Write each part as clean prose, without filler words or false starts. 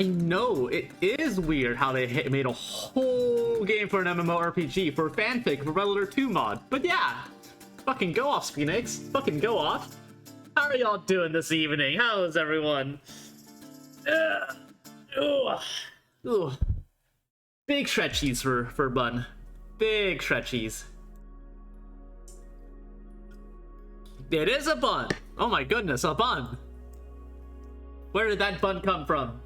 I know, it is weird how they made a whole game for an MMORPG, for fanfic, for Redletter 2 mod. But yeah, fucking go off, Phoenix. Fucking go off. How are y'all doing this evening? How is everyone? Ooh. Big stretchies for Bun. Big stretchies. It is a bun! Oh my goodness, a bun! Where did that bun come from?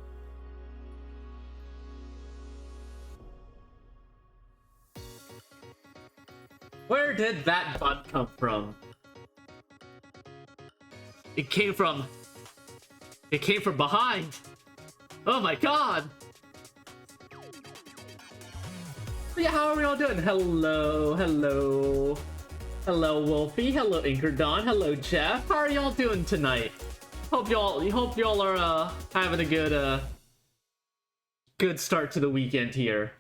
Where did that bun come from? It came from behind! Oh my god! Yeah, how are we all doing? Hello. Hello, Wolfie. Hello, Inkerdon. Hello, Jeff. How are y'all doing tonight? Hope y'all are having a good start to the weekend here.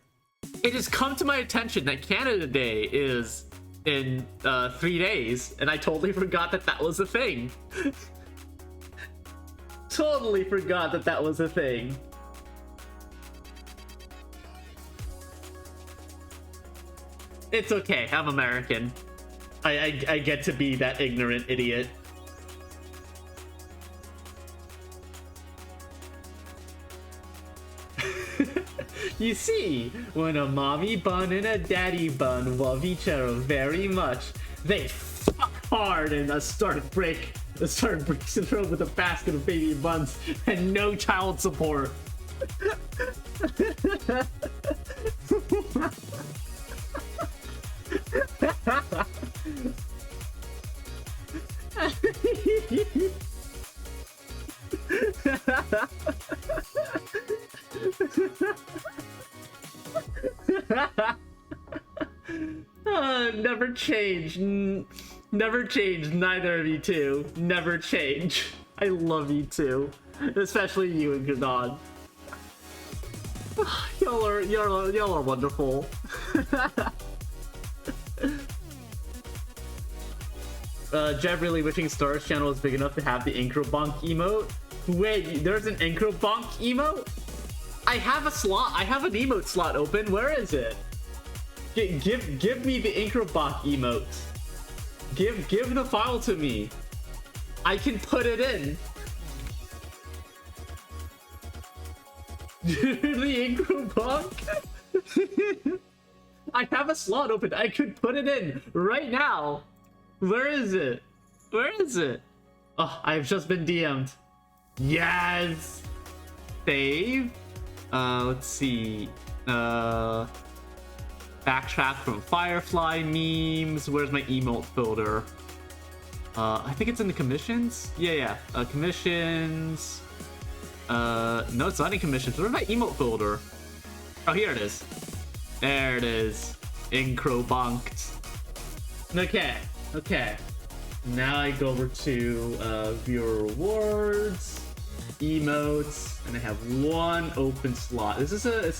It has come to my attention that Canada Day is in 3 days, and I totally forgot that was a thing. Totally forgot that was a thing. It's okay. I'm American. I get to be that ignorant idiot. You see, when a mommy bun and a daddy bun love each other very much, they fuck hard and start breaking the road with a basket of baby buns and no child support. Never change. Never change, neither of you two. Never change. I love you too. Especially you and Gadon. Y'all are wonderful. Jeff really wishing Star's channel is big enough to have the Incrobonk emote. Wait, there's an Incrobonk emote? I have a slot. I have an emote slot open. Where is it? Give me the Incrobonk emote. Give the file to me. I can put it in. The Incrobonk? I have a slot open. I could put it in right now. Where is it? Where is it? Oh, I've just been DM'd. Yes! Save. Let's see. Backtrack from Firefly memes. Where's my emote folder? I think it's in the commissions. Yeah. Commissions. No, it's not in commissions. Where's my emote folder? Oh, here it is. There it is. Incrobonked. Okay. Now I go over to viewer rewards, emotes, and I have one open slot. Is this a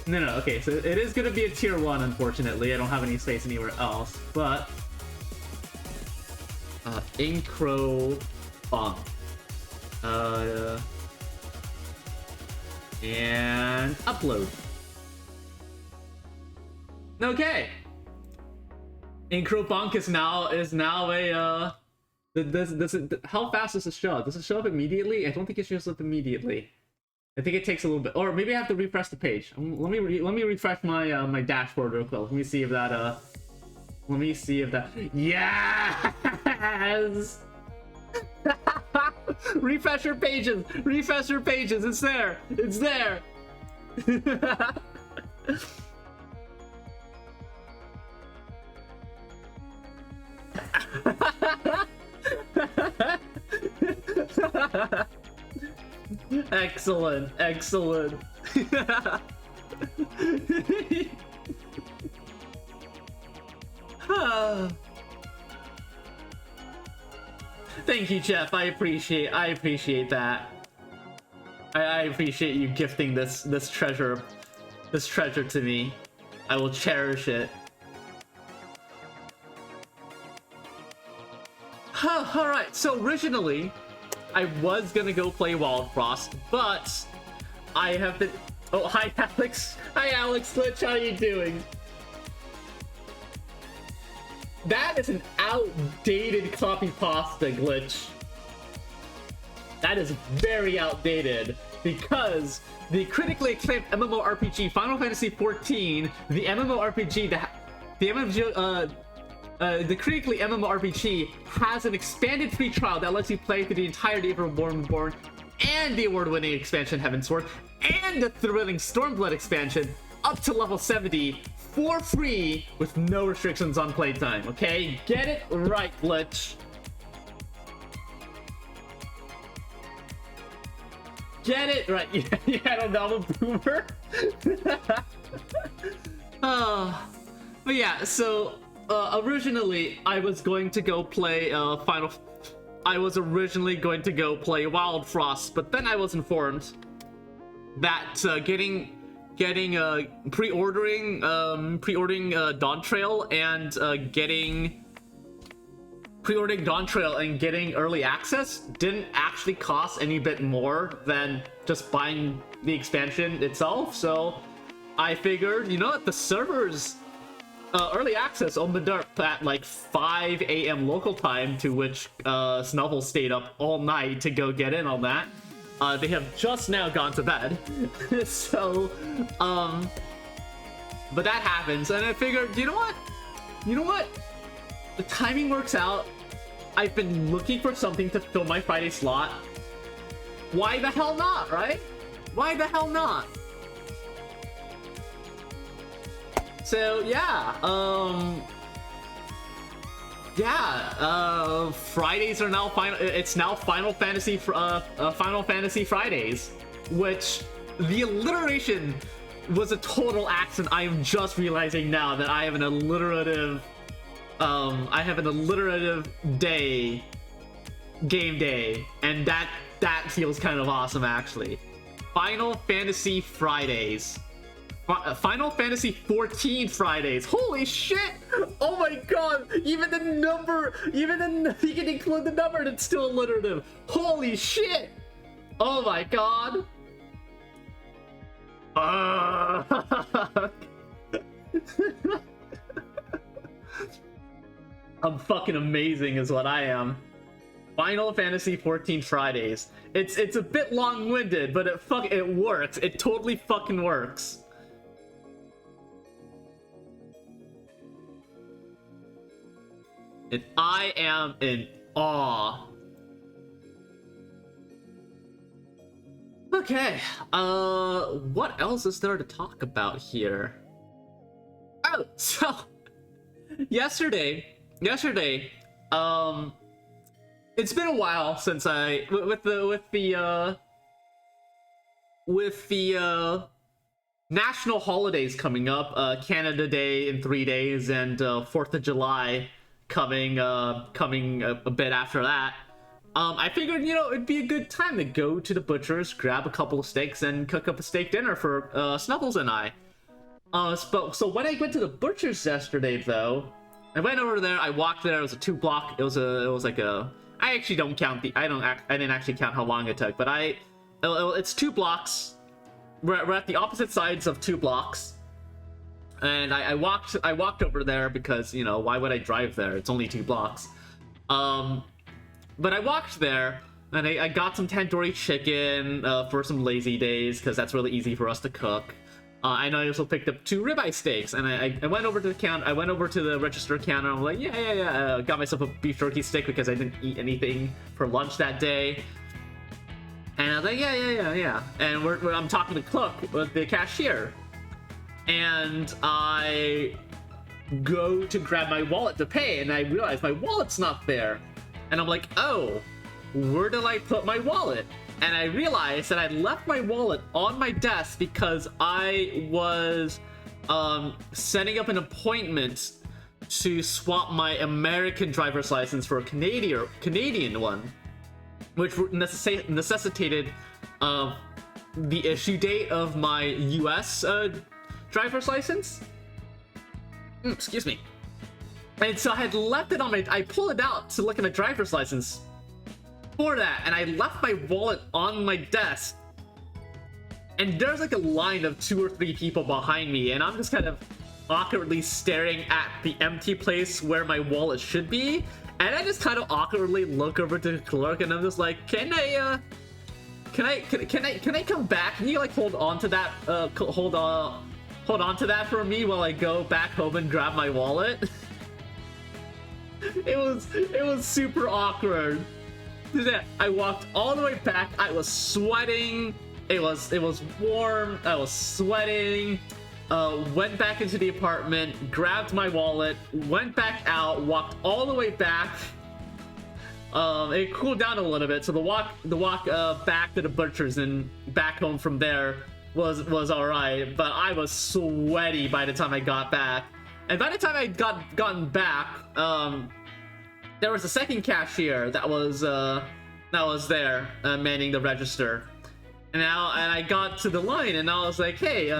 no, okay, so it is gonna be a tier 1, unfortunately. I don't have any space anywhere else, but Incrobonk. And upload. Okay. Incrobonk is now a how fast does it show up? Does it show up immediately? I don't think it shows up immediately. I think it takes a little bit, or maybe I have to refresh the page. Let me refresh my my dashboard real quick. Let me see if that yes. Refresh your pages. It's there. Excellent. Thank you, Jeff. I appreciate that. I appreciate you gifting this treasure to me. I will cherish it. Alright, so originally I was gonna go play Wild Frost, but I have been... Oh, hi Alex. Hi Alex Glitch, how are you doing? That is an outdated copypasta glitch. That is very outdated, because the critically acclaimed MMORPG Final Fantasy XIV, the critically MMORPG has an expanded free trial that lets you play through the entirety of Reborn, and the award-winning expansion Heavensward, and the thrilling Stormblood expansion up to level 70 for free with no restrictions on playtime. Okay, get it right, Glitch. Get it right. Yeah, I don't know, I'm a boomer. But yeah, so originally I was going to go play Wild Frost, but then I was informed that pre-ordering Dawntrail and getting early access didn't actually cost any bit more than just buying the expansion itself. So I figured, you know what, the servers early access opened up at like 5 a.m. local time, to which Snuffle stayed up all night to go get in on that. They have just now gone to bed. So, but that happens, and I figured, you know what? The timing works out. I've been looking for something to fill my Friday slot. Why the hell not, right? Why the hell not? So yeah, Fridays are now final. It's now Final Fantasy Fridays, which the alliteration was a total accident. I am just realizing now that I have an alliterative, game day, and that feels kind of awesome actually. Final Fantasy Fridays. Final Fantasy XIV Fridays. Holy shit! Oh my god! Even the number, you can include the number and it's still alliterative. Holy shit! Oh my god! I'm fucking amazing is what I am. Final Fantasy 14 Fridays. It's a bit long-winded, but it works. It totally fucking works. And I am in awe. Okay, what else is there to talk about here? Oh, so yesterday, it's been a while since with the national holidays coming up, Canada Day in 3 days, and 4th of July coming a bit after that. I figured, you know, it'd be a good time to go to the butcher's, grab a couple of steaks, and cook up a steak dinner for Snuffles and I. So when I went to the butcher's yesterday, though, I went over there. I walked there. It was a 2-block. It was like a. I actually don't count the. I didn't actually count how long it took, but it's 2 blocks. We're at the opposite sides of 2 blocks, and I walked over there because, you know, why would I drive there? It's only 2 blocks. But I walked there, and I got some tandoori chicken for some lazy days, because that's really easy for us to cook. I know I also picked up 2 ribeye steaks, and I went over to the counter. I went over to the register counter. I'm like, yeah. Got myself a beef jerky steak because I didn't eat anything for lunch that day. And I was like, yeah. And I'm talking to Cook, with the cashier, and I go to grab my wallet to pay, and I realize my wallet's not there. And I'm like, oh, where did I put my wallet? And I realized that I left my wallet on my desk because I was setting up an appointment to swap my American driver's license for a Canadian one, which necessitated the issue date of my US driver's license. Excuse me. And so I had left it on I pulled it out to look at my driver's license for that, and I left my wallet on my desk. And there's like a line of 2 or 3 people behind me, and I'm just kind of awkwardly staring at the empty place where my wallet should be. And I just kind of awkwardly look over to the clerk, and I'm just like, can I come back? Can you like hold on to that? Hold on to that for me while I go back home and grab my wallet. It was super awkward. I walked all the way back. I was sweating. It was warm. I was sweating. Went back into the apartment, grabbed my wallet, went back out, walked all the way back. It cooled down a little bit, so the walk back to the butcher's and back home from there was all right. But I was sweaty by the time I got back. And by the time I gotten back, there was a second cashier that was there manning the register, and I got to the line, and I was like, hey,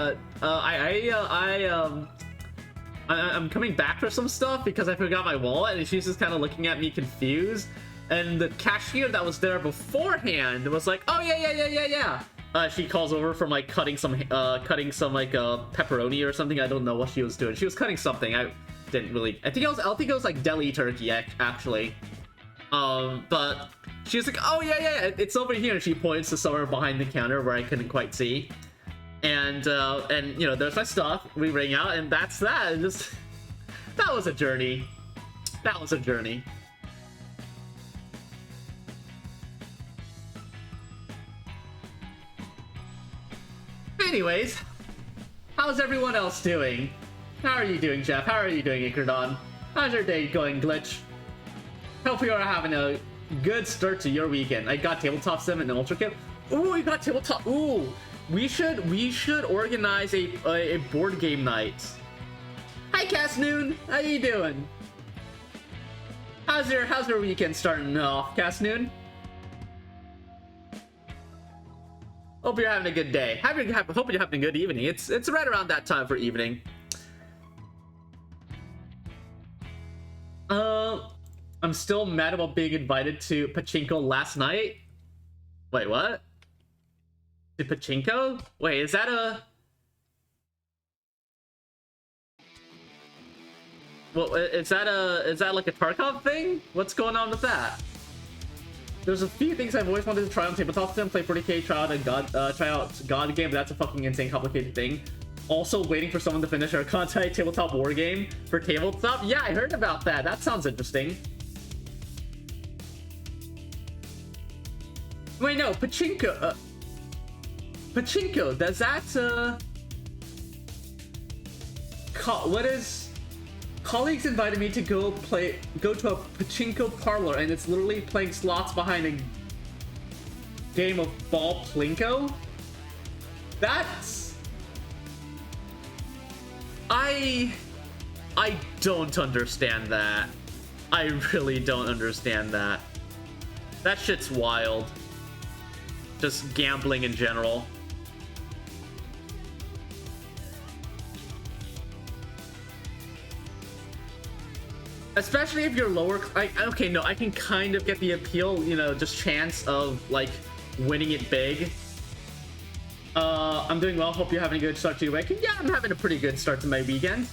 I'm coming back for some stuff because I forgot my wallet. And she's just kind of looking at me confused, and the cashier that was there beforehand was like, oh yeah. She calls over from like cutting some like pepperoni or something. I don't know what she was doing. She was cutting something. I think it was like deli turkey actually. But she was like, oh yeah, it's over here. And she points to somewhere behind the counter where I couldn't quite see. And you know, there's my stuff. We ring out, and that's that. And just that was a journey. Anyways, how's everyone else doing? How are you doing, Jeff? How are you doing, Ikerdon? How's your day going, Glitch? Hope you are having a good start to your weekend. I got Tabletop Sim and Ultra Camp. Ooh, we got Tabletop. Ooh, we should organize a board game night. Hi, Cass Noon. How you doing? How's your weekend starting off, Cass Noon? Hope you're having a good day. Hope you're having a good evening. It's right around that time for evening. Uh, I'm still mad about being invited to Pachinko last night. Wait, what? To Pachinko? Wait, is that a... Well, is that like a Tarkov thing? What's going on with that? There's a few things I've always wanted to try on tabletop sim, play 40k, try out God game, but that's a fucking insane complicated thing. Also waiting for someone to finish our content tabletop war game for tabletop. Yeah, I heard about that. That sounds interesting. Wait, no, Pachinko. Pachinko, does that, what is... Colleagues invited me to go to a Pachinko parlor, and it's literally playing slots behind a game of ball plinko? That's... I don't understand that. I really don't understand that. That shit's wild. Just gambling in general. Especially if you're lower, okay, no, I can kind of get the appeal, you know, just chance of, like, winning it big. I'm doing well, hope you're having a good start to your weekend. Yeah, I'm having a pretty good start to my weekend.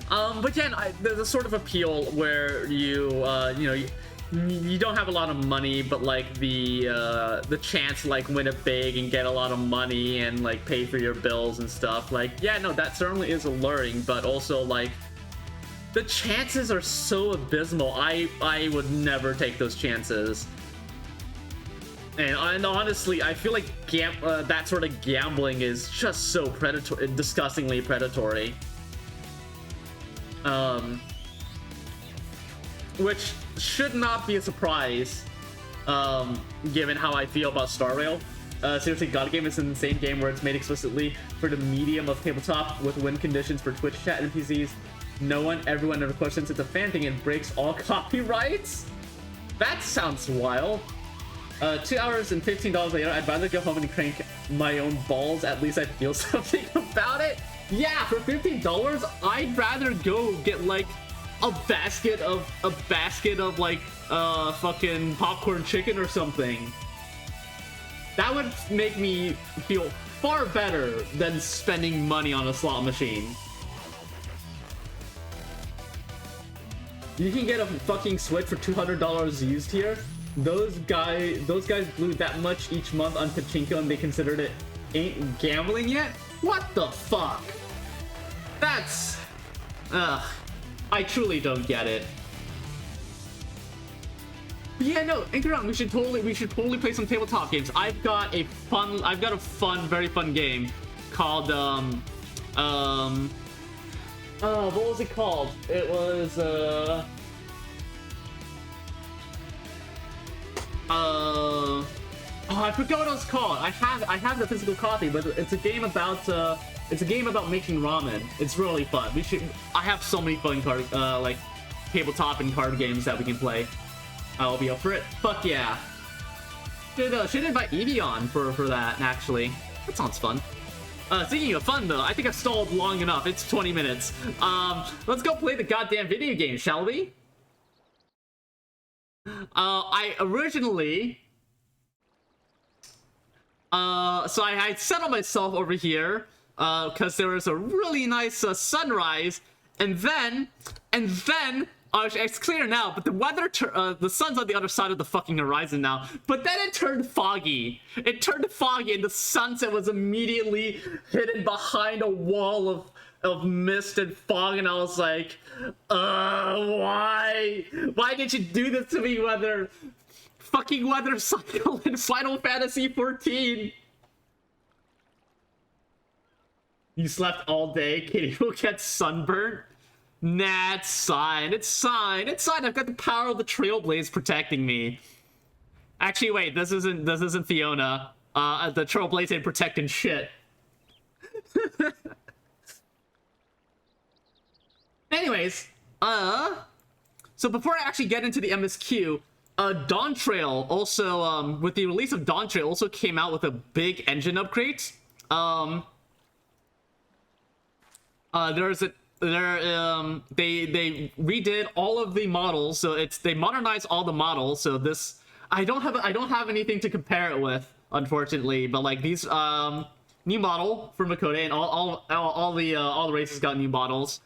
But yeah, there's a sort of appeal where you know, you don't have a lot of money, but like the chance to like win it big and get a lot of money and like pay for your bills and stuff. Like, yeah, no, that certainly is alluring, but also like the chances are so abysmal. I would never take those chances. And honestly, I feel like that sort of gambling is just so predatory, disgustingly predatory. Which should not be a surprise, given how I feel about Dawntrail. Seriously, God Game is an insane game where it's made explicitly for the medium of tabletop with win conditions for Twitch chat NPCs. Everyone never questions it's a fan thing and breaks all copyrights? That sounds wild. 2 hours and $15 later, I'd rather go home and crank my own balls. At least I feel something about it. Yeah, for $15, I'd rather go get like a basket of like fucking popcorn chicken or something. That would make me feel far better than spending money on a slot machine. You can get a fucking Switch for $200 used here. Those guys blew that much each month on Pachinko and they considered it ain't gambling yet? What the fuck? That's... I truly don't get it. But yeah, no, Anchor, we should totally play some tabletop games. I've got a very fun game called what was it called? It was oh, I forgot what it was called. I have the physical copy, but it's a game about making ramen. It's really fun. I have so many fun like tabletop and card games that we can play. I'll be up for it. Fuck yeah. Should invite Evie on for that, actually. That sounds fun. Speaking of fun though, I think I've stalled long enough. It's 20 minutes. Let's go play the goddamn video game, shall we? I originally so I settled myself over here because there was a really nice sunrise, and then it's clear now, but the weather the sun's on the other side of the fucking horizon now, but then it turned foggy. And the sunset was immediately hidden behind a wall of mist and fog, and I was like, why did you do this to me, weather? Fucking weather cycle in Final Fantasy 14. You slept all day, Kitty will get sunburnt. Nah, it's fine. I've got the power of the Trailblaze protecting me. Actually, wait, this isn't Fiona. The Trailblaze ain't protecting shit. Anyways, so before I actually get into the MSQ, Dawntrail also, with the release of Dawntrail, also came out with a big engine upgrade. There's a they redid all of the models, so they modernized all the models. So this I don't have anything to compare it with, unfortunately. But like these new model for Makote, and all the races got new models.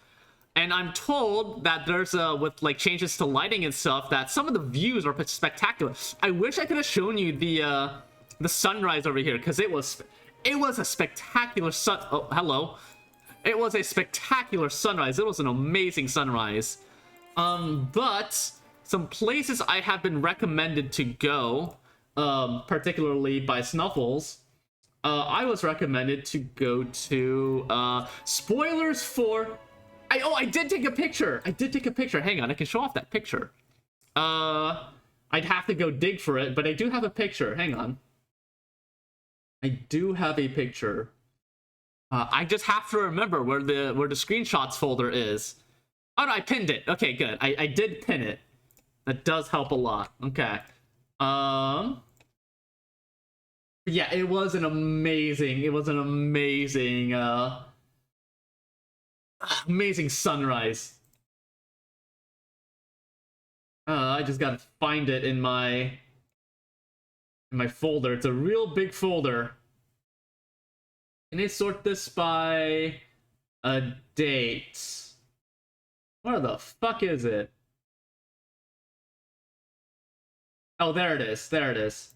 And I'm told that there's with like changes to lighting and stuff, that some of the views are spectacular. I wish I could have shown you the sunrise over here, because it was a spectacular sun. Oh, hello. It was a spectacular sunrise. It was an amazing sunrise. But some places I have been recommended to go, particularly by Snuffles, I was recommended to go to spoilers for. I did take a picture. Hang on, I can show off that picture. I'd have to go dig for it, but I do have a picture. Hang on. I do have a picture. I just have to remember where the screenshots folder is. Oh no, I pinned it. Okay, good. I did pin it. That does help a lot. Okay. Yeah, it was an amazing amazing sunrise. I just gotta find it in my folder. It's a real big folder. Can I sort this by a date? Where the fuck is it? Oh, there it is. There it is.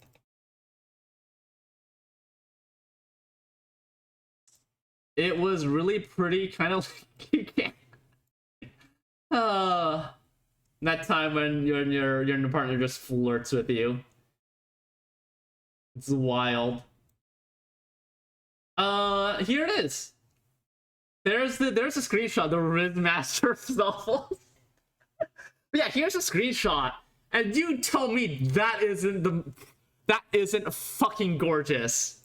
It was really pretty, kind of that time when your partner just flirts with you. It's wild. Here it is. There's a screenshot, the Ridmaster Snuffles. Yeah, here's a screenshot. And you tell me that isn't fucking gorgeous.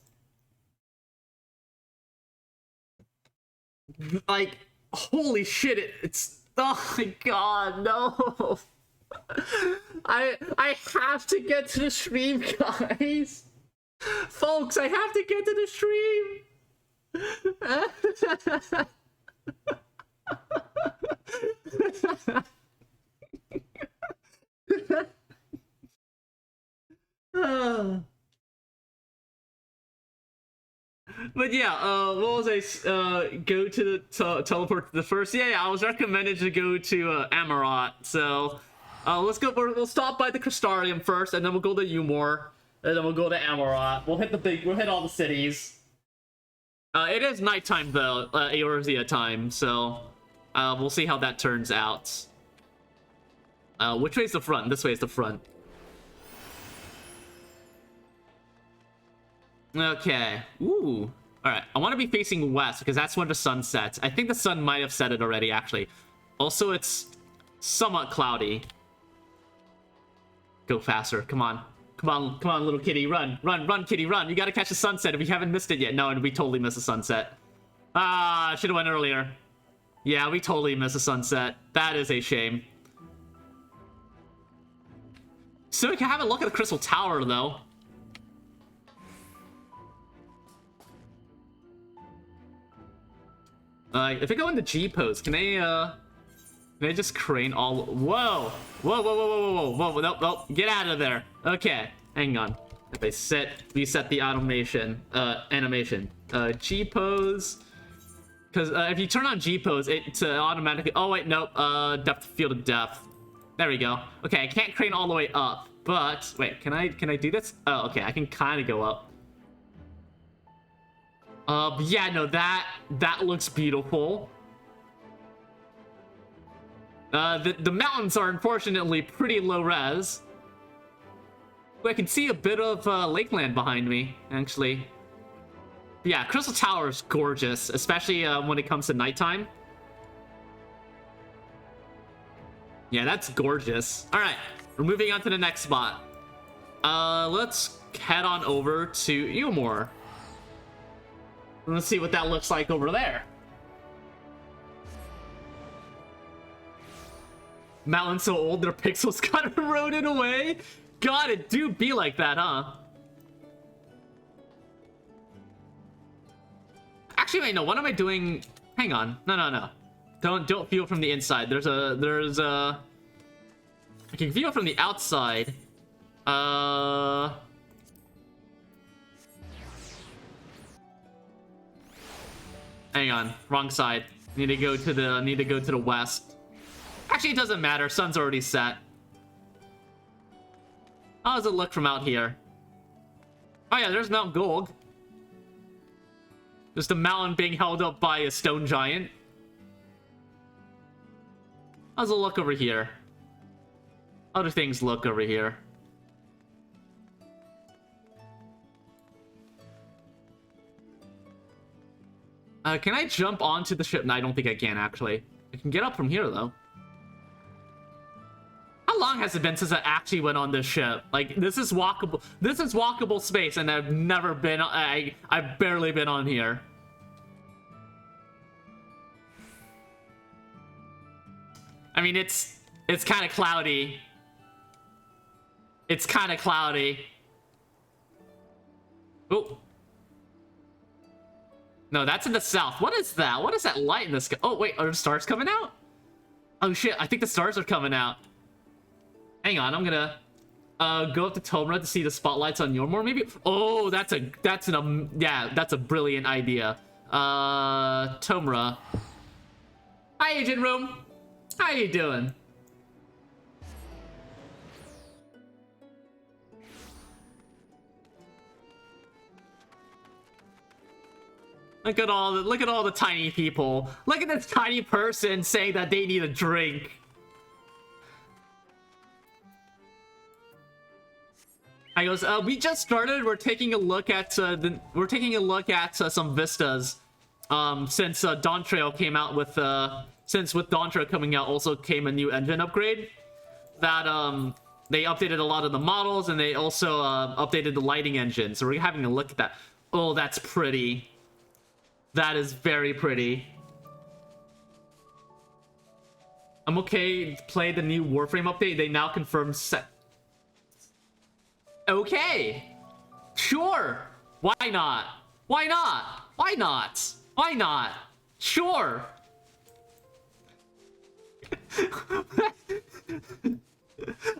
Like, holy shit, it's oh my god, no. I have to get to the stream, guys. Folks, I have to get to the stream. But yeah, what was I? Go to the teleport to the first. Yeah, I was recommended to go to Amarat. So let's go. We'll stop by the Crystarium first, and then we'll go to Umor, and then we'll go to Amarat. We'll hit all the cities. It is nighttime though, Eorzea time. So we'll see how that turns out. Which way is the front? This way is the front. Okay. Ooh. Alright. I want to be facing west because that's when the sun sets. I think the sun might have set it already, actually. Also, it's somewhat cloudy. Go faster. Come on. Come on. Come on, little kitty. Run. Run. Run, kitty. Run. You gotta catch the sunset if you haven't missed it yet. No, and we totally missed the sunset. Ah, I should have went earlier. Yeah, we totally missed the sunset. That is a shame. So we can have a look at the Crystal Tower, though. If I go into G pose, can I just crane all? Whoa! Whoa! Whoa! Whoa! Whoa! Whoa! Whoa! Nope! Nope! Get out of there! Okay, hang on. If I reset the animation, G pose, because if you turn on G pose, it automatically. Oh wait, nope. Depth field of depth. There we go. Okay, I can't crane all the way up, but wait, can I do this? Oh, okay, I can kind of go up. Yeah, no, that looks beautiful. The mountains are unfortunately pretty low res. I can see a bit of lakeland behind me, actually. But yeah, Crystal Tower is gorgeous, especially when it comes to nighttime. Yeah, that's gorgeous. All right, we're moving on to the next spot. Let's head on over to Umor. Let's see what that looks like over there. Mountains so old their pixels got eroded away. God, it do be like that, huh? Actually, wait, no. What am I doing? hang on. No. Don't view it from the inside. There's a... I can view it from the outside. Hang on, wrong side. Need to go to the west. Actually, it doesn't matter. Sun's already set. How does it look from out here? Oh yeah, there's Mount Golg. Just a mountain being held up by a stone giant. How's it look over here? How do things look over here? Can I jump onto the ship? No, I don't think I can, actually. I can get up from here, though. How long has it been since I actually went on this ship? Like, this is walkable space, and I've never been... I've barely been on here. I mean, it's kind of cloudy. It's kind of cloudy. Oh. No, that's in the south. What is that? What is that light in the sky? Oh, wait, are the stars coming out? Oh, shit, I think the stars are coming out. Hang on, I'm gonna go up to Tomra to see the spotlights on Yormor, maybe? Oh, that's a brilliant idea. Tomra. Hi, Agent Room. How you doing? Look at all the tiny people. Look at this tiny person saying that they need a drink. I goes, we just started. We're taking a look at some vistas. Since Dawntrail came out with since with Dawntrail coming out also came a new engine upgrade that they updated a lot of the models, and they also updated the lighting engine. So we're having a look at that. Oh, that's pretty. That is very pretty. I'm okay to play the new Warframe update. They now confirmed set. Okay. Sure. Why not? Why not? Why not? Why not? Sure.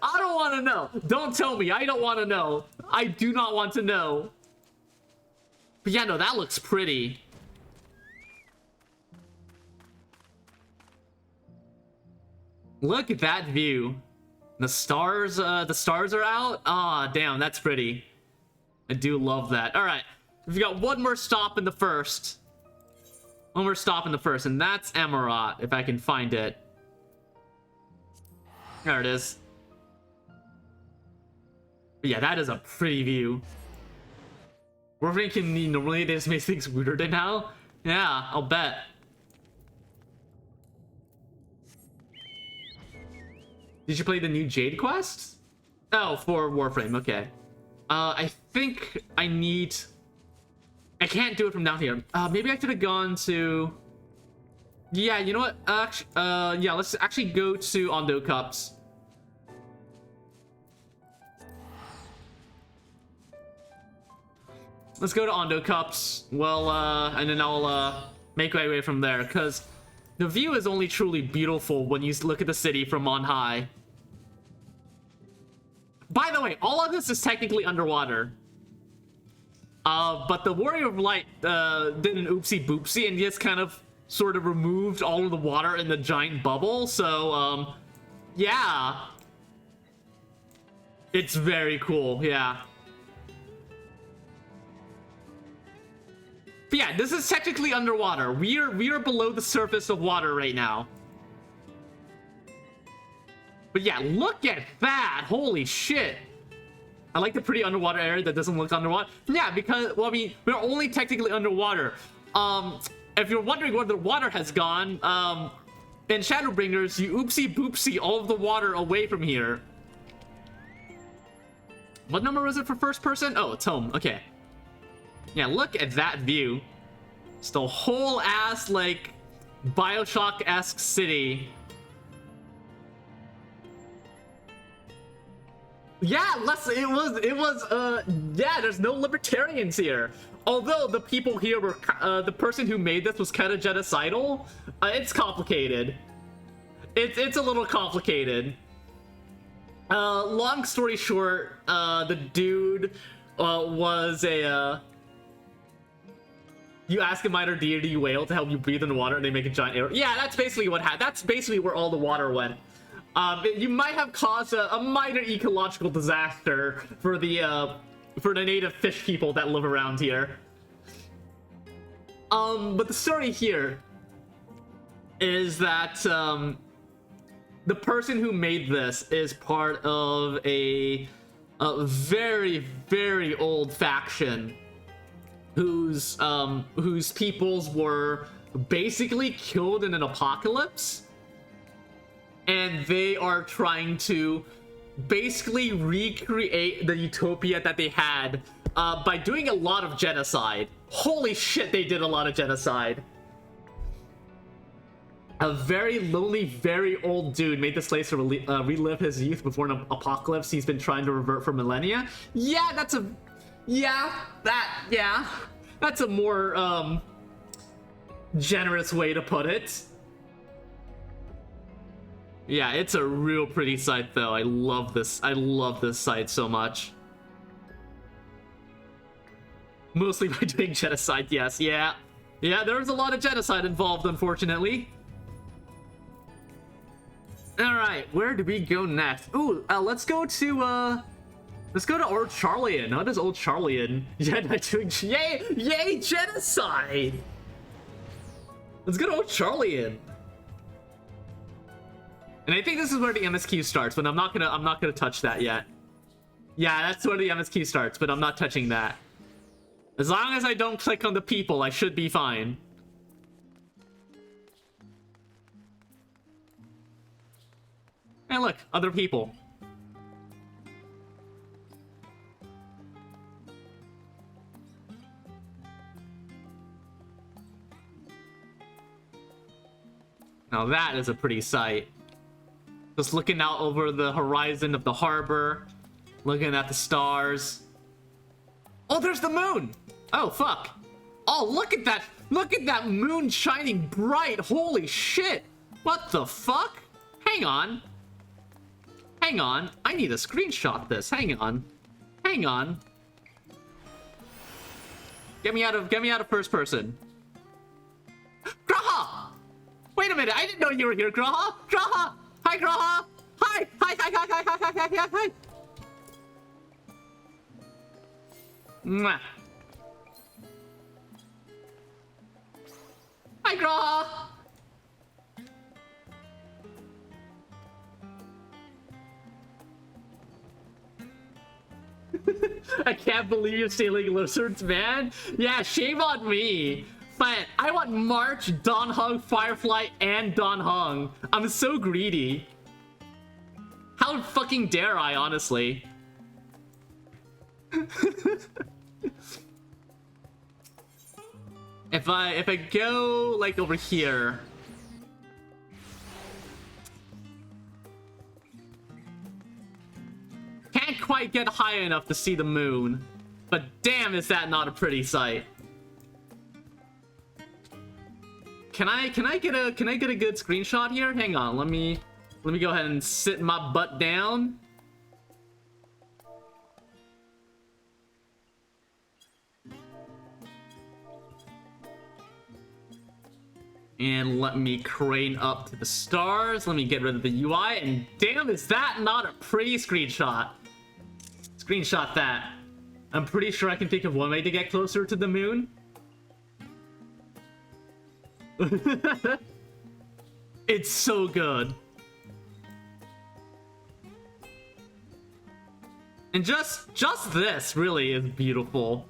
I don't want to know. Don't tell me. I don't want to know. I do not want to know. But yeah, no, that looks pretty. Look at that view. The stars are out. Ah, damn, that's pretty. I do love that. All right, we've got one more stop in the first. One more stop in the first, and that's Amarat, if I can find it. There it is. But yeah, that is a pretty view. Warframe can normally they just make things weirder than now. Yeah, I'll bet. Did you play the new Jade quest? Oh, for Warframe, okay. I think I need... I can't do it from down here. Maybe I could have gone to... Yeah, you know what? Yeah, let's actually go to Ondo Cups. Let's go to Ondo Cups. Well, and then I'll make my way from there, because the view is only truly beautiful when you look at the city from on high. By the way, all of this is technically underwater. But the Warrior of Light did an oopsie boopsie and just kind of sort of removed all of the water in the giant bubble. So, yeah. It's very cool, yeah. But yeah, this is technically underwater. We are below the surface of water right now. But yeah, look at that! Holy shit! I like the pretty underwater area that doesn't look underwater. Yeah, because, well, I mean, we're only technically underwater. If you're wondering where the water has gone, in Shadowbringers, you oopsie boopsie all of the water away from here. What number was it for first person? Oh, it's home. Okay. Yeah, look at that view. It's the whole ass, like, Bioshock-esque city. Yeah, yeah, there's no libertarians here. although the people here were, the person who made this was kind of genocidal, it's complicated. It's a little complicated. Long story short, the dude was a, you ask a minor deity whale to help you breathe in the water and they make a giant arrow. Yeah, that's basically what happened. That's basically where all the water went. You might have caused a minor ecological disaster for the native fish people that live around here. But the story here is that, the person who made this is part of a very, very old faction whose peoples were basically killed in an apocalypse, and they are trying to basically recreate the utopia that they had by doing a lot of genocide. Holy shit, they did a lot of genocide. A very lonely, very old dude made this place to relive his youth before an apocalypse he's been trying to revert for millennia. Yeah, that's a... Yeah, that's a more, generous way to put it. Yeah, it's a real pretty site, though. I love this site so much. Mostly by doing genocide, yes, yeah. Yeah, there was a lot of genocide involved, unfortunately. Alright, where do we go next? Ooh, let's go to Old Charlian. How does Old Charlian? Yeah, doing... Yay, genocide! Let's go to Old Charlian. And I think this is where the MSQ starts, but I'm not gonna touch that yet. Yeah, that's where the MSQ starts, but I'm not touching that. As long as I don't click on the people, I should be fine. Hey, look, other people. Now that is a pretty sight. Just looking out over the horizon of the harbor, looking at the stars. Oh, there's the moon! Oh, fuck. Oh, look at that! Look at that moon shining bright! Holy shit! What the fuck? Hang on. Hang on. I need to screenshot this. Hang on. Hang on. Get me out of first person. Graha! Wait a minute, I didn't know you were here, Graha! Graha! Hi, Graha! Hi! Hi! Mwah. Hi, Graha! I can't believe you're stealing lizards, man. Yeah, shame on me. But I want March, Don Hung, Firefly, and Don Hung. I'm so greedy. How fucking dare I, honestly? If I go like over here. Can't quite get high enough to see the moon, but damn, is that not a pretty sight? Can I get a good screenshot here? Hang on, let me go ahead and sit my butt down. And let me crane up to the stars. Let me get rid of the UI, and damn, is that not a pretty screenshot? Screenshot that. I'm pretty sure I can think of one way to get closer to the moon. It's so good. And just this really is beautiful.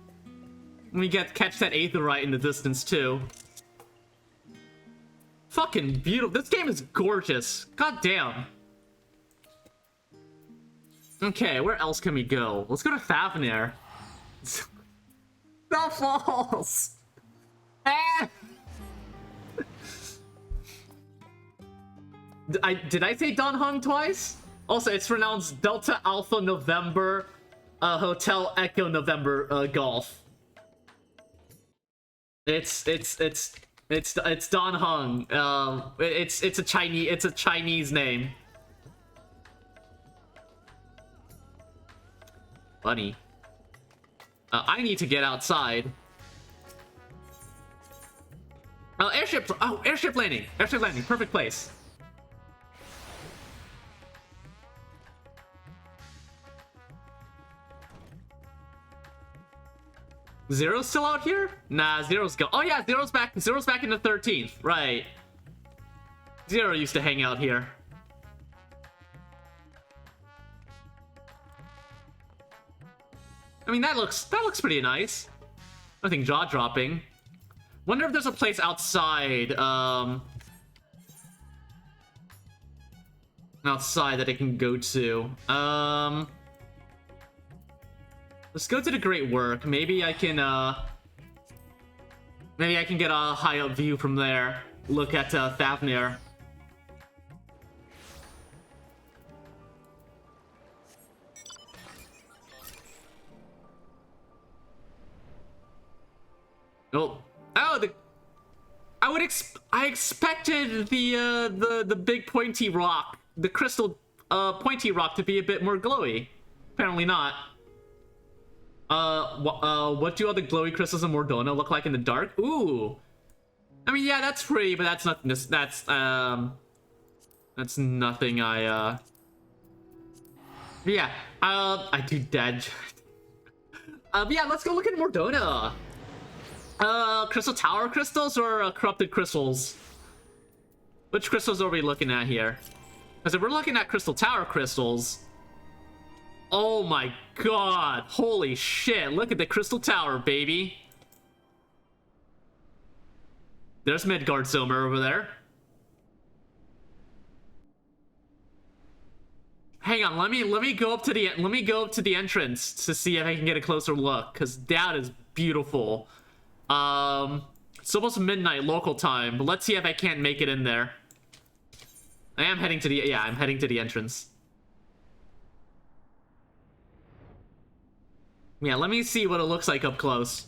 Let me catch that aetheryte in the distance too. Fucking beautiful. This game is gorgeous. God damn. Okay, where else can we go? Let's go to Thavnir. The falls. Ah! Did I say Don Hung twice? Also, it's pronounced Delta Alpha November Hotel Echo November Golf. It's Don Hung. It's a Chinese name. Funny. I need to get outside. Oh, airship! Oh, airship landing! Airship landing, perfect place. Zero's still out here? Nah, Zero's go. Oh yeah, Zero's back. Zero's back in the 13th. Right. Zero used to hang out here. I mean, that looks pretty nice. Nothing jaw-dropping. Wonder if there's a place outside, outside that I can go to. Let's go to the Great Work. Maybe I can get a high-up view from there. Look at Fafnir. Oh, I expected the big pointy rock, the crystal pointy rock, to be a bit more glowy. Apparently not. What do all the glowy crystals in Mordona look like in the dark? Ooh. I mean, yeah, that's pretty, but that's nothing. That's nothing. Yeah. I do dead. Yeah, let's go look at Mordona. Crystal Tower crystals or corrupted crystals? Which crystals are we looking at here? Because if we're looking at Crystal Tower crystals, oh my god, holy shit, look at the Crystal Tower, baby. There's Midgard Silmer over there. Hang on, let me go up to the entrance to see if I can get a closer look, because that is beautiful. It's almost midnight local time, but let's see if I can't make it in there. I'm heading to the entrance. Yeah, let me see what it looks like up close.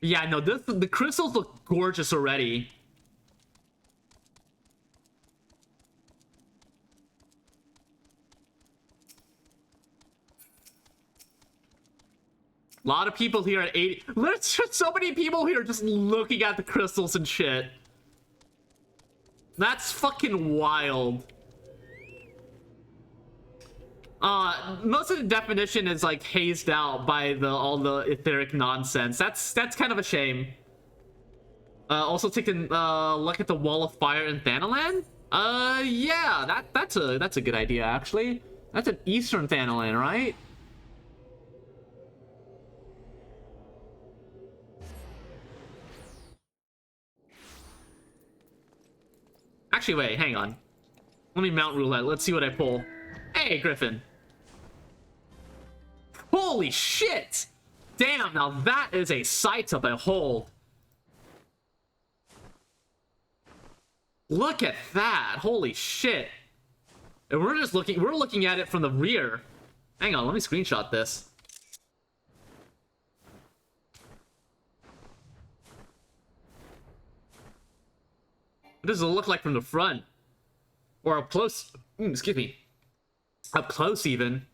Yeah, no, the crystals look gorgeous already. A lot of people here at 80. There's just so many people here just looking at the crystals and shit. That's fucking wild. Most of the definition is like hazed out by all the etheric nonsense. That's kind of a shame. Also take a look at the Wall of Fire in Thanalan. Yeah, that's a good idea actually. That's an Eastern Thanalan, right? Actually, wait, hang on. Let me mount roulette. Let's see what I pull. Hey, Griffin. Holy shit! Damn, now that is a sight to behold. Look at that. Holy shit. And we're looking at it from the rear. Hang on, let me screenshot this. What does it look like from the front? Or up close? Excuse me. Up close, even.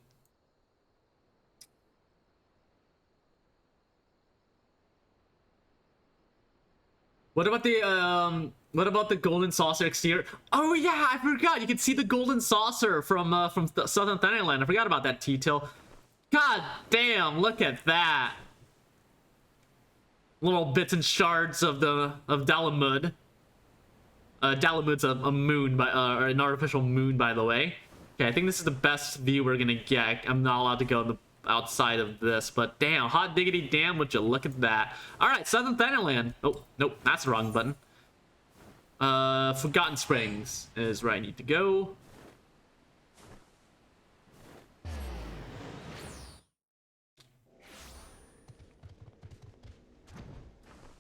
What about the golden saucer exterior? Oh yeah, I forgot. You can see the golden saucer from Southern Thailand. I forgot about that detail. God damn! Look at that. Little bits and shards of Dalamud. Dalamud's a moon, or an artificial moon, by the way. Okay, I think this is the best view we're gonna get. I'm not allowed to go outside of this, but damn, hot diggity damn, would you look at that. Alright, Southern Thailand. Oh, nope, that's the wrong button. Forgotten Springs is where I need to go.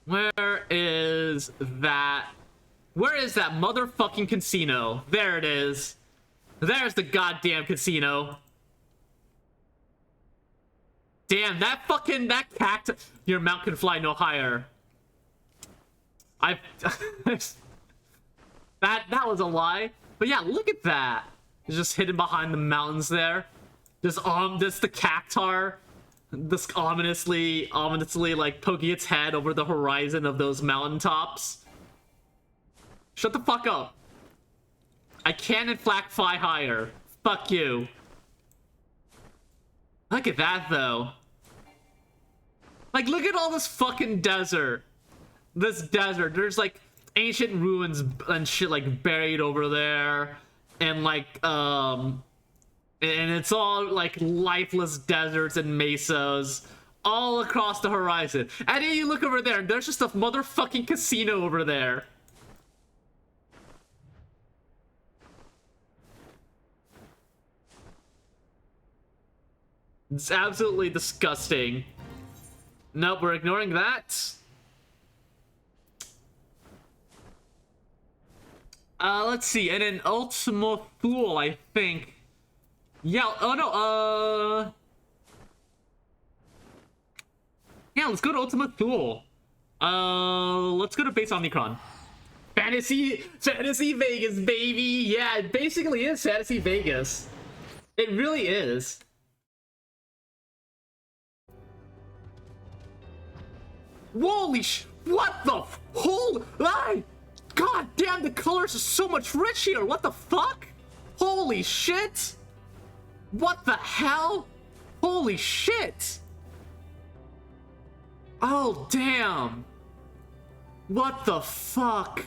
Where is that Where is that motherfucking casino? There it is. There's the goddamn casino. Damn, that cactus. Your mount can fly no higher. that was a lie. But yeah, look at that. It's just hidden behind the mountains there. This the cactar. This ominously like poking its head over the horizon of those mountaintops. Shut the fuck up. I can't in fact fly higher. Fuck you. Look at that though. Like, look at all this fucking desert. This desert. There's like ancient ruins and shit like buried over there. And like, and it's all like lifeless deserts and mesas all across the horizon. And then you look over there and there's just a motherfucking casino over there. It's absolutely disgusting. Nope, we're ignoring that. Let's see, and an Ultima Thule, I think. Yeah, oh no, yeah, let's go to Ultima Thule. Let's go to Base Omnicron. Fantasy Vegas, baby! Yeah, it basically is Fantasy Vegas. It really is. Holy what the whole god damn, the colors are so much richer. What the fuck? Holy shit. What the hell? Holy shit. Oh damn. What the fuck?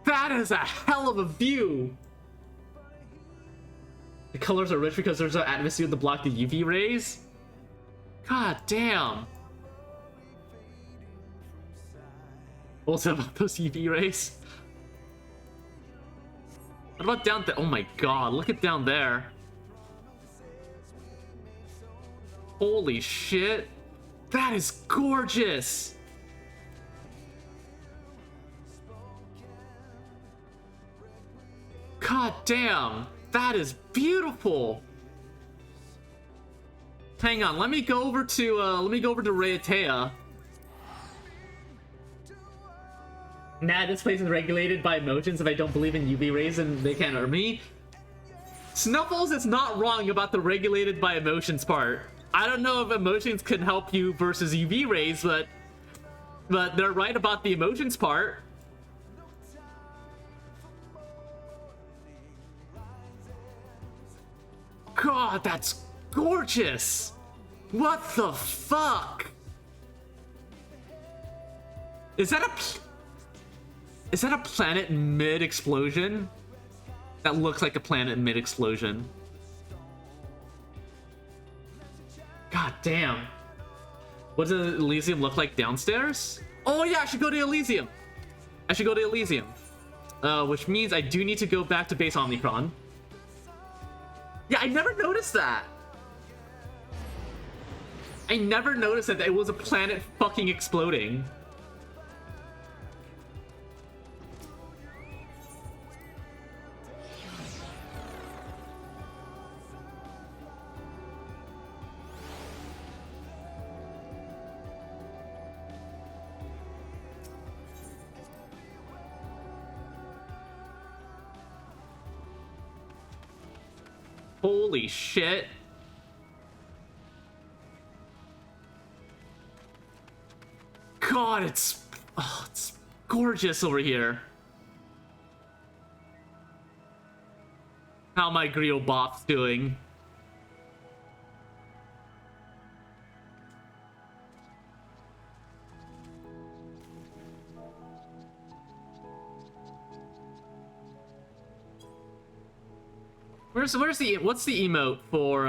That is a hell of a view. The colors are rich because there's an atmosphere to block the UV rays? God damn. What's about those UV rays? What about down there? Oh my god, look at down there. Holy shit. That is gorgeous. God damn. That is beautiful. Hang on, let me go over to Raiatea. Nah, this place is regulated by emotions. If I don't believe in UV rays, then they can't hurt me. Snuffles is not wrong about the regulated by emotions part. I don't know if emotions can help you versus UV rays, but they're right about the emotions part. God, that's gorgeous! What the fuck? Is that a planet mid-explosion? That looks like a planet mid-explosion. God damn. What does Elysium look like downstairs? Oh yeah, I should go to Elysium. I should go to Elysium. Which means I do need to go back to Base Omnicron. Yeah, I never noticed that. I never noticed that it was a planet fucking exploding. Holy shit. God, it's gorgeous over here. How my Griot Bop's doing. What's the emote for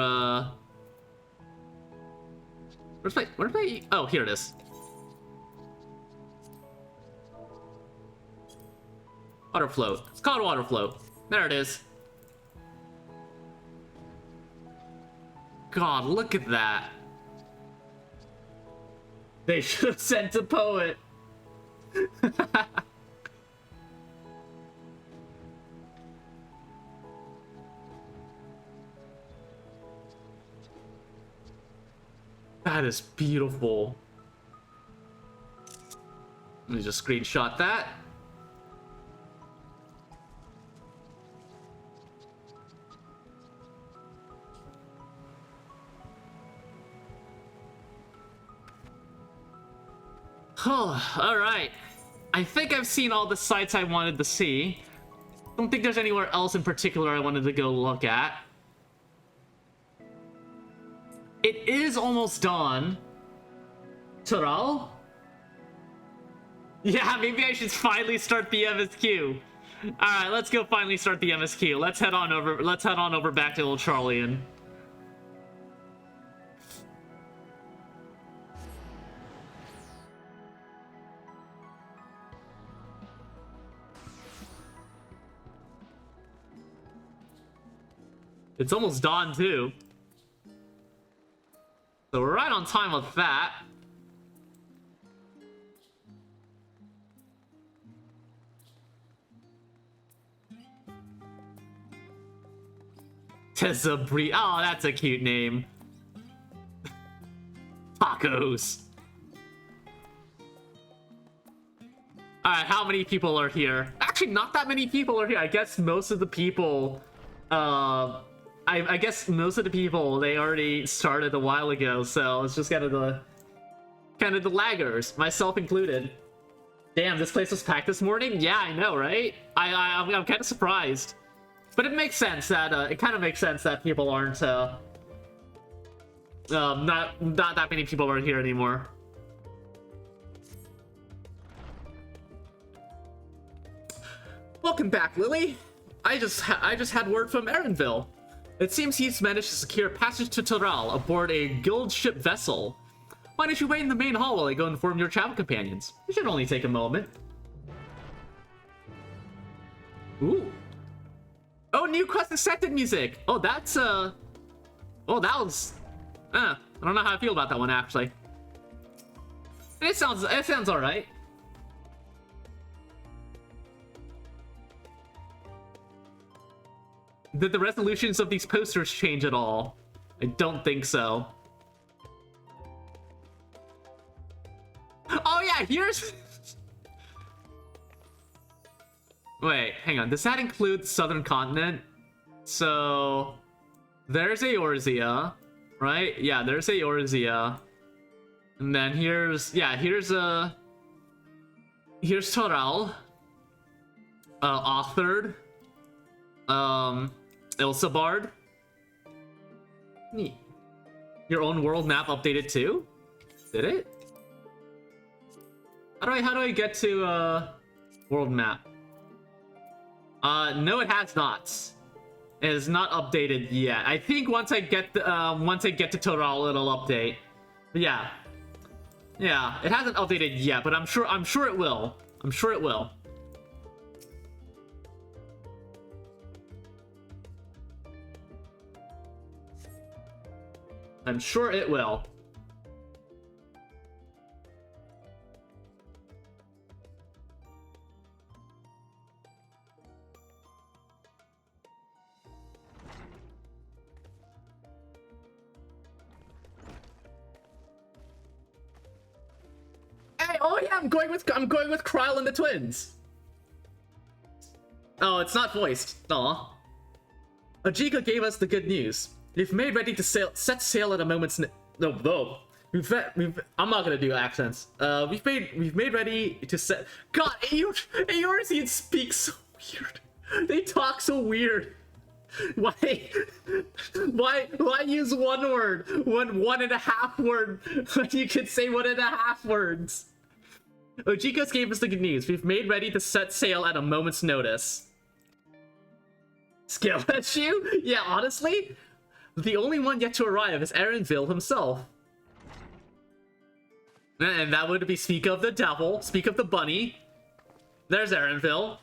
where's my oh, here it is. Water float. It's called water float. There it is. God, look at that. They should have sent a poet. That is beautiful. Let me just screenshot that. Oh, alright. I think I've seen all the sites I wanted to see. Don't think there's anywhere else in particular I wanted to go look at. It is almost dawn. Toral? Yeah, maybe I should finally start the MSQ. Alright, let's go finally start the MSQ. Let's head on over back to Old Charlian. It's almost dawn too. So we're right on time with that. Tezabri. Oh, that's a cute name. Tacos. Alright, how many people are here? Actually, not that many people are here. I guess most of the people, I guess most of the people, they already started a while ago, so it's just kind of the laggers, myself included. Damn, this place was packed this morning? Yeah, I know, right? I'm kind of surprised. But it makes sense that, it kind of makes sense that people aren't, not that many people are here anymore. Welcome back, Lily. I just had word from Erenville. It seems he's managed to secure passage to Toral aboard a guild ship vessel. Why don't you wait in the main hall while I go inform your travel companions? It should only take a moment. Ooh. Oh, new quest accepted music. Oh, that's oh, that was. I don't know how I feel about that one actually. It sounds all right. Did the resolutions of these posters change at all? I don't think so. Oh yeah, here's... Wait, hang on. Does that include the Southern Continent? So... There's Eorzea, right? Yeah, there's Eorzea. And then here's... Yeah, here's Toral. Authored. Ilsabard. Neat. Your own world map updated too? Did it? How do I get to world map? No, it has not. It is not updated yet. I think once I get to Toral, it'll update. But yeah. Yeah, it hasn't updated yet, but I'm sure it will. I'm sure it will. I'm sure it will. Hey, oh yeah, I'm going with Kryl and the twins. Oh, it's not voiced. Aw. Ajika gave us the good news. We've made ready to set sail at a moment's no. I'm not gonna do accents. We've made ready to set. God, Eorzean speaks so weird. They talk so weird. Why use one word? One and a half word when you could say 1.5 words? Ojikos gave us the good news. We've made ready to set sail at a moment's notice. Skill issue? Yeah, honestly. The only one yet to arrive is Erenville himself. And that would be speak of the devil, speak of the bunny. There's Erenville.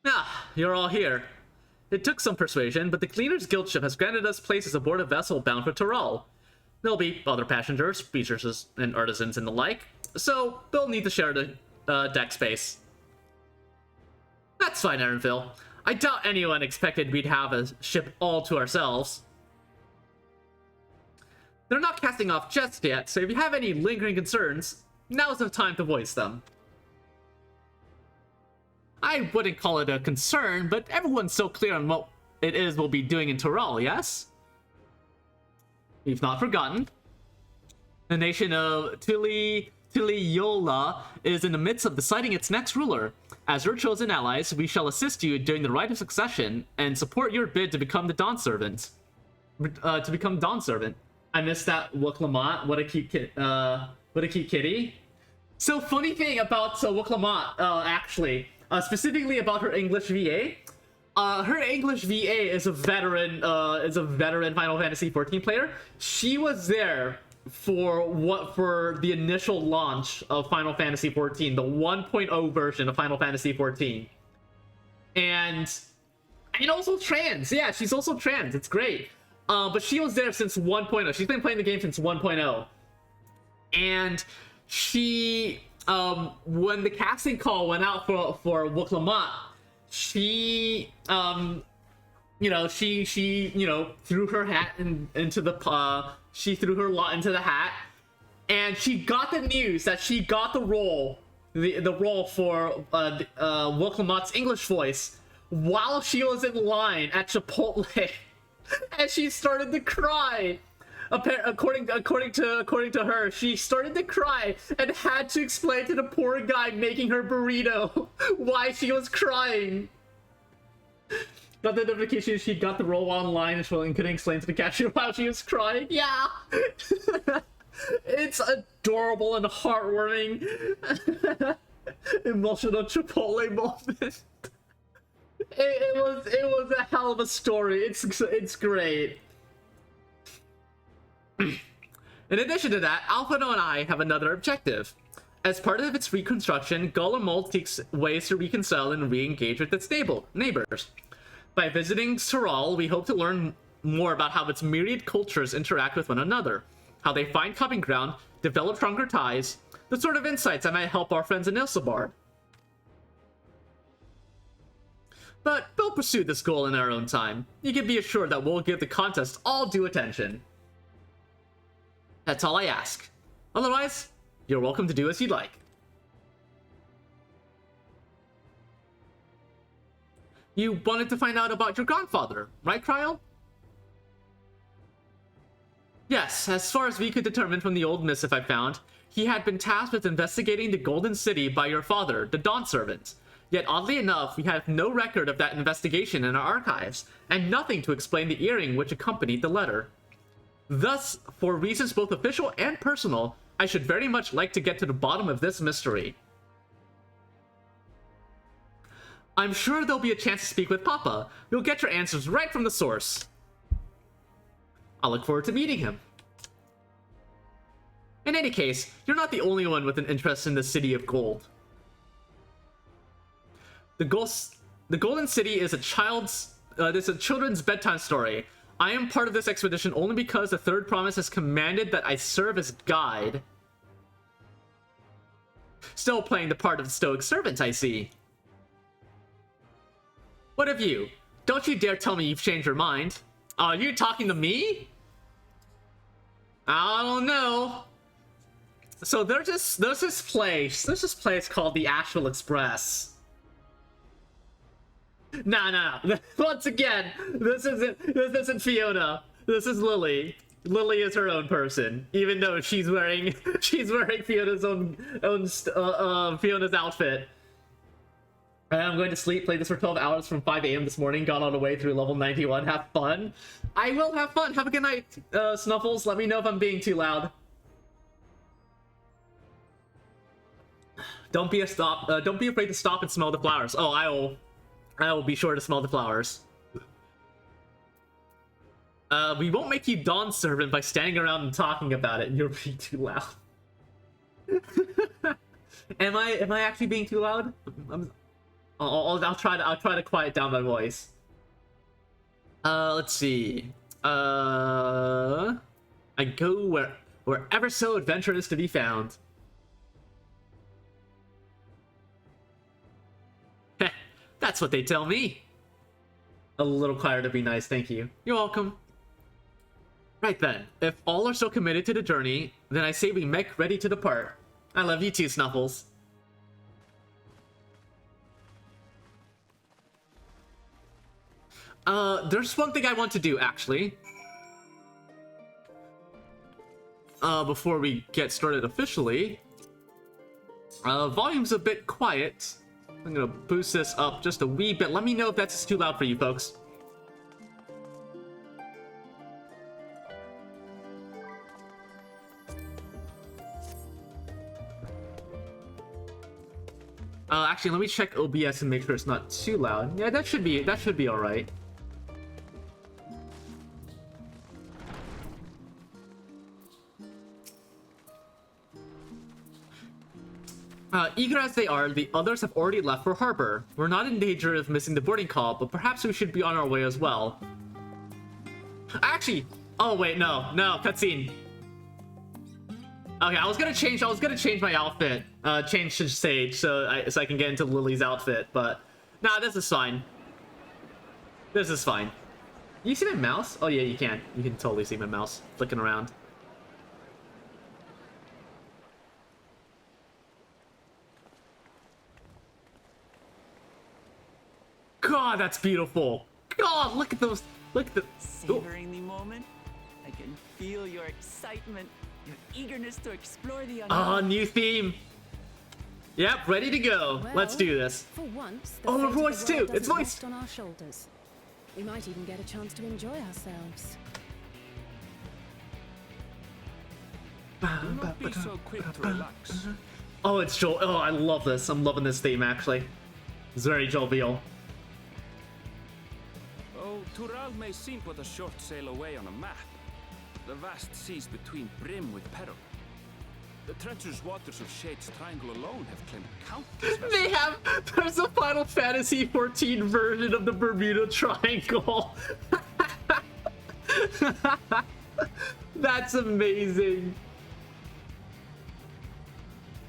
Ah, you're all here. It took some persuasion, but the Cleaners Guild ship has granted us places aboard a vessel bound for Toral. There'll be other passengers, features, and artisans and the like, so they'll need to share the deck space. That's fine, Aaronville. I doubt anyone expected we'd have a ship all to ourselves. They're not casting off just yet, so if you have any lingering concerns, now's the time to voice them. I wouldn't call it a concern, but everyone's so clear on what it is we'll be doing in Tyrell, yes? We've not forgotten. The nation of Tiliola is in the midst of deciding its next ruler. As your chosen allies, we shall assist you during the rite of succession and support your bid to become the Dawn Servant. I missed that Wooklamont. What a cute kitty. So funny thing about Wooklamont, actually, specifically about her English VA. Her English VA is a veteran Final Fantasy XIV player. She was there for the initial launch of Final Fantasy XIV, the 1.0 version of Final Fantasy XIV. And also trans. Yeah, she's also trans. It's great. But she was there since 1.0. She's been playing the game since 1.0. And she, when the casting call went out for Wooklamont, she, threw her hat into the, she threw her lot into the hat, and she got the news that she got the role, the role for Wooklamot's English voice while she was in line at Chipotle. And she started to cry. According to her, she started to cry and had to explain to the poor guy making her burrito why she was crying. Got the notification she got the role online and couldn't explain to the cashier why she was crying. Yeah, it's adorable and heartwarming. Emotional Chipotle moment. It was a hell of a story. It's great. In addition to that, Alphino and I have another objective. As part of its reconstruction, Gull Mold seeks ways to reconcile and re-engage with its neighbors. By visiting Tyrell, we hope to learn more about how its myriad cultures interact with one another, how they find common ground, develop stronger ties, the sort of insights that might help our friends in Ilsabar. But we'll pursue this goal in our own time. You can be assured that we'll give the contest all due attention. That's all I ask. Otherwise, you're welcome to do as you'd like. You wanted to find out about your grandfather, right, Cryle? Yes, as far as we could determine from the old missive I found, he had been tasked with investigating the Golden City by your father, the Dawn Servant. Yet oddly enough, we have no record of that investigation in our archives, and nothing to explain the earring which accompanied the letter. Thus, for reasons both official and personal, I should very much like to get to the bottom of this mystery. I'm sure there'll be a chance to speak with Papa. You'll get your answers right from the source. I'll look forward to meeting him. In any case, you're not the only one with an interest in the City of Gold. The Golden City is a children's bedtime story. I am part of this expedition only because the Third Promise has commanded that I serve as guide. Still playing the part of the Stoic Servant, I see. What of you? Don't you dare tell me you've changed your mind. Are you talking to me? I don't know. So there's this place called the Astral Express. Nah. Once again, this isn't Fiona. This is Lily. Lily is her own person, even though she's wearing Fiona's Fiona's outfit. I'm going to sleep. Played this for 12 hours from 5 a.m. this morning. Got all the way through level 91. Have fun. I will have fun. Have a good night, Snuffles. Let me know if I'm being too loud. Don't be afraid to stop and smell the flowers. Oh, I will be sure to smell the flowers. We won't make you Dawn Servant by standing around and talking about it. You're being too loud. Am I actually being too loud? I'll try to quiet down my voice. Let's see. I I go wherever so adventure is to be found. Heh, that's what they tell me. A little quieter to be nice, thank you. You're welcome. Right then, if all are so committed to the journey, then I say we make ready to depart. I love you too, Snuffles. There's one thing I want to do, actually. Before we get started officially. Volume's a bit quiet. I'm gonna boost this up just a wee bit. Let me know if that's too loud for you folks. Actually, let me check OBS and make sure it's not too loud. Yeah, that should be all right. Eager as they are, the others have already left for harbor. We're not in danger of missing the boarding call, but perhaps we should be on our way as well. Actually, oh wait, no, cutscene. Okay, I was gonna change my outfit, change to Sage, so I can get into Lily's outfit, but nah, this is fine. This is fine. You see my mouse? Oh yeah, you can. You can totally see my mouse flicking around. God, that's beautiful. God, look at those. Look at the. Savoring the moment. I can feel your excitement, your eagerness to explore the unknown. Oh, new theme. Yep, ready to go. Well, let's do this. For once, oh, the voice too. It's voiced on our shoulders. We might even get a chance to enjoy ourselves. Do not be so quick to relax. Oh, it's Joel. Oh, I love this. I'm loving this theme actually. It's very jovial. Oh, Tural may seem but a short sail away on a map. The vast seas between brim with peril. The treacherous waters of Shade's Triangle alone have claimed countless vessels. There's a Final Fantasy 14 version of the Bermuda Triangle. That's amazing.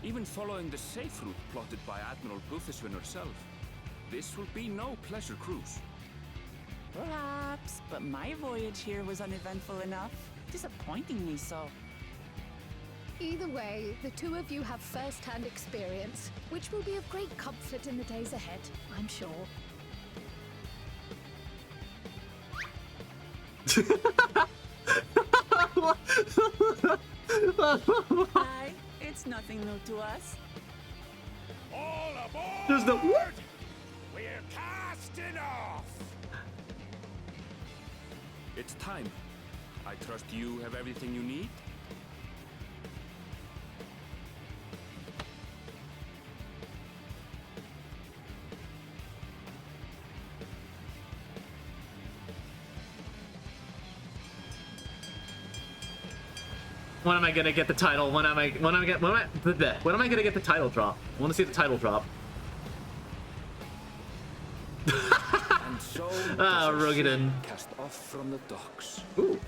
Even following the safe route plotted by Admiral Blutheswin herself, this will be no pleasure cruise. Perhaps, but my voyage here was uneventful enough. Disappointingly so. Either way, the two of you have first-hand experience, which will be of great comfort in the days ahead, I'm sure. Aye, it's nothing new to us. All aboard! There's the what? We're casting off! It's time. I trust you have everything you need? When am I gonna get the title? When am I gonna get the title drop? I want to see the title drop. And so Ruggeden. cast off from the docks. Ooh.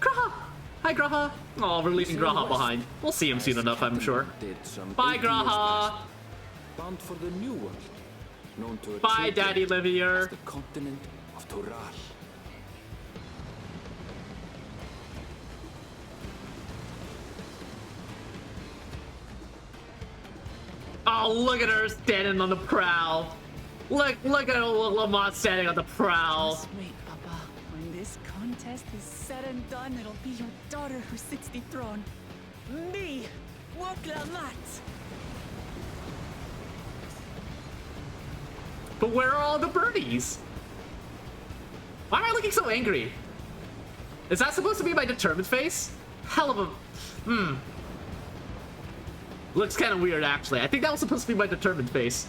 Graha! Hi, Graha! Oh, we're leaving Graha behind. We'll see him soon enough, I'm sure. Bye, Graha! Bound for the new world, known to Bye, Daddy Livier. the continent of Tural. Oh, look at her standing on the prow. Look at Lamont standing on the prow. Just wait, Papa. When this contest is said and done, it'll be your daughter who sits the throne. Me, Woklamat. But where are all the birdies? Why am I looking so angry? Is that supposed to be my determined face? Hell of a... Looks kind of weird, actually. I think that was supposed to be my determined face.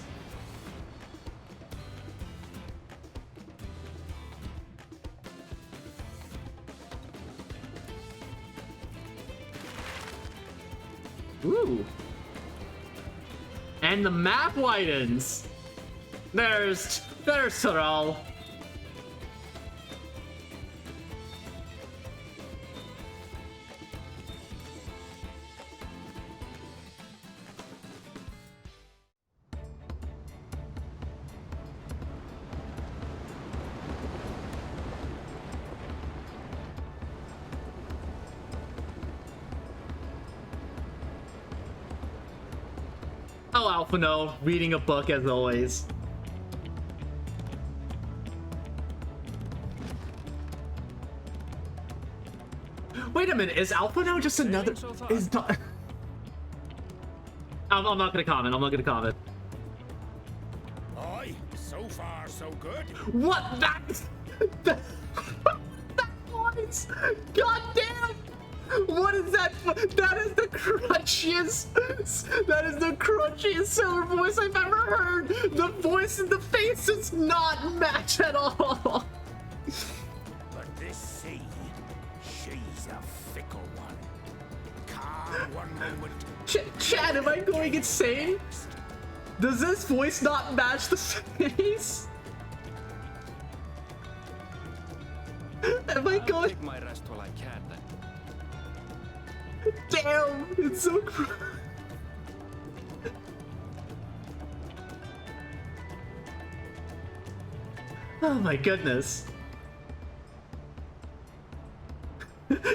Ooh. And the map widens. There's Tural. Oh, Alphino, reading a book as always. Wait a minute, is Alphino just another? Is I'm not gonna comment. I'm not gonna comment. Aye, so far so good. What? That voice! God damn! What is that? That is the crunchiest. That is the crunchiest Sailor voice I've ever heard. The voice and the face does not match at all. But this sea, she's a fickle one. Calm one moment. Chad, am I going insane? Does this voice not match the face? Am I I'll going? take my rest while I can then. Damn, it's so oh my goodness.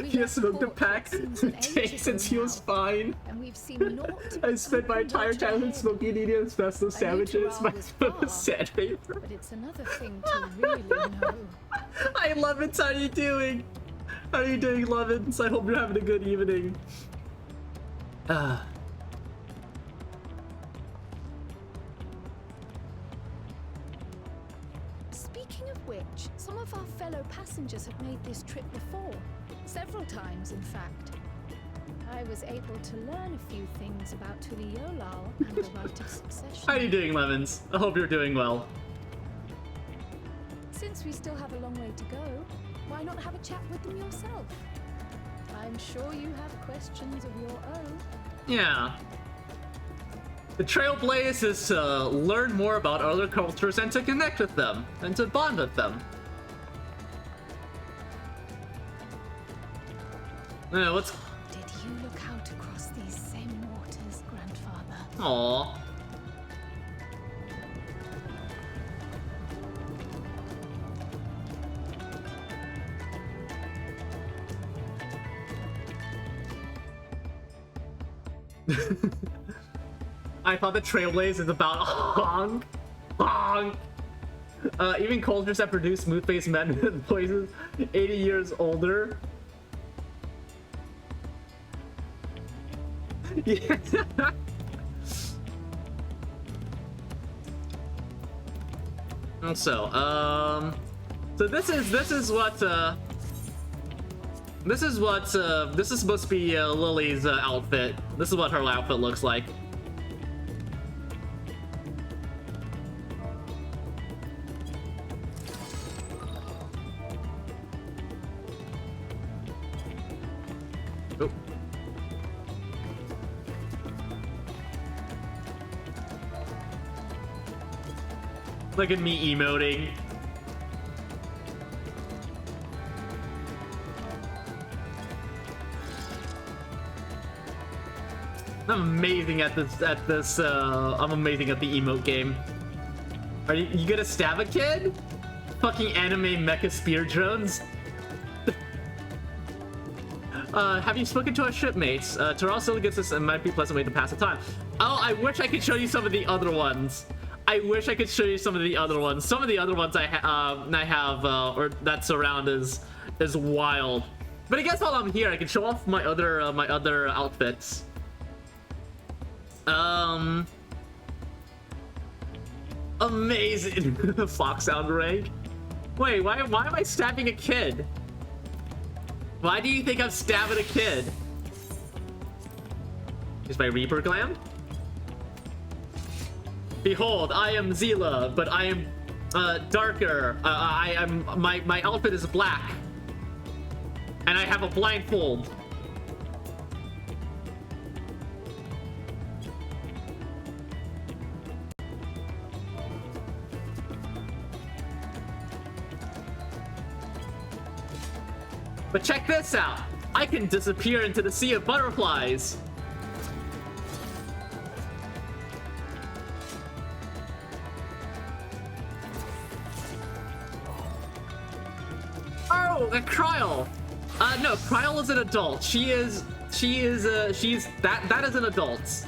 He has smoked a pack since he was fine. And we've seen naught. I spent my entire childhood smoking and eating asbestos sandwiches. My foot was sandpaper. But it's another thing to really know. Hi, Lovins, how are you doing? How are you doing, Lovins? I hope you're having a good evening. Speaking of which, some of our fellow passengers have made this trip before. Several times, in fact. I was able to learn a few things about Tuliolal and the rite of succession. How are you doing, Lemons? I hope you're doing well. Since we still have a long way to go, why not have a chat with them yourself? I'm sure you have questions of your own. Yeah. The Trailblaze is to learn more about other cultures and to connect with them, and to bond with them. What's... Did you look out across these same waters, Grandfather? Aww. I thought the Trailblaze is about honk, honk. Even cultures that produce smooth-faced men with voices 80 years older. Yeah. Also, so this is what this is supposed to be Lily's outfit. This is what her outfit looks like. Oh. Look at me emoting. I'm amazing at this. I'm amazing at the emote game. Are you gonna stab a kid? Fucking anime mecha spear drones. Have you spoken to our shipmates? Terrell still gets this and might be a pleasant way to pass the time. Oh, I wish I could show you some of the other ones. I wish I could show you some of the other ones. Some of the other ones I have, or that's around is wild. But I guess while I'm here, I can show off my other outfits. Amazing. Fox sound rank. Wait, why am I stabbing a kid? Why do you think I'm stabbing a kid? Is my Reaper gland? Behold, I am Zila, but I am darker. My outfit is black, and I have a blindfold. But check this out! I can disappear into the sea of butterflies! Oh, a Kryl! No, Kryl is an adult. That is an adult.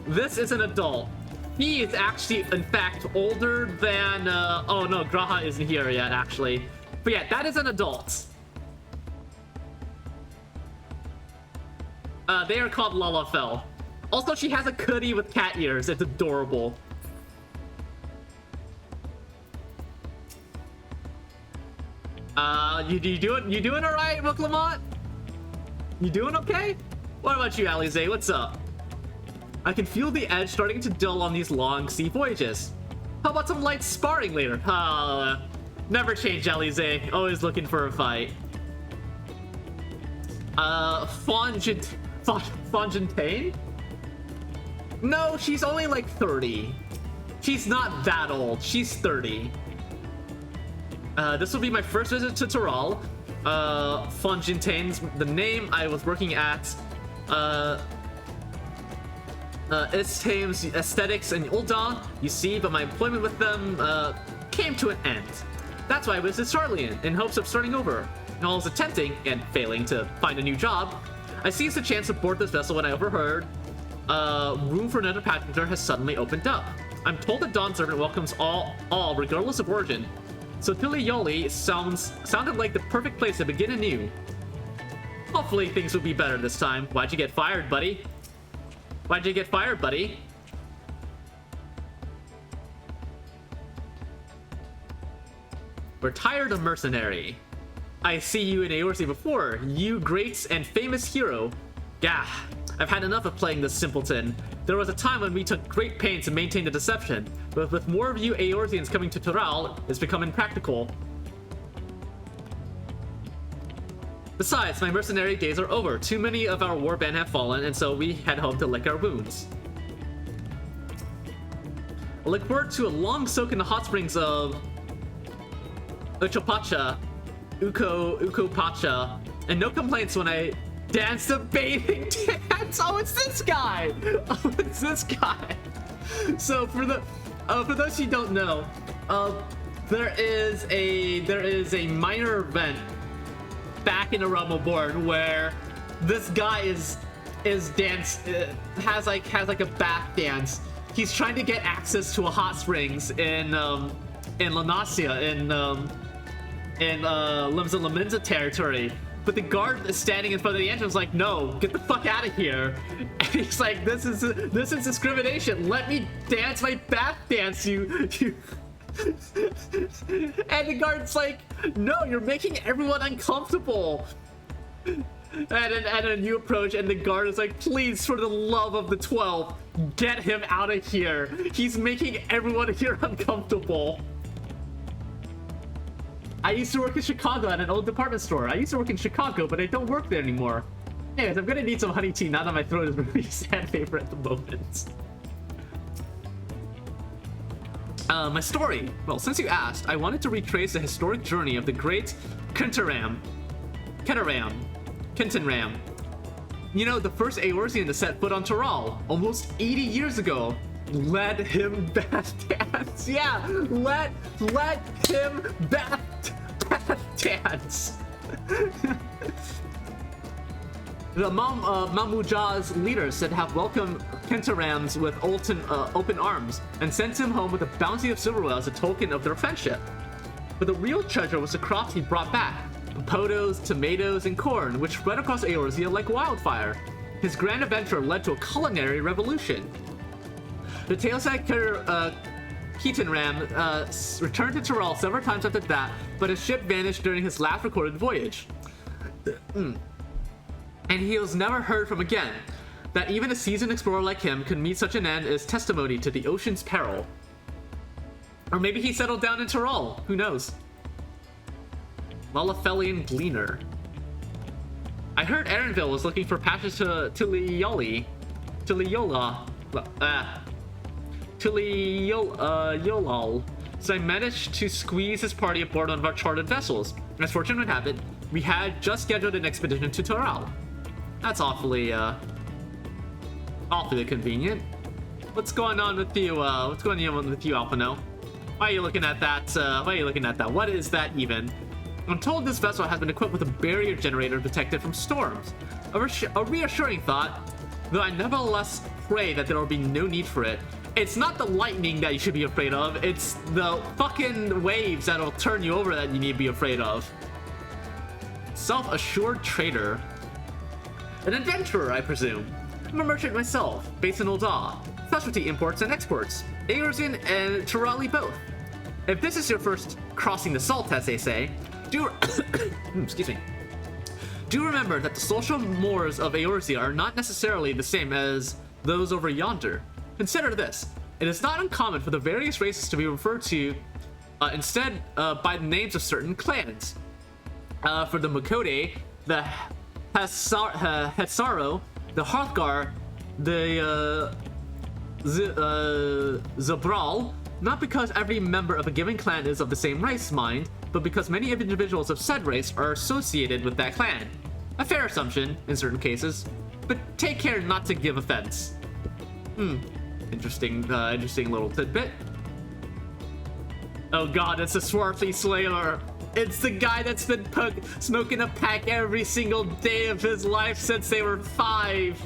This is an adult. He is actually, in fact, older than, oh no, Graha isn't here yet, actually. But yeah, that is an adult. They are called Lalafell. Also, she has a hoodie with cat ears. It's adorable. You doing alright, Muklamont? You doing okay? What about you, Alize? What's up? I can feel the edge starting to dull on these long sea voyages. How about some light sparring later? Never change, Alize. Always looking for a fight. Fontaine? No, she's only like 30. She's not that old. She's 30. This will be my first visit to Tyrrell. Fontaine's the name I was working at. Istame's aesthetics and Ulda, you see, but my employment with them came to an end. That's why I visited Charlian in hopes of starting over. And while I was attempting and failing to find a new job, I seized the chance to board this vessel when I overheard room for another passenger has suddenly opened up. I'm told the Dawn Servant welcomes all regardless of origin. So Tilioli sounded like the perfect place to begin anew. Hopefully things will be better this time. Why'd you get fired, buddy? Why'd you get fired, buddy? Retired a mercenary. I see you in Eorze before. You great and famous hero. Gah, I've had enough of playing this simpleton. There was a time when we took great pains to maintain the deception, but with more of you Eorzeans coming to Tyrrell, it's become impractical. Besides, my mercenary days are over. Too many of our warband have fallen, and so we head home to lick our wounds. I look forward to a long soak in the hot springs of Uchopacha, Ukopacha, and no complaints when I dance the bathing dance. Oh, it's this guy. Oh, it's this guy. So for those who don't know, there is a minor event back in the Realm of Born where this guy has like a bath dance. He's trying to get access to a hot springs in Lanasia in Limsa Laminza territory. But the guard is standing in front of the entrance like, no, get the fuck out of here. And he's like, this is discrimination. Let me dance my bath dance, you. And the guard's like, no, you're making everyone uncomfortable. And then you approach and the guard is like, please, for the love of the 12, get him out of here. He's making everyone here uncomfortable. I used to work in Chicago at an old department store. I used to work in Chicago, but I don't work there anymore. Anyways, I'm gonna need some honey tea now that my throat is really sandpaper at the moment. My story. Well, since you asked, I wanted to retrace the historic journey of the great Kentenram. You know, the first Eorzean to set foot on Tyrrell, almost 80 years ago. Let him bath dance. Yeah, let him bath dance. The Mamuja's leaders said have welcomed Kentarams with open arms and sent him home with a bounty of silverware as a token of their friendship. But the real treasure was the crops he brought back: potatoes, tomatoes, and corn, which spread across Eorzea like wildfire. His grand adventure led to a culinary revolution. The Tailsack Keatonram returned to Tyrrell several times after that, but his ship vanished during his last recorded voyage. And he was never heard from again. That even a seasoned explorer like him could meet such an end is testimony to the ocean's peril. Or maybe he settled down in Tyrrell, who knows? Lalafellian Gleaner. I heard Erenville was looking for passage to Yolal, so I managed to squeeze his party aboard one of our chartered vessels. As fortune would have it, we had just scheduled an expedition to Tyrrell. That's awfully convenient. What's going on with you? What's going on with you, Alphino? Why are you looking at that? What is that even? I'm told this vessel has been equipped with a barrier generator detected from storms. A reassuring thought. though I nevertheless pray that there will be no need for it. It's not the lightning that you should be afraid of, it's the fucking waves that'll turn you over that you need to be afraid of. Self-assured trader. An adventurer, I presume. I'm a merchant myself, based in Ul'dah. Specialty imports and exports. Eorzean and Tirali both. If this is your first crossing the salt, as they say, do excuse me. Do remember that the social mores of Eorzea are not necessarily the same as those over yonder. Consider this. It is not uncommon for the various races to be referred to instead by the names of certain clans. For the Makode, the Hetsaro, the Hearthgar, the Zabral, not because every member of a given clan is of the same race, mind, but because many individuals of said race are associated with that clan. A fair assumption, in certain cases, but take care not to give offense. Interesting little tidbit. Oh god, it's a swarthy slayer. It's the guy that's been smoking a pack every single day of his life since they were 5.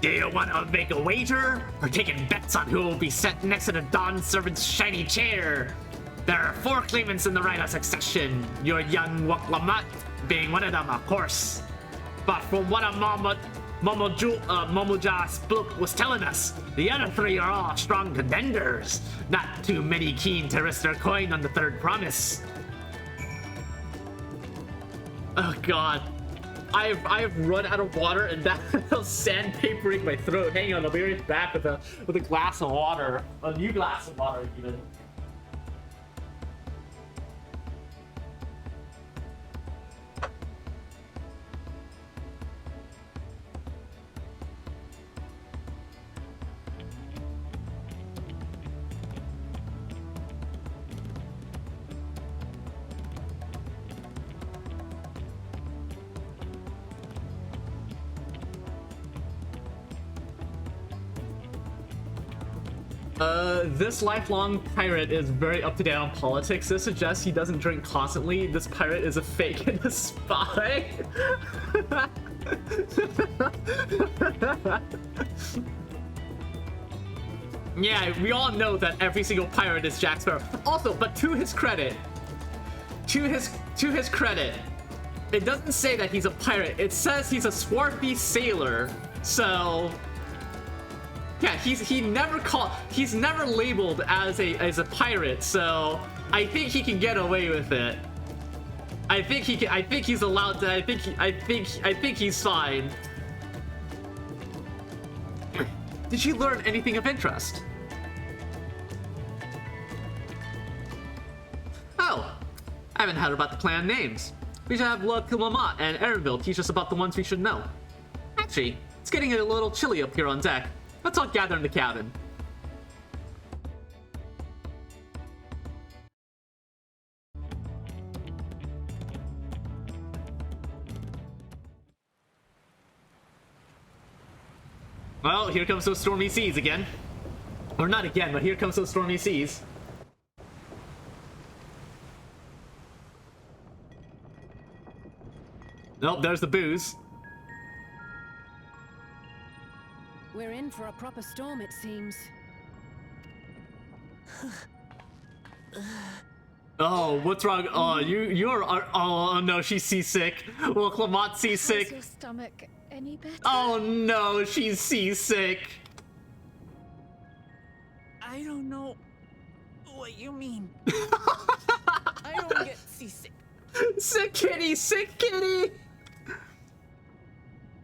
Do you want to make a wager? Or taking bets on who will be set next to the Dawn Servant's shiny chair? There are 4 claimants in the right of succession, your young Waklamat being one of them, of course. But from what a Momoja Spook was telling us, the other 3 are all strong contenders. Not too many keen to risk their coin on the 3rd promise. Oh god. I've run out of water and that sandpapering my throat. Hang on, I'll be right back with a glass of water. A new glass of water even. This lifelong pirate is very up to date on politics. This suggests he doesn't drink constantly. This pirate is a fake and a spy. Yeah, we all know that every single pirate is Jack Sparrow. Also, but to his credit, it doesn't say that he's a pirate. It says he's a swarthy sailor. So yeah, he's never labeled as a pirate, so I think he can get away with it. I think he's allowed to. I think he's fine. Did you learn anything of interest? Oh, I haven't heard about the clan names. We should have Lamat and Erenville teach us about the ones we should know. Actually, it's getting a little chilly up here on deck. Let's all gather in the cabin. Well, here comes those stormy seas again. Or not again, but here comes those stormy seas. Nope, there's the booze. We're in for a proper storm, it seems. Oh, what's wrong? Oh, you're. Oh no, she's seasick. Well, Clamat's seasick. Is your stomach any better? Oh no, she's seasick. I don't know what you mean. I don't get seasick. Sick kitty, sick kitty.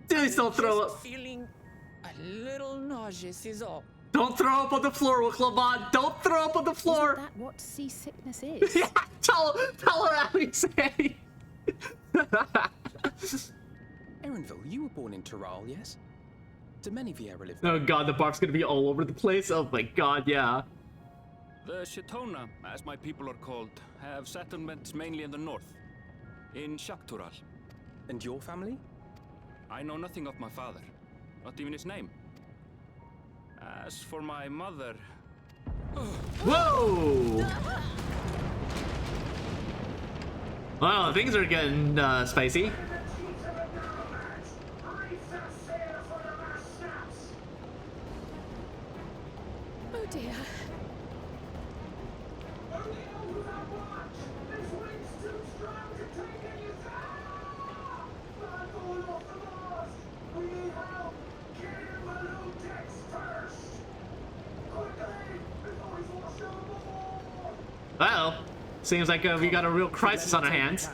Please don't throw up. Feeling a little nauseous is all. Don't throw up on the floor, Clement. Don't throw up on the floor. Isn't that what seasickness is? Yeah, tell her, Alex. Erenville, you were born in Tyrol, yes? Do many Vieira live there? Oh god, the barf's gonna be all over the place. Oh my god, yeah. The Shitona, as my people are called, have settlements mainly in the north, in Shaktural. And your family? I know nothing of my father, not even his name. As for my mother... Whoa! Wow, things are getting spicy. Oh dear. Uh-oh. Seems like we got a real crisis on our hands.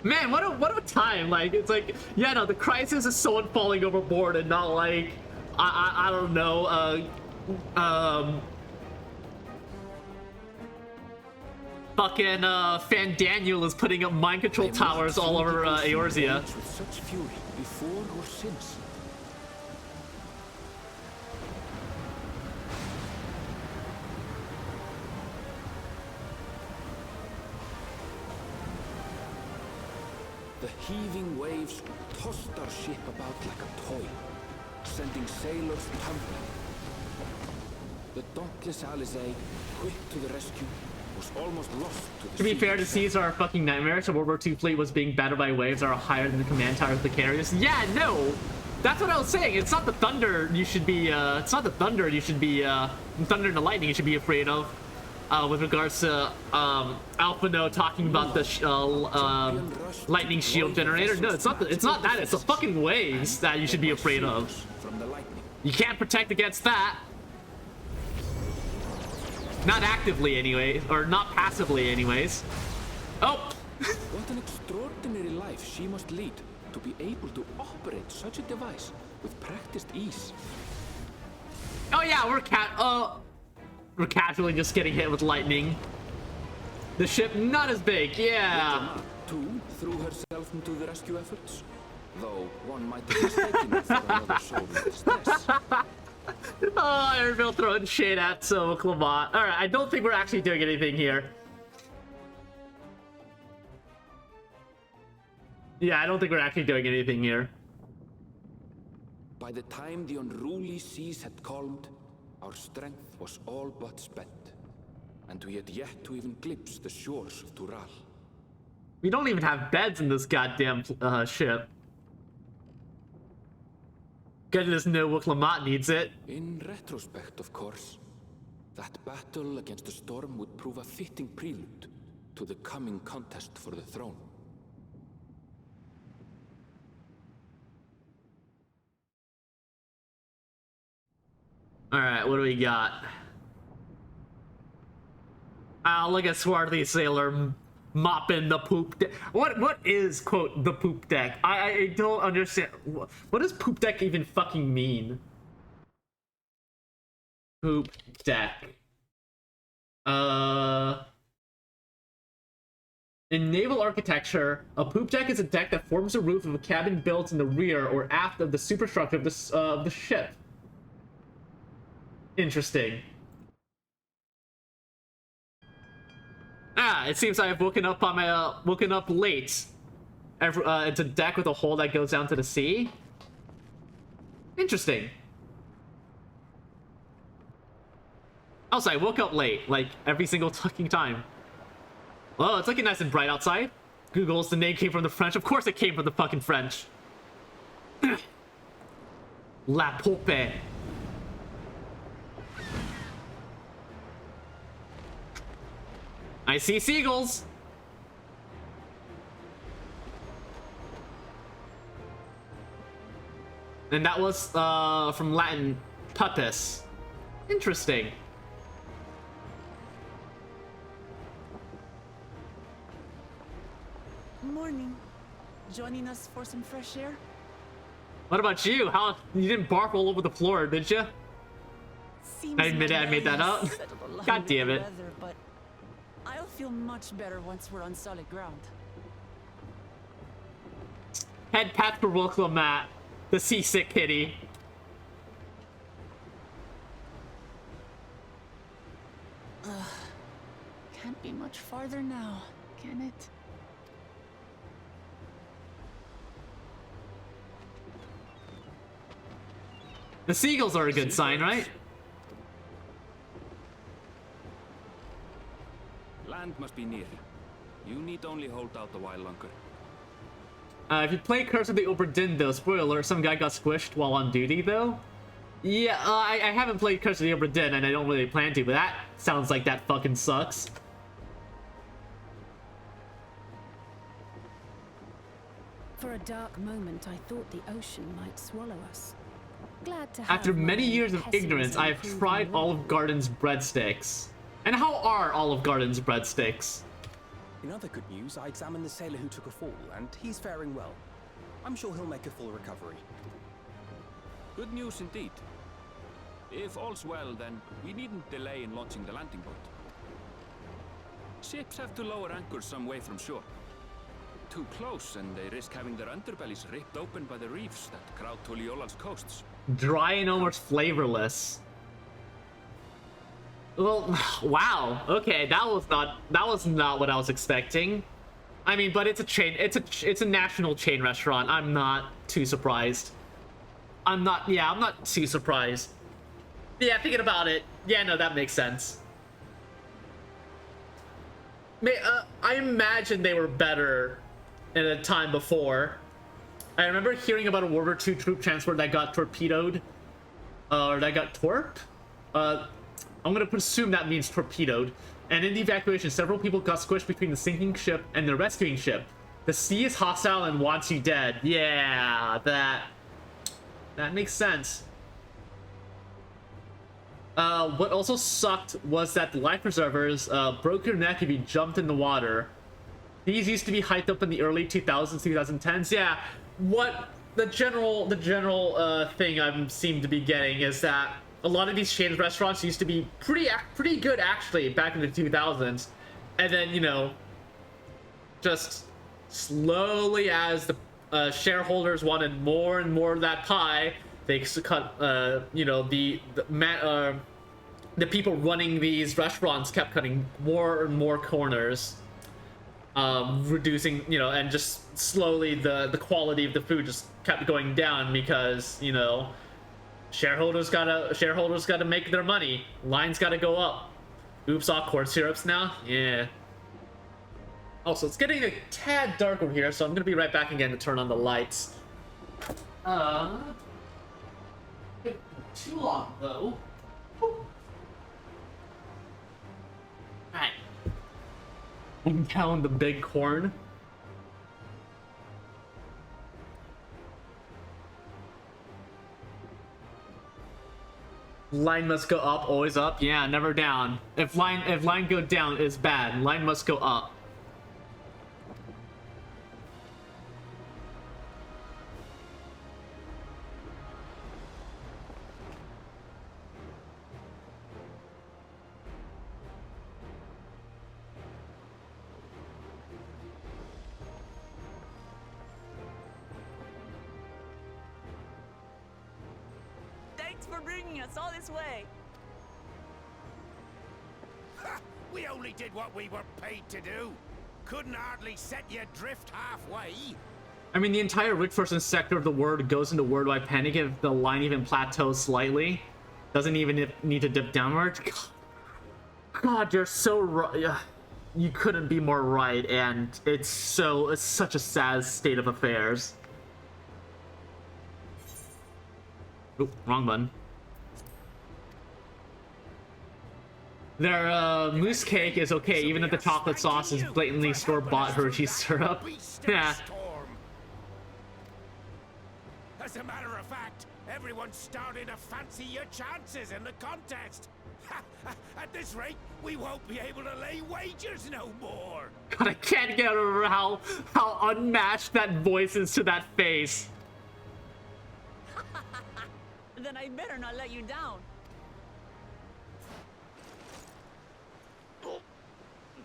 Man, what a time. Like, it's like, yeah, no, the crisis is someone falling overboard and not like, I don't know, fucking, Fandaniel is putting up mind control towers all over, Eorzea. With such fury before or since. The heaving waves tossed our ship about like a toy, sending sailors tumbling. The dauntless Alizé, quick to the rescue, was almost lost to the To be sea fair, the itself. seas are a fucking nightmare, so World War II fleet was being battered by waves that are higher than the command towers of the carriers. Yeah, no! That's what I was saying. It's not the thunder you should be, it's not the thunder you should be, thunder and the lightning you should be afraid of. With regards to, Alphino talking about the, lightning shield generator. No, it's not that. It's the fucking waves that you should be afraid of. From the lightning. You can't protect against that. Not actively, anyway, or not passively, anyways. Oh! What an extraordinary life she must lead to be able to operate such a device with practiced ease. Oh yeah, we're casually just getting hit with lightning. The ship not as big, yeah. Diplomat, too, threw herself into the rescue efforts, though one might have mistaken her for another soul in distress. Oh, Ironville throwing shade at Clement. Alright, I don't think we're actually doing anything here. Yeah, I don't think we're actually doing anything here. By the time the unruly seas had calmed, our strength was all but spent, and we had yet to even glimpse the shores of Tural. We don't even have beds in this goddamn ship. Goodness knows Clement needs it. In retrospect, of course, that battle against the storm would prove a fitting prelude to the coming contest for the throne. Alright, what do we got? Ah, look at swarthy sailor mopping the poop deck. What is, quote, the poop deck? I don't understand. What does poop deck even fucking mean? Poop deck. In naval architecture, a poop deck is a deck that forms the roof of a cabin built in the rear or aft of the superstructure of the ship. Interesting. Ah, it seems I have woken up late. It's a deck with a hole that goes down to the sea. Interesting. Also, I woke up late, like, every single fucking time. Oh, it's looking nice and bright outside. Google's the name came from the French. Of course it came from the fucking French. La Pope. I see seagulls. And that was from Latin pupus. Interesting. Morning. Joining us for some fresh air? What about you? How you didn't barf all over the floor, did you? Seems I admit it, I made that my up. belly has settled a lot God damn with it. the weather, but I'll feel much better once we're on solid ground. Head pat for Will Clement, the seasick kitty. Can't be much farther now, can it? The seagulls are a good sign, right? Land must be near. You need only hold out a while longer. If you play Curse of the Obra Dinn, though, spoiler alert, some guy got squished while on duty, though. Yeah, I haven't played Curse of the Obra Dinn, and I don't really plan to, but that sounds like that fucking sucks. For a dark moment, I thought the ocean might swallow us. Glad to have After many my years of ignorance, I have pessimism tried proven Olive wrong. Garden's breadsticks. And how are Olive Garden's breadsticks? In other good news, I examined the sailor who took a fall, and he's faring well. I'm sure he'll make a full recovery. Good news indeed. If all's well, then we needn't delay in launching the landing boat. Ships have to lower anchors some way from shore. Too close, and they risk having their underbellies ripped open by the reefs that crowd Tuliola's coasts. Dry and almost flavorless. Well, wow. Okay, that was not what I was expecting. I mean, but it's a chain. It's a national chain restaurant. I'm not too surprised. I'm not too surprised. Yeah, thinking about it. Yeah, no, that makes sense. I imagine they were better in a time before. I remember hearing about a World War II troop transport that got torpedoed. Or that got torped? I'm gonna assume that means torpedoed. And in the evacuation, several people got squished between the sinking ship and the rescuing ship. The sea is hostile and wants you dead. Yeah, that makes sense. What also sucked was that the life preservers broke your neck if you jumped in the water. These used to be hyped up in the early 2000s, 2010s. Yeah, what the general thing I seem to be getting is that a lot of these chain restaurants used to be pretty good actually back in the 2000s, and then, you know, just slowly as the shareholders wanted more and more of that pie, they cut, you know, the people running these restaurants kept cutting more and more corners, reducing, you know, and just slowly the quality of the food just kept going down because, you know, shareholders gotta make their money. Lines gotta go up. Oops, all corn syrups now? Yeah. Also, it's getting a tad dark over here, so I'm gonna be right back again to turn on the lights. Too long though. Alright. I'm down the big corn. Line must go up, always up. Yeah, never down. If line go down, it's bad. Line must go up. Thanks for bringing us all this way. Ha! We only did what we were paid to do. Couldn't hardly set you adrift halfway. I mean, the entire rich-person sector of the world goes into worldwide panic if the line even plateaus slightly. Doesn't even need to dip downward. God, you're so right. You couldn't be more right, and it's such a sad state of affairs. Oop, wrong button. Their moose cake is okay, even if the chocolate sauce is blatantly store-bought Hershey's syrup. Yeah. As a matter of fact, everyone's starting to fancy your chances in the contest. At this rate, we won't be able to lay wagers no more. God, I can't get over how unmatched that voice is to that face. Then I better not let you down.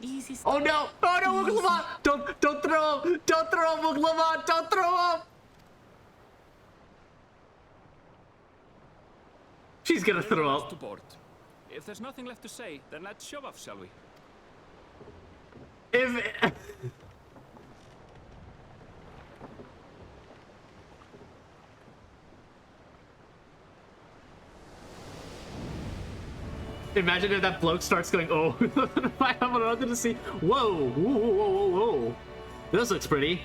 Easy Oh no! Oh no, Muglama! Don't throw him! Don't throw him, Muglama! Don't throw him! She's gonna throw up. To board. If there's nothing left to say, then let's shove off, shall we? If imagine if that bloke starts going, oh, I have another to see. Whoa, whoa, whoa, whoa, whoa. This looks pretty.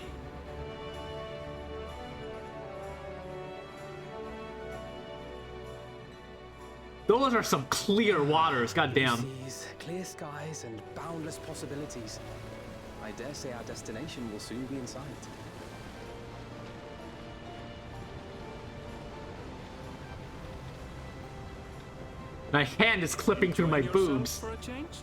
Those are some clear waters, goddamn. Seas, clear skies, and boundless possibilities. I dare say our destination will soon be in sight. My hand is clipping through my Enjoying yourself boobs. for a change?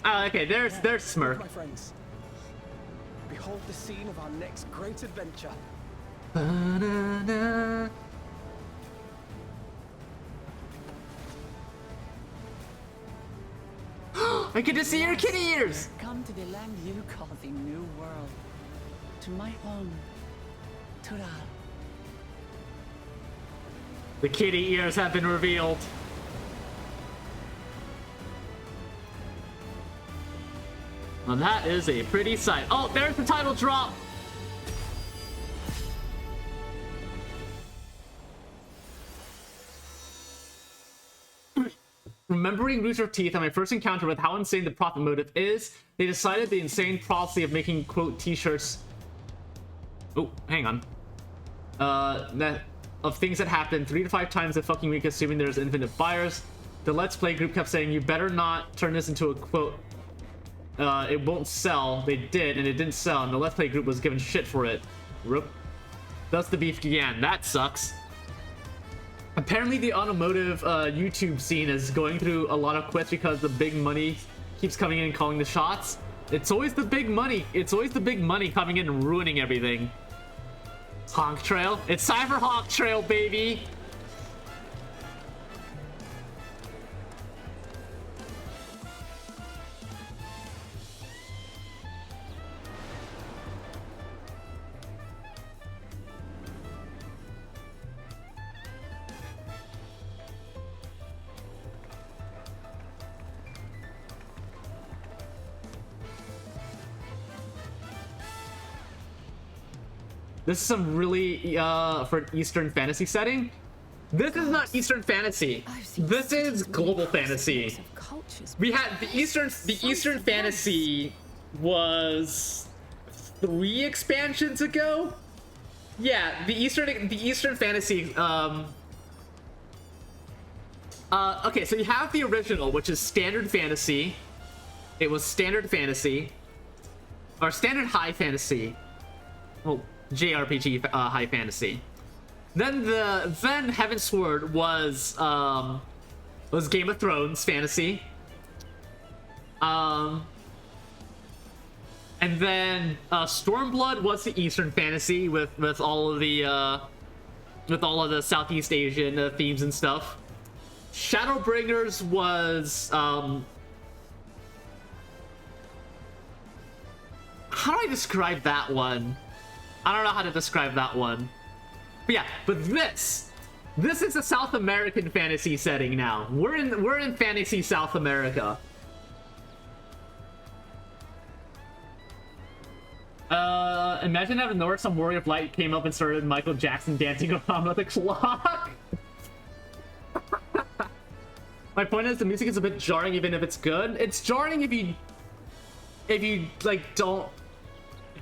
Oh, okay, there's Smurf. My friends, behold the scene of our next great adventure. Ba-na-na. I get to see your kitty ears! Come to the land you call the New World. To my home, Tural. The kitty ears have been revealed. And that is a pretty sight. Oh, there's the title drop! Remembering Rooster Teeth and my first encounter with how insane the profit motive is, they decided the insane policy of making, quote, t-shirts... Oh, hang on. Of things that happen 3 to 5 times a fucking week, assuming there's infinite buyers. The Let's Play group kept saying, you better not turn this into a, quote, it won't sell. They did, and it didn't sell, and the Let's Play group was given shit for it. Roop. Thus the beef began. That sucks. Apparently the automotive YouTube scene is going through a lot of quits because the big money keeps coming in and calling the shots. It's always the big money. It's always the big money coming in and ruining everything. Honk Trail. It's time for Honk Trail, baby. This is some really, for an Eastern fantasy setting. This is not Eastern fantasy. This is global fantasy. We had the Eastern fantasy was 3 expansions ago. Yeah, the Eastern fantasy, okay, so you have the original, which is standard fantasy. It was standard fantasy. Or standard high fantasy. Well, JRPG high fantasy. Then Heaven's Sword was Game of Thrones fantasy. And then Stormblood was the Eastern fantasy with all of the Southeast Asian themes and stuff. Shadowbringers was how do I describe that one? I don't know how to describe that one. But yeah, but this is a South American fantasy setting now. We're in fantasy South America. Imagine out of nowhere some warrior of light came up and started Michael Jackson dancing around with a clock. My point is the music is a bit jarring even if it's good. It's jarring if you like don't.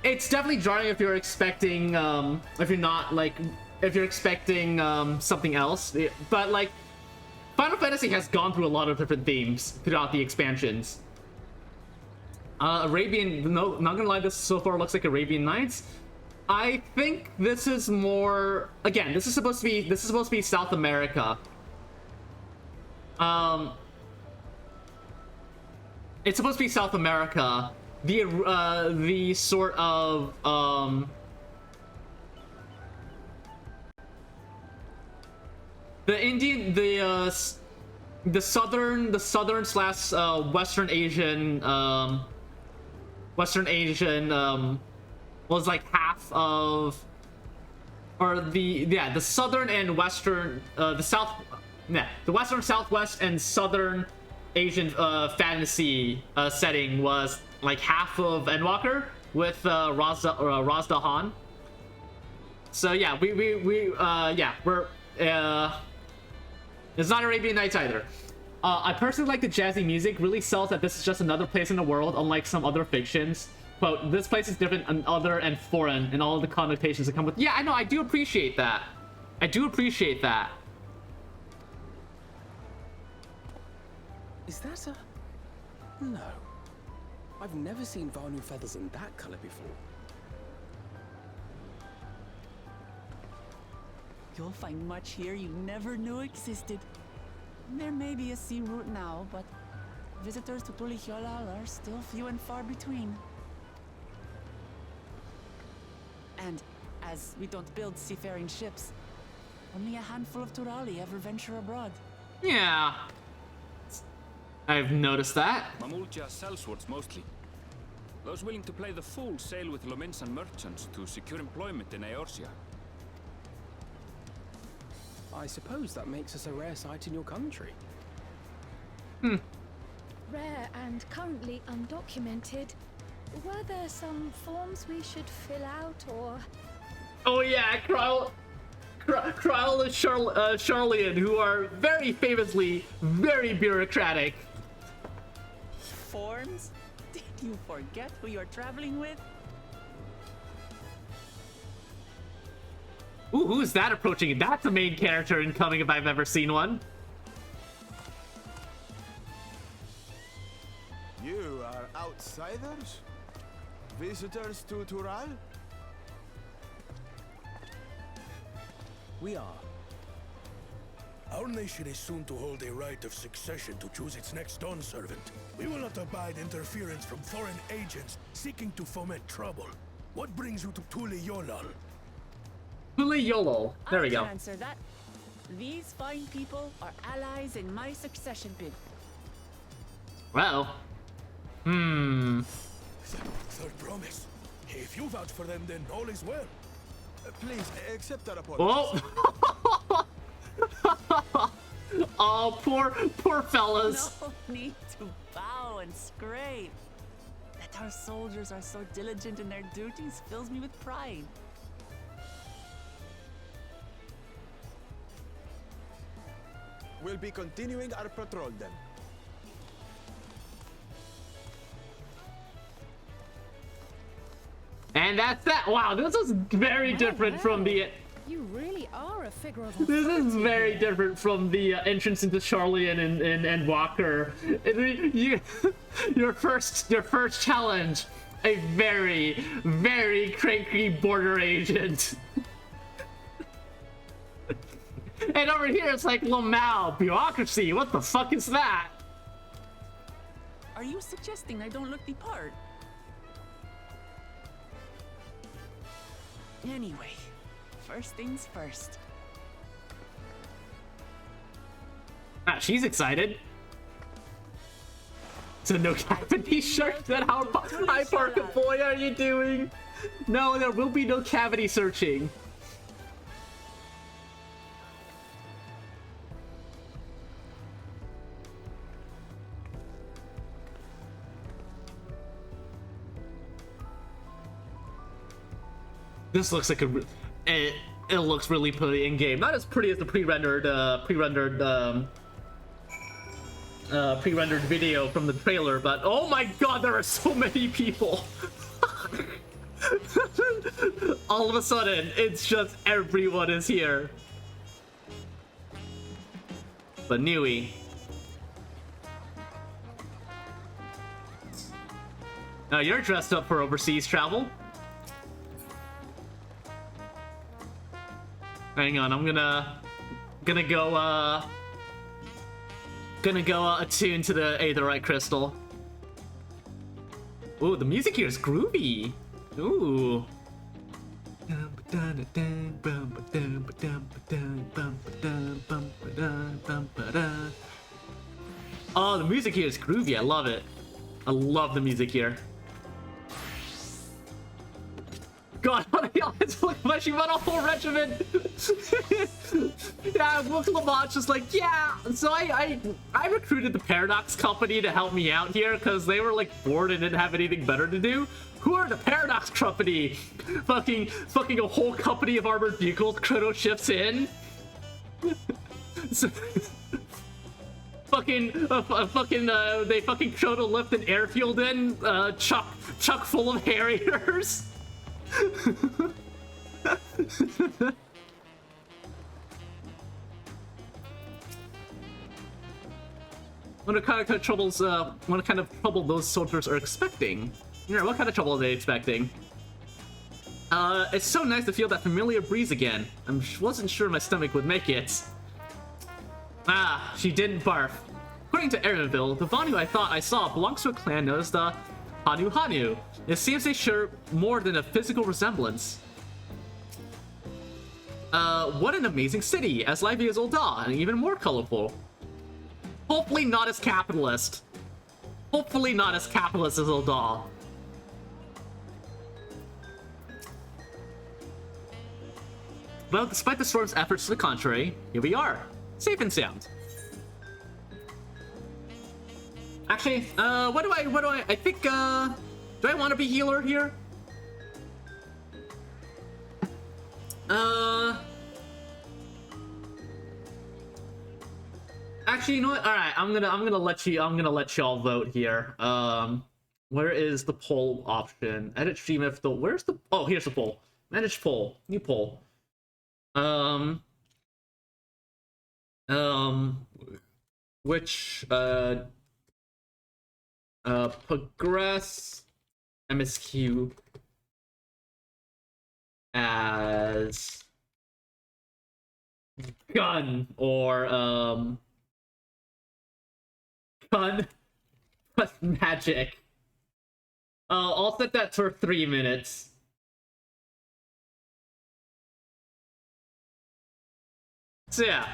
It's definitely jarring if you're expecting, if you're expecting something else. But like, Final Fantasy has gone through a lot of different themes throughout the expansions. Arabian, no, not gonna lie, this so far looks like Arabian Nights. I think this is more, again, this is supposed to be South America. It's supposed to be South America. The sort of the southern slash Western Asian was like half of, or the southern and western the western, southwest, and southern Asian fantasy setting was like half of Endwalker with Razdahan. So yeah, we're it's not Arabian Nights either. I personally like the jazzy music. Really sells that this is just another place in the world, unlike some other fictions. quote, this place is different and other and foreign and all the connotations that come with. Yeah, I know, I do appreciate that. I do appreciate that. Is that a... No. I've never seen Vanu feathers in that color before. You'll find much here you never knew existed. There may be a sea route now, but visitors to Tulihyolal are still few and far between. And as we don't build seafaring ships, only a handful of Turali ever venture abroad. Yeah. I've noticed that. Mamulja sellswords mostly. Those willing to play the fool sail with Lominsan merchants to secure employment in Eorzea. I suppose that makes us a rare sight in your country. Rare and currently undocumented. Were there some forms we should fill out or... Oh yeah, Kryle and Charlian, who are very famously very bureaucratic. Forms? Did you forget who you're traveling with? Ooh, who's that approaching? That's a main character incoming if I've ever seen one. You are outsiders? Visitors to Tural? We are. Our nation is soon to hold a right of succession to choose its next Dawn servant. We will not abide interference from foreign agents seeking to foment trouble. What brings you to Tulihyolal? Tulihyolal. There we I go. can answer that. These fine people are allies in my succession bid. Well. Third promise. If you vouch for them, then all is well. Please, accept our apologies. Oh. Oh, poor fellas. No need to bow and scrape. That our soldiers are so diligent in their duties fills me with pride. We'll be continuing our patrol then. And that's that. Wow, this is very different from the... You really are a figure of This is authority very here. different from the entrance into Charlian and Walker. Your first challenge, a very cranky border agent. And over here it's like Lamau, bureaucracy. What the fuck is that? Are you suggesting I don't look the part? Anyway, first things first. Ah, she's excited. So no cavity search. Then how high park boy are you doing? No, there will be no cavity searching. This looks like it looks really pretty in game. Not as pretty as the pre-rendered video from the trailer, but oh my god, there are so many people. All of a sudden, it's just everyone is here. But Nui. Now you're dressed up for overseas travel. Hang on, I'm gonna go attune to the Aetherite crystal. Ooh, the music here is groovy. Ooh. Oh, the music here is groovy. I love it. I love the music here. God, it's like she run a whole regiment. Yeah, look, Lamont's just like, yeah. So I recruited the Paradox Company to help me out here because they were like bored and didn't have anything better to do. Who are the Paradox Company? Fucking a whole company of armored vehicles, chrono shifts in. So, They fucking try to lift an airfield in, chuck full of Harriers. What kind of trouble those soldiers are expecting? You know, what kind of trouble are they expecting? It's so nice to feel that familiar breeze again. I wasn't sure my stomach would make it. Ah, she didn't barf. According to Erinville, the Vanu I thought I saw belongs to a clan known as the Hanu Hanu. It seems they share more than a physical resemblance. What an amazing city, as lively as Ul'dah, and even more colorful. Hopefully not as capitalist. Hopefully not as capitalist as Ul'dah. Well, despite the storm's efforts to the contrary, here we are. Safe and sound. Actually, what do I think, do I want to be healer here? Actually, you know what? All right, I'm gonna let y'all vote here. Where is the poll option? Edit stream if the where's the oh here's the poll. Manage poll. New poll. Which progress MSQ as gun or gun plus magic. I'll set that for 3 minutes. So yeah,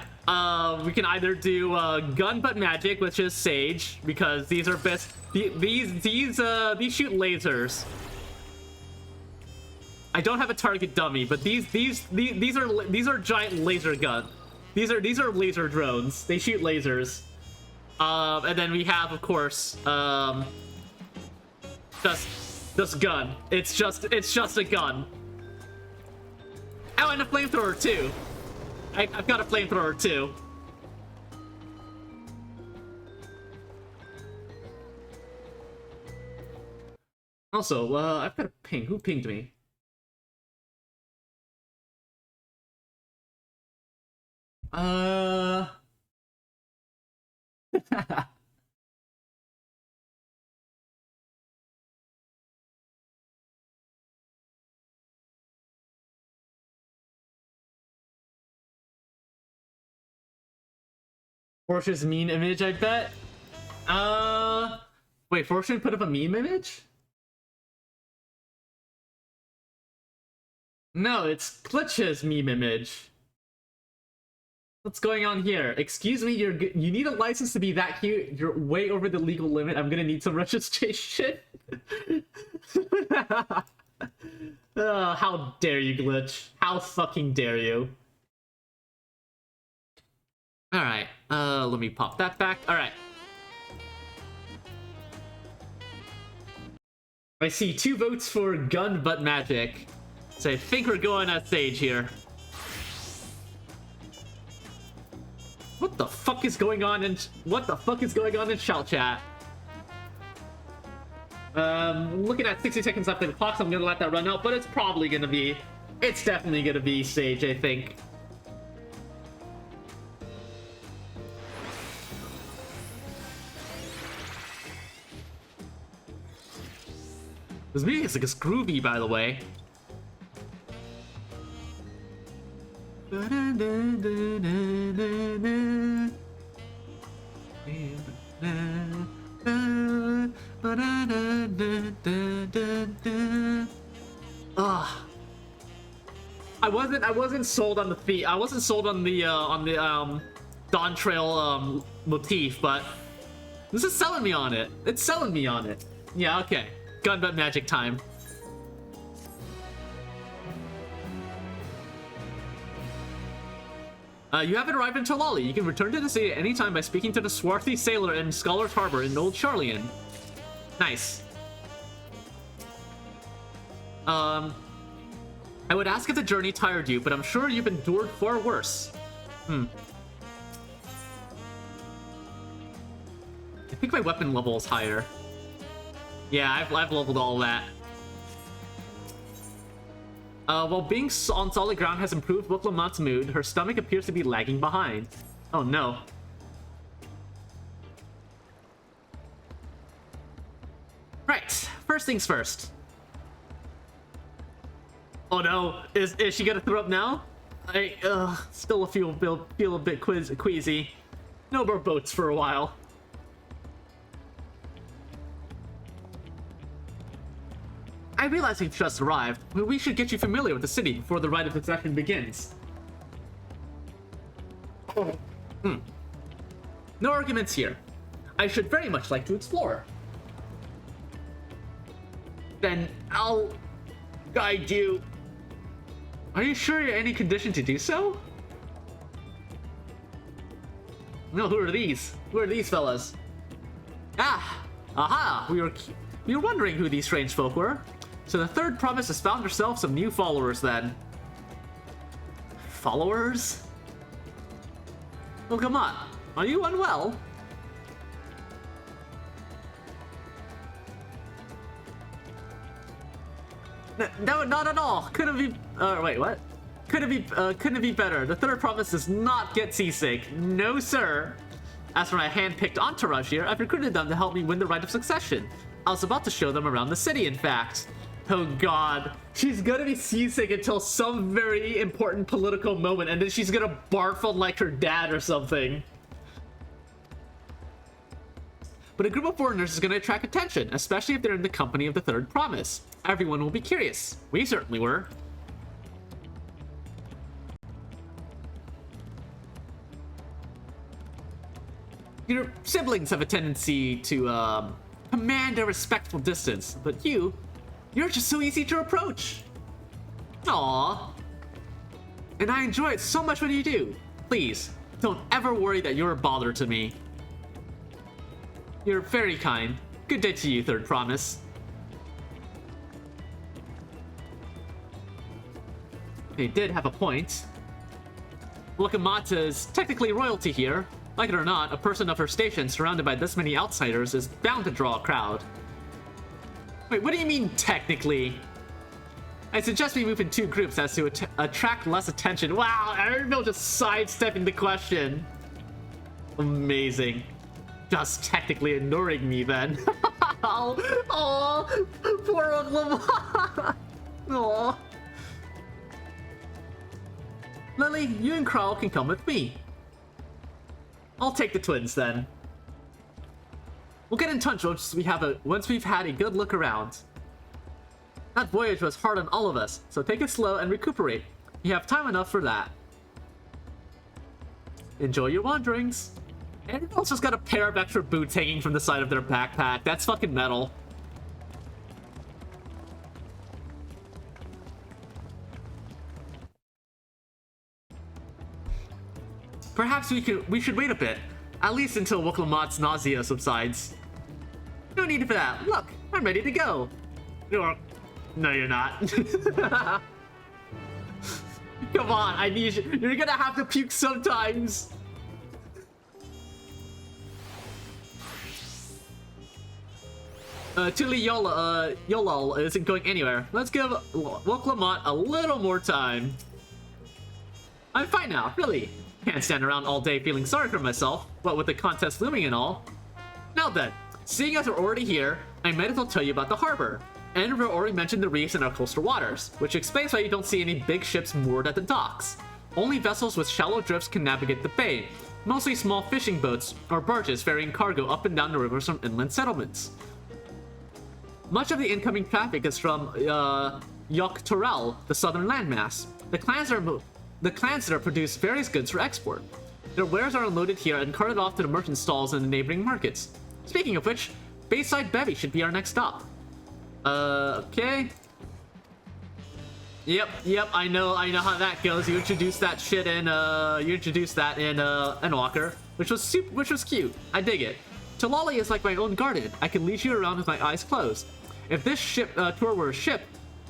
we can either do gun but magic, which is Sage, because these are best. These shoot lasers. I don't have a target dummy, but these are giant laser gun. These are laser drones. They shoot lasers. And then we have, of course, just gun. It's just a gun. Oh, and a flamethrower too. I've got a flamethrower too. Also, I've got a ping. Who pinged me? Porsche's meme image, I bet. Wait, Porsche put up a meme image? No, it's Glitch's meme image. What's going on here? Excuse me, you need a license to be that cute. You're way over the legal limit. I'm gonna need some registration. How dare you, Glitch? How fucking dare you? Alright, let me pop that back. Alright. I see 2 votes for gun but magic. So I think we're going at Sage here. What the fuck is going on in shout chat? Looking at 60 seconds left in the clock, so I'm gonna let that run out, but it's definitely gonna be Sage, I think. This music is groovy, by the way. I wasn't sold on the theme. I wasn't sold on the Dawntrail motif, but this is selling me on it. It's selling me on it. Yeah, okay. Gun but magic time. You haven't arrived in Talali. You can return to the city at any time by speaking to the swarthy sailor in Scholar's Harbor in Old Charlian. Nice. I would ask if the journey tired you, but I'm sure you've endured far worse. think my weapon level is higher. Yeah, I've leveled all that. While being on solid ground has improved Woklamat's mood, her stomach appears to be lagging behind. Oh no. Right, first things first. Oh no, is she gonna throw up now? I still feel a bit queasy. No more boats for a while. I realize you've just arrived, but we should get you familiar with the city before the rite of succession begins. No arguments here. I should very much like to explore. Then I'll guide you. Are you sure you're in any condition to do so? No, who are these? Who are these fellas? Ah! Aha! We were wondering who these strange folk were. So the third promise has found herself some new followers then. Followers? Well, come on. Are you unwell? No, not at all. Couldn't be. Wait, what? Couldn't it be better? The third promise does not get seasick. No, sir. As for my hand-picked entourage here, I've recruited them to help me win the rite of succession. I was about to show them around the city, in fact. Oh god. She's gonna be seasick until some very important political moment, and then she's gonna barf on like her dad or something. But a group of foreigners is gonna attract attention, especially if they're in the company of the third promise. Everyone will be curious. We certainly were. Your siblings have a tendency to command a respectful distance, but you're just so easy to approach. Aww. And I enjoy it so much when you do. Please, don't ever worry that you're a bother to me. You're very kind. Good day to you, third promise. They did have a point. Wakamata is technically royalty here. Like it or not, a person of her station surrounded by this many outsiders is bound to draw a crowd. Wait, what do you mean, technically? I suggest we move in two groups as to attract less attention. Wow, Ariel just sidestepping the question. Amazing. Just technically ignoring me then. Oh, poor Oklahoma. Oh. Lily, you and Crow can come with me. I'll take the twins then. We'll get in touch once we've had a good look around. That voyage was hard on all of us, so take it slow and recuperate. You have time enough for that. Enjoy your wanderings. Everyone's just got a pair of extra boots hanging from the side of their backpack. That's fucking metal. Perhaps we should wait a bit, at least until Woklamat's nausea subsides. No need for that. Look, I'm ready to go. No, you're not. Come on, I need you. You're gonna have to puke sometimes. Tuli Yolal isn't going anywhere. Let's give Woklamat a little more time. I'm fine now, really. Can't stand around all day feeling sorry for myself, what with the contest looming and all. Now then, seeing as we're already here, I might as well tell you about the harbor. Andrew already mentioned the reefs in our coastal waters, which explains why you don't see any big ships moored at the docks. Only vessels with shallow drifts can navigate the bay, mostly small fishing boats or barges ferrying cargo up and down the rivers from inland settlements. Much of the incoming traffic is from Dawntrail, the southern landmass. The clans there produce various goods for export. Their wares are unloaded here and carted off to the merchant stalls in the neighboring markets. Speaking of which, Bayside Bevy should be our next stop. Okay. Yep, I know how that goes. You introduced that shit in, Walker, which was cute. I dig it. Talali is like my own garden. I can lead you around with my eyes closed. If this tour were a ship,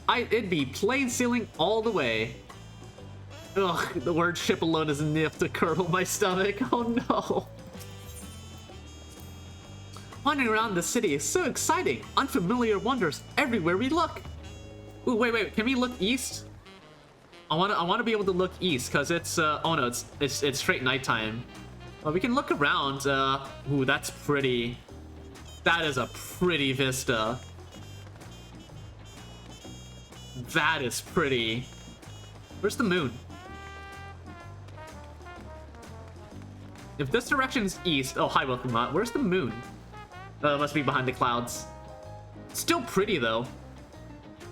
it'd be plain sailing all the way. Ugh, the word ship alone is enough to curdle my stomach. Oh no. Wandering around the city is so exciting. Unfamiliar wonders everywhere we look. Ooh, wait. Can we look east? I wanna be able to look east because it's oh no, it's straight nighttime. Well, we can look around. Ooh, that's pretty. That is a pretty vista. That is pretty. Where's the moon? If this direction's east, oh hi, welcome out. Where's the moon? It must be behind the clouds. Still pretty though.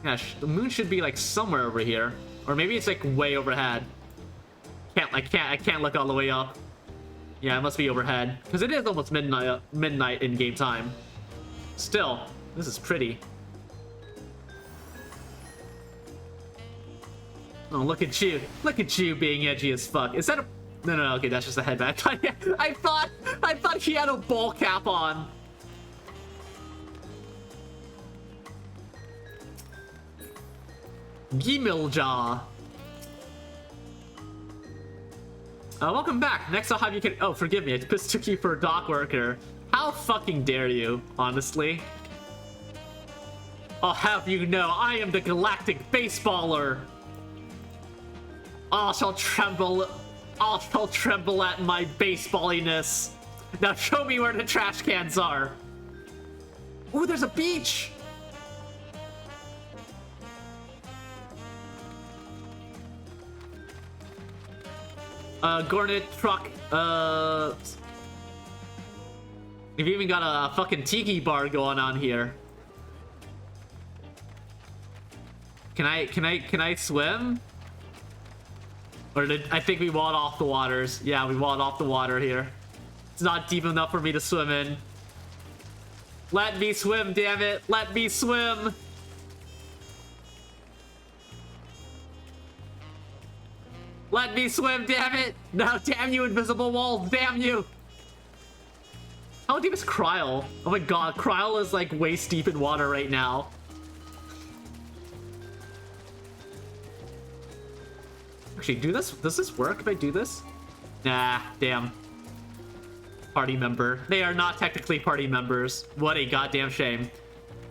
Gosh, the moon should be like somewhere over here, or maybe it's like way overhead. I can't look all the way up. Yeah, it must be overhead because it is almost midnight in game time. Still, this is pretty. Oh, look at you! Look at you being edgy as fuck. Is that a? No. Okay, that's just a headband. I thought he had a ball cap on. Gimiljaw. Welcome back. Next I'll have you oh, forgive me. I mistook you for a dock worker. How fucking dare you, honestly? I'll have you know I am the galactic baseballer. I shall tremble at my baseballiness. Now show me where the trash cans are. Ooh, there's a beach. Gornet truck. We've even got a fucking tiki bar going on here. Can I swim? Or did I think we walled off the waters? Yeah, we walled off the water here. It's not deep enough for me to swim in. Let me swim, damn it! Let me swim! Let me swim, damn it! No, damn you, invisible walls, damn you! How deep is Kryl? Oh my god, Kryl is like waist deep in water right now. Actually, does this work if I do this? Nah, damn. Party member. They are not technically party members. What a goddamn shame.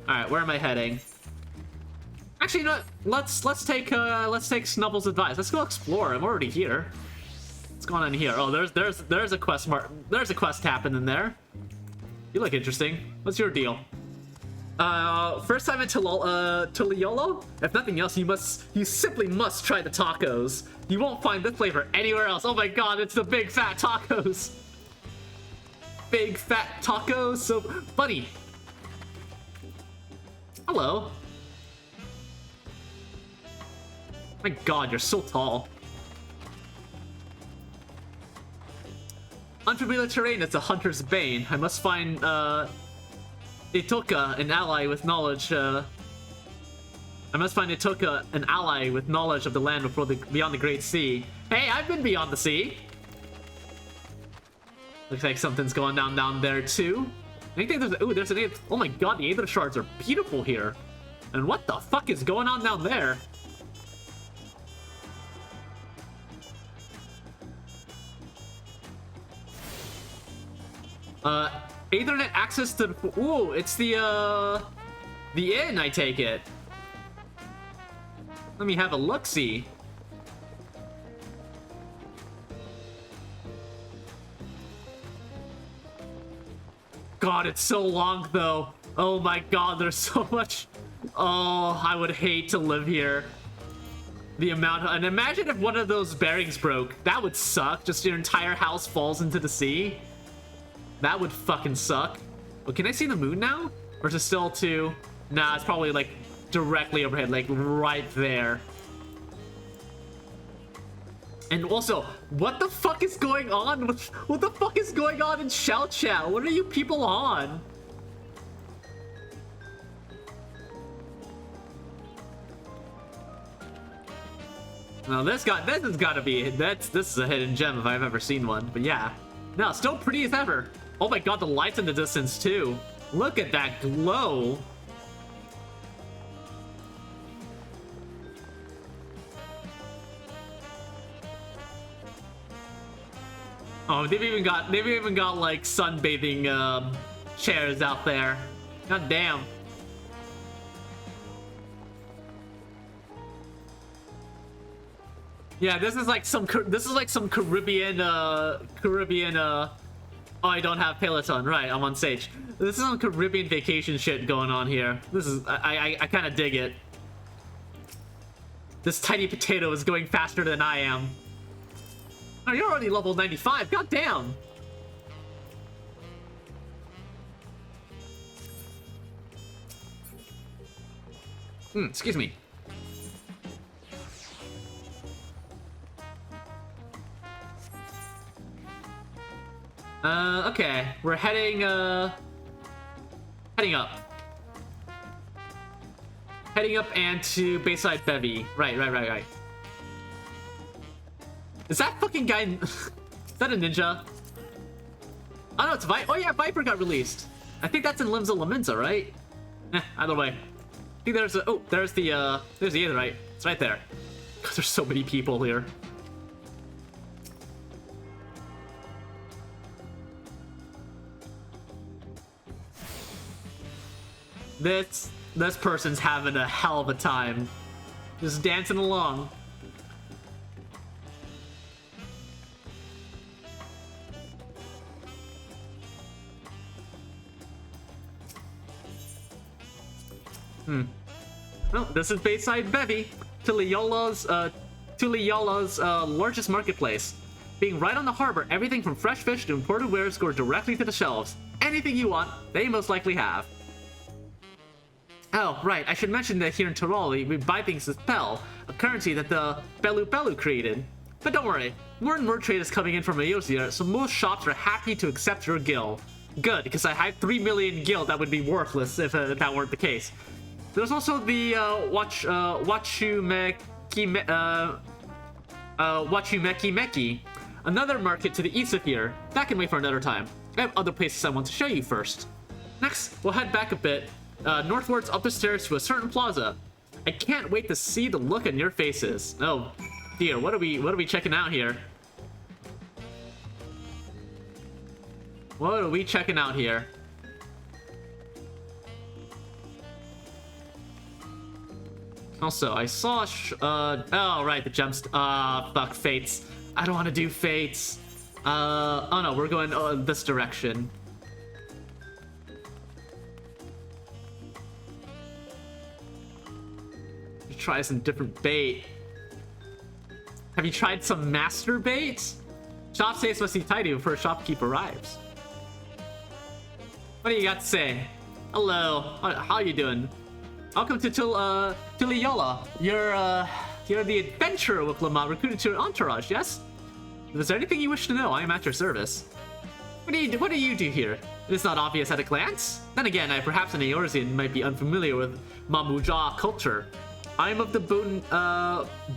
Alright, where am I heading? Actually, you know what? Let's take Snubble's advice. Let's go explore. I'm already here. What's going on here? Oh, there's a quest there's a quest happening there. You look interesting. What's your deal? First time in Toliolo? If nothing else, you simply must try the tacos. You won't find this flavor anywhere else. Oh my god, it's the big fat tacos. Big fat tacos. So, buddy. Hello. My god, you're so tall. Unfamiliar terrain, it's a hunter's bane. I must find, Itoka, an ally with knowledge, I must find Itoka, an ally with knowledge of the land beyond the Great Sea. Hey, I've been beyond the sea! Looks like something's going down there, too. I think there's an oh my god, the Aether Shards are beautiful here. And what the fuck is going on down there? Ethernet access to the... Ooh, it's the inn, I take it. Let me have a look-see. God, it's so long, though. Oh my god, there's so much... Oh, I would hate to live here. The amount... And imagine if one of those bearings broke. That would suck. Just your entire house falls into the sea. That would fucking suck. But can I see the moon now? Or is it still too... Nah, it's probably like directly overhead, like right there. And also, what the fuck is going on? What the fuck is going on in Shell Chat? What are you people on? No, this has got to be... This is a hidden gem if I've ever seen one. But yeah. No, still pretty as ever. Oh my god, the lights in the distance too. Look at that glow. Oh, they've even got like sunbathing chairs out there. God damn. Yeah, this is like some Caribbean oh, I don't have Peloton. Right, I'm on stage. This is some Caribbean vacation shit going on here. This is I kind of dig it. This tiny potato is going faster than I am. Oh, you're already level 95. God damn. Excuse me. Okay. We're heading up. Heading up and to Bayside Bevy. Right. Is that fucking guy... Is that a ninja? Oh no, it's Viper. Oh yeah, Viper got released. I think that's in Limbs of Laminza, right? Either way. I think there's a... Oh, there's the Aetheryte. It's right there. Because there's so many people here. This person's having a hell of a time. Just dancing along. Well, this is Bayside Bevy, Tuliola's largest marketplace. Being right on the harbor, everything from fresh fish to imported wares go directly to the shelves. Anything you want, they most likely have. Oh, right, I should mention that here in Tiroli, we buy things with Pel, a currency that the Belu created. But don't worry, more and more trade is coming in from Eosia, so most shops are happy to accept your gil. Good, because I have 3 million gil that would be worthless if that weren't the case. There's also the Wachumeki, another market to the east of here. That can wait for another time. I have other places I want to show you first. Next, we'll head back a bit, northwards up the stairs to a certain plaza. I can't wait to see the look on your faces. Oh dear, what are we checking out here? What are we checking out here? Also, I saw oh right, the gems. Fuck, fates. I don't want to do fates. Oh no, we're going this direction. Try some different bait. Have you tried some master bait? Shop saves must be tidy before a shopkeep arrives. What do you got to say? Hello, how are you doing? Welcome to Tuliola. You're the adventurer with Lamont recruited to your entourage, yes? If there's anything you wish to know, I am at your service. What do you do here? It is not obvious at a glance. Then again, perhaps an Eorzean might be unfamiliar with Mamuja culture. I am of the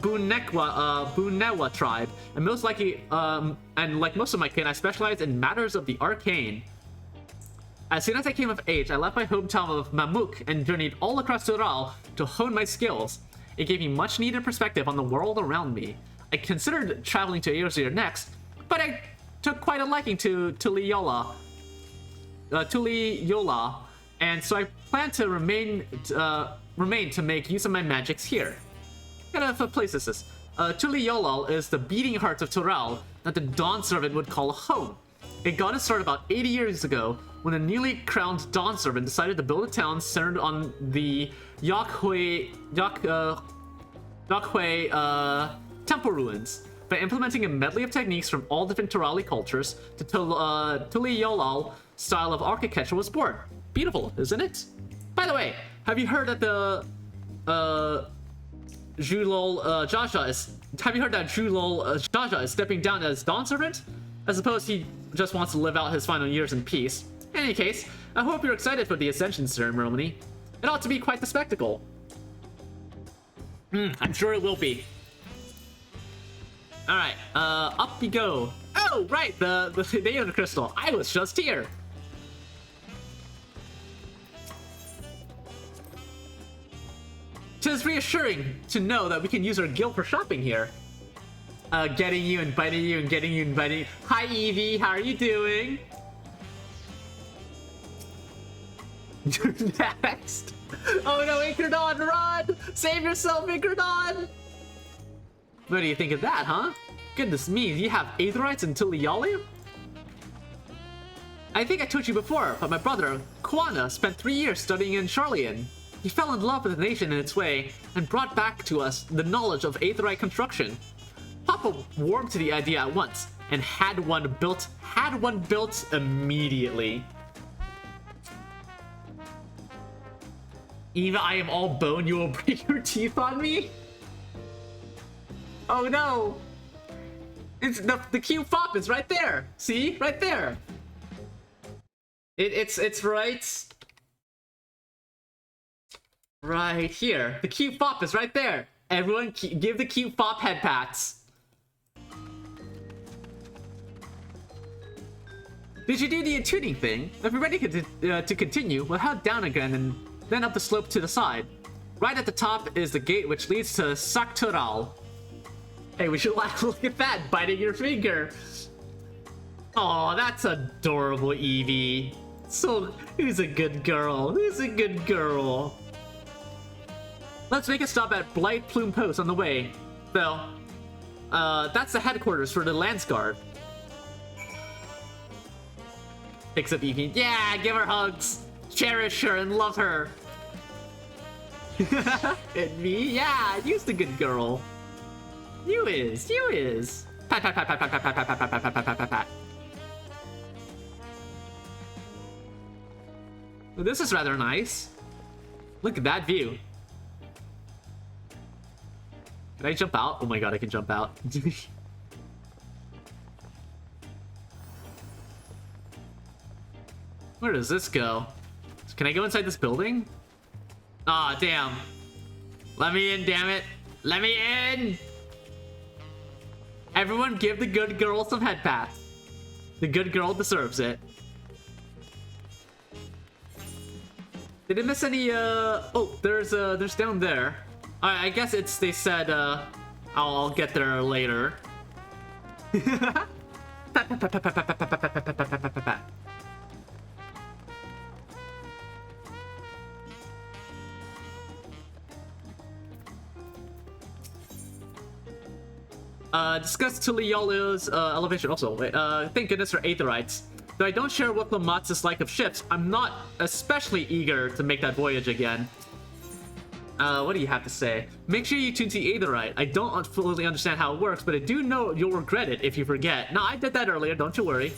Bunewa tribe, and most likely, and like most of my kin, I specialize in matters of the arcane. As soon as I came of age, I left my hometown of Mamuk and journeyed all across Tural to hone my skills. It gave me much needed perspective on the world around me. I considered traveling to Eorzea next, but I took quite a liking to Tuliola, and so I plan to remain to make use of my magics here. What kind of place is this? Tuliola is the beating heart of Tural that the Dawn Servant would call home. It got its start about 80 years ago when a newly crowned Dawn Servant decided to build a town centered on the Yakhweh temple ruins by implementing a medley of techniques from all different Turali cultures. The Tuliyolal style of architecture was born. Beautiful, isn't it? By the way, have you heard that Julol Jaja is stepping down as Dawn Servant? I suppose he just wants to live out his final years in peace. In any case, I hope you're excited for the Ascension ceremony. It ought to be quite the spectacle. I'm sure it will be. Alright, up we go. Oh, right, the Aeon Crystal. I was just here. Tis reassuring to know that we can use our guild for shopping here. Getting you, inviting you, and getting you, inviting you. Hi, Evie, how are you doing? You're next! Oh no, Incredon, run! Save yourself, Incredon! What do you think of that, huh? Goodness me, you have Aetherites in Tuliali? I think I told you before, but my brother, Kwana, spent 3 years studying in Charlian. He fell in love with the nation in its way, and brought back to us the knowledge of Aetherite construction. Papa warmed to the idea at once, and had one built immediately. Eva, I am all bone, you will break your teeth on me? Oh no! It's the cute fop is right there! See? Right there! It's right here. The cute fop is right there. Everyone give the cute fop head pats. Did you do the tuning thing? If we're ready to continue, we'll head down again and then up the slope to the side. Right at the top is the gate which leads to Saktural. Hey, we should look at that, biting your finger. Oh, that's adorable, Eevee. So, who's a good girl? Who's a good girl? Let's make a stop at Blight Plume Post on the way. Though, that's the headquarters for the Lance Guard. Picks up Eevee. Yeah, give her hugs. Cherish her and love her. And me? Yeah, you's the good girl. You is. Pat, pat, pat, pat, pat, pat, pat, pat, pat, pat, pat, pat, pat, pat. Well, this is rather nice. Look at that view. Can I jump out? Oh my god, I can jump out. Where does this go? Can I go inside this building? Aw, damn. Let me in, damn it. Let me in! Everyone give the good girl some head pats. The good girl deserves it. Did I miss any, Oh, there's down there. I guess they said, I'll get there later. Discuss Tuliola's elevation also. Thank goodness for Aetherites. Though I don't share Wiklamat's dislike of ships, I'm not especially eager to make that voyage again. What do you have to say? Make sure you tune to Aetherite. I don't fully understand how it works, but I do know you'll regret it if you forget. No, I did that earlier, don't you worry.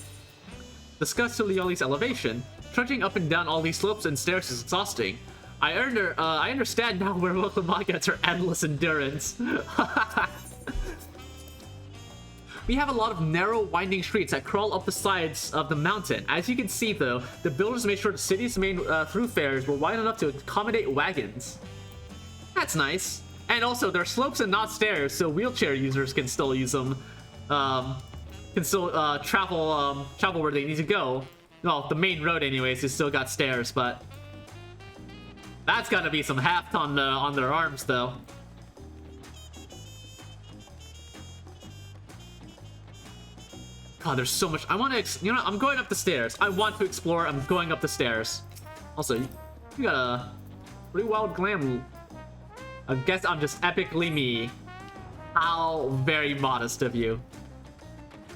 Discuss Tuliola's elevation. Trudging up and down all these slopes and stairs is exhausting. I understand now where Wiklamat gets her endless endurance. We have a lot of narrow, winding streets that crawl up the sides of the mountain. As you can see, though, the builders made sure the city's main thoroughfares were wide enough to accommodate wagons. That's nice. And also, they're slopes and not stairs, so wheelchair users can still use them. Can still travel where they need to go. Well, the main road, anyways, has still got stairs, but that's gotta be some heft on their arms, though. God, there's so much. I want to, you know, I'm going up the stairs. I want to explore. I'm going up the stairs. Also, you got a pretty wild glam. I guess I'm just epically me. How very modest of you.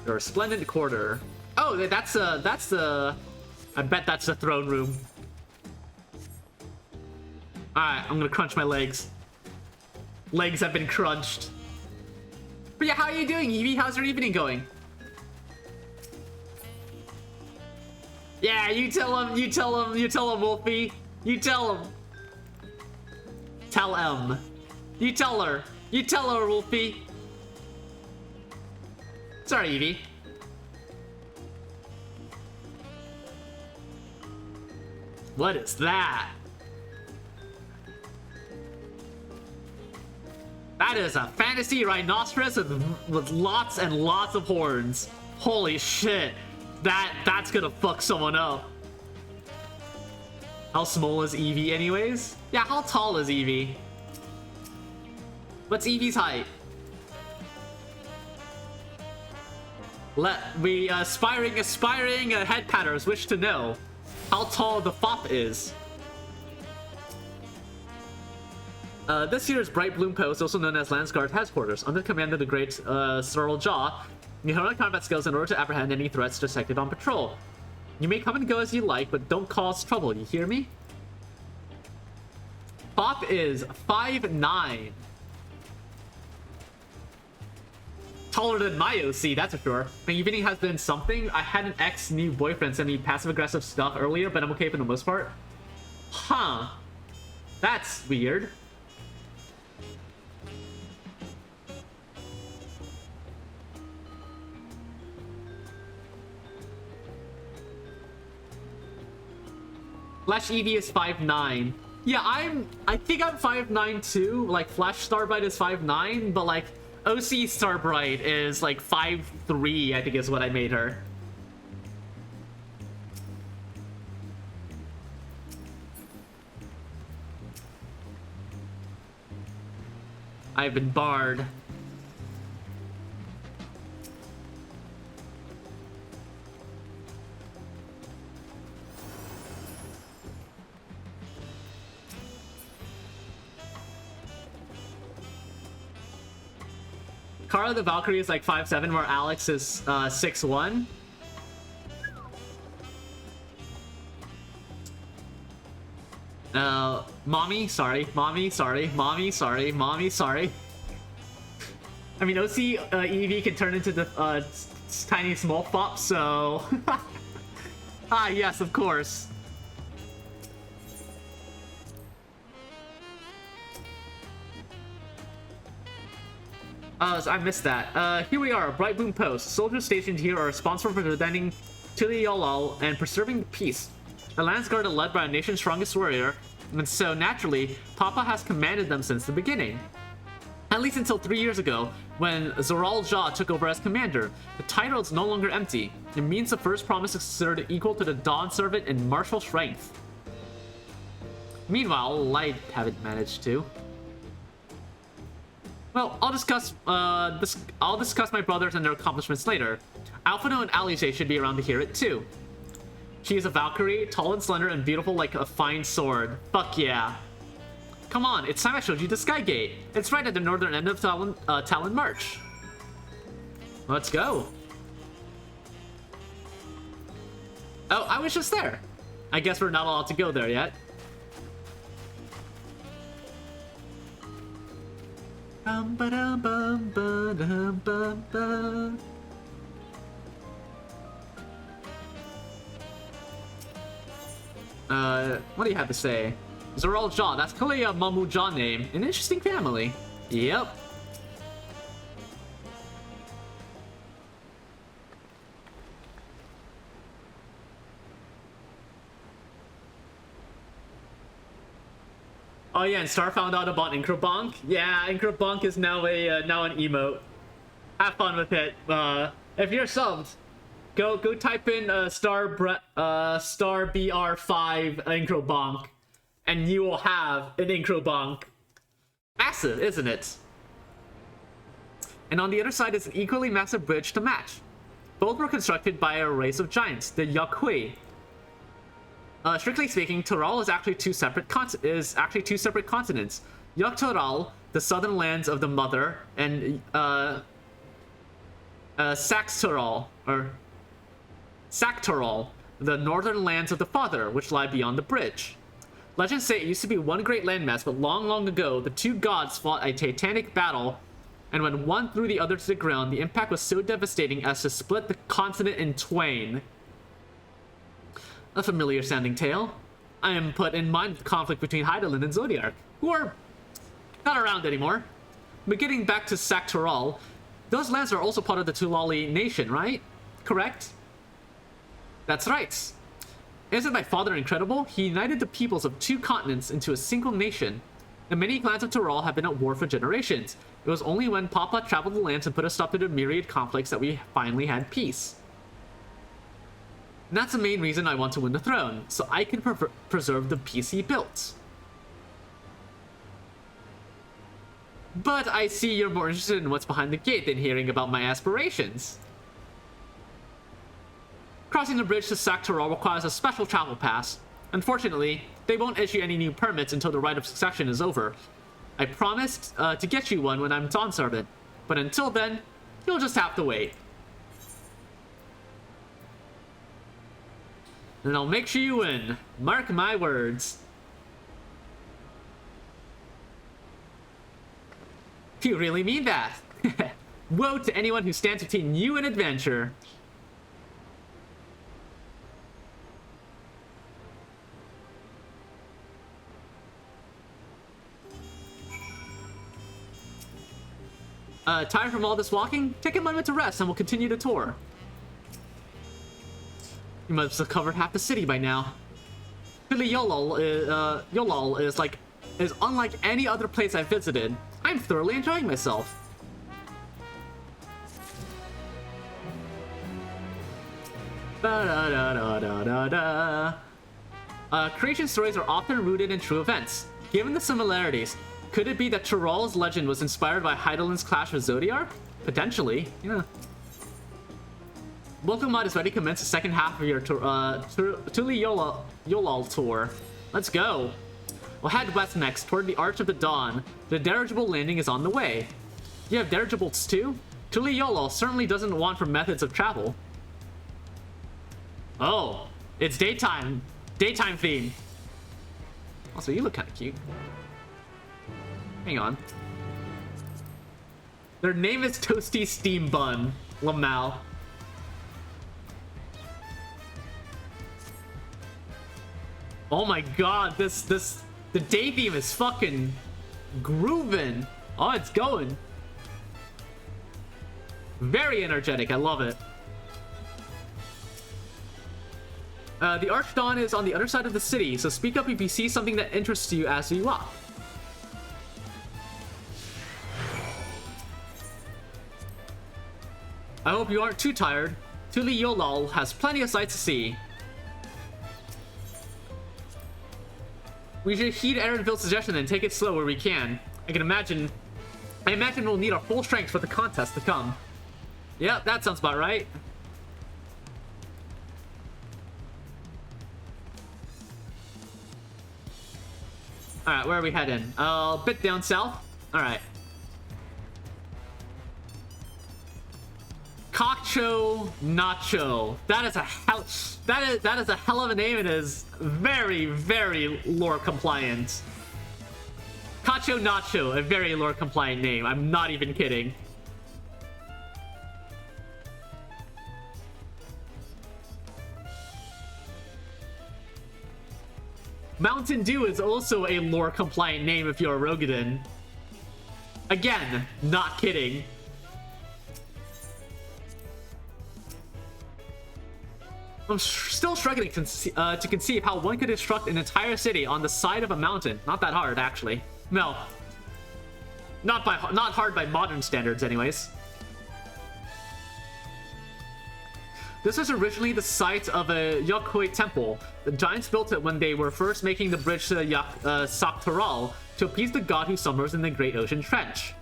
Your resplendent quarter. Oh, that's the. I bet that's the throne room. All right, I'm gonna crunch my legs. Legs have been crunched. But yeah, how are you doing, Eevee? How's your evening going? Yeah, you tell him, Wolfie. You tell him. Tell him. You tell her, Wolfie. Sorry, Eevee. What is that? That is a fantasy rhinoceros with lots and lots of horns. Holy shit. That's gonna fuck someone up. How small is Eevee anyways? Yeah, how tall is Eevee? What's Eevee's height? We aspiring head patters wish to know how tall the fop is. This year's Bright Bloom Post, also known as Landsguard Headquarters, under the command of the great Cyril Jaw, you hone on combat skills in order to apprehend any threats detected on patrol. You may come and go as you like, but don't cause trouble, you hear me? Pop is 5'9". Taller than my OC, that's for sure. My evening has been something. I had an ex-new boyfriend send me passive-aggressive stuff earlier, but I'm okay for the most part. Huh. That's weird. Flash EV is 5'9". Yeah, I think I'm 5'9" too. Like, Flash Starbright is 5'9", but like, OC Starbright is like 5'3", I think is what I made her. I've been barred. Kara the Valkyrie is like 5'7", where Alex is 6'1". Mommy, sorry. Mommy, sorry. Mommy, sorry. Mommy, sorry. I mean, OC EV can turn into the tiny small fop, so... Ah, yes, of course. I missed that. Here we are, Bright Boom Post. Soldiers stationed here are responsible for defending Tili Yolal and preserving peace. The Landsguard are led by a nation's strongest warrior, and so, naturally, Papa has commanded them since the beginning. At least until 3 years ago, when Zoral Jah took over as commander. The title is no longer empty. It means the first promise is considered equal to the Dawn Servant in martial strength. Meanwhile, I haven't managed to. Well, I'll discuss my brothers and their accomplishments later. Alphino and Alize should be around to hear it too. She is a Valkyrie, tall and slender and beautiful like a fine sword. Fuck yeah. Come on, it's time I showed you the Skygate. It's right at the northern end of Talon March. Let's go. Oh, I was just there. I guess we're not allowed to go there yet. What do you have to say? Zoral Jah, that's clearly a Mamu Jah name. An interesting family. Yep. Oh yeah, and Star found out about Incrobonk. Yeah, Incrobonk is now a now an emote. Have fun with it. If you're subbed, go type in star BR5 Incrobonk, and you will have an Incrobonk. Massive, isn't it? And on the other side is an equally massive bridge to match. Both were constructed by a race of giants, the Yakui. Strictly speaking, Toral is actually two separate continents. Yuk-Toral, the southern lands of the mother, and Sac-Toral, the northern lands of the father, which lie beyond the bridge. Legends say it used to be one great landmass, but long, long ago, the two gods fought a titanic battle, and when one threw the other to the ground, the impact was so devastating as to split the continent in twain. A familiar sounding tale. I am put in mind of the conflict between Hydaelyn and Zodiark, who are not around anymore. But getting back to Sac-Toral, those lands are also part of the Tulali nation, right? Correct? That's right. Isn't my father incredible? He united the peoples of two continents into a single nation. The many clans of Toral have been at war for generations. It was only when Papa traveled the lands and put a stop to the myriad conflicts that we finally had peace. And that's the main reason I want to win the throne, so I can preserve the peace he built. But I see you're more interested in what's behind the gate than hearing about my aspirations. Crossing the bridge to Sac-Toral requires a special travel pass. Unfortunately, they won't issue any new permits until the Rite of Succession is over. I promised to get you one when I'm Dawn Servant. But until then, you'll just have to wait. And I'll make sure you win. Mark my words. Do you really mean that? Woe to anyone who stands between you and adventure. Tired from all this walking? Take a moment to rest and we'll continue the tour. You must have covered half the city by now. Really, Yolal is unlike any other place I've visited. I'm thoroughly enjoying myself. Creation stories are often rooted in true events. Given the similarities, could it be that Tyrol's legend was inspired by Heidelin's clash with Zodiar? Potentially, yeah. Welcome Mod is ready to commence the second half of your Tuli Yolal tour. Let's go. We'll head west next, toward the Arch of the Dawn. The dirigible landing is on the way. You have dirigibles too? Tuli Yolal certainly doesn't want for methods of travel. Oh, it's daytime. Daytime theme. Also, you look kind of cute. Hang on. Their name is Toasty Steam Bun. Lamau. Oh my god, the day theme is fucking grooving. Oh, it's going. Very energetic, I love it. The Archdawn is on the other side of the city, so speak up if you see something that interests you as you walk. I hope you aren't too tired. Tuli Yolal has plenty of sights to see. We should heed Erenville's suggestion and take it slow where we can. I imagine we'll need our full strength for the contest to come. Yeah, that sounds about right. Alright, where are we heading? A bit down south? Alright. Cockcho Nacho. That is a hell of a name. It is very, very lore compliant. Cockcho Nacho, a very lore compliant name. I'm not even kidding. Mountain Dew is also a lore compliant name if you're a Rogadin. Again, not kidding. I'm still struggling to conceive how one could construct an entire city on the side of a mountain. Not that hard, actually. No. Not hard by modern standards, anyways. This was originally the site of a Yokhoi temple. The giants built it when they were first making the bridge to Saktaral to appease the god who summers in the Great Ocean Trench.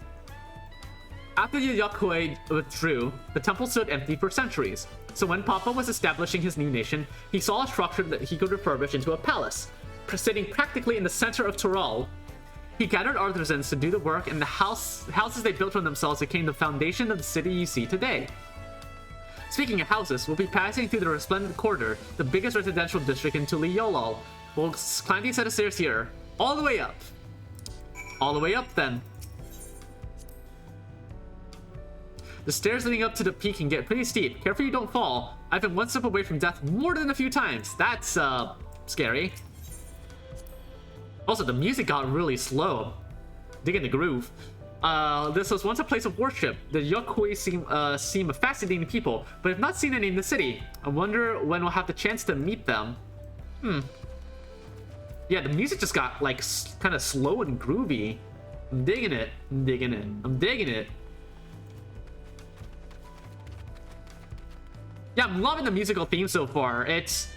After the Yokhoi withdrew, the temple stood empty for centuries. So when Papa was establishing his new nation, he saw a structure that he could refurbish into a palace, sitting practically in the center of Tural. He gathered artisans to do the work, and the houses they built for themselves became the foundation of the city you see today. Speaking of houses, we'll be passing through the Resplendent Quarter, the biggest residential district in Tuli Yolal. We'll climb these set of stairs here, all the way up. All the way up, then. The stairs leading up to the peak can get pretty steep. Careful you don't fall. I've been one step away from death more than a few times. That's, scary. Also, the music got really slow. Digging the groove. This was once a place of worship. The Yokhoi seem fascinating people, but I've not seen any in the city. I wonder when we'll have the chance to meet them. Yeah, the music just got, like, kind of slow and groovy. I'm digging it. I'm digging it. I'm digging it. Yeah, I'm loving the musical theme so far. It's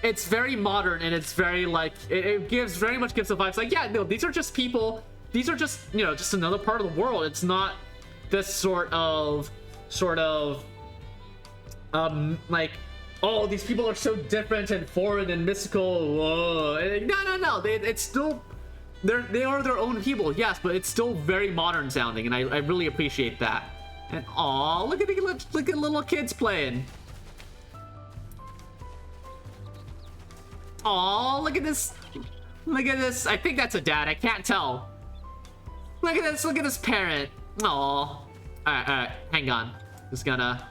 very modern, and it's very, like, it very much gives the vibes like, yeah, no, these are just people. These are just, you know, just another part of the world. It's not this sort of, like, oh, these people are so different and foreign and mystical. Whoa. No. It's still They are their own people, yes, but it's still very modern sounding, and I really appreciate that. And aw, look at little kids playing. Aw, look at this. Look at this. I think that's a dad. I can't tell. Look at this. Look at this parent. Aw. All right. Hang on. Just gonna.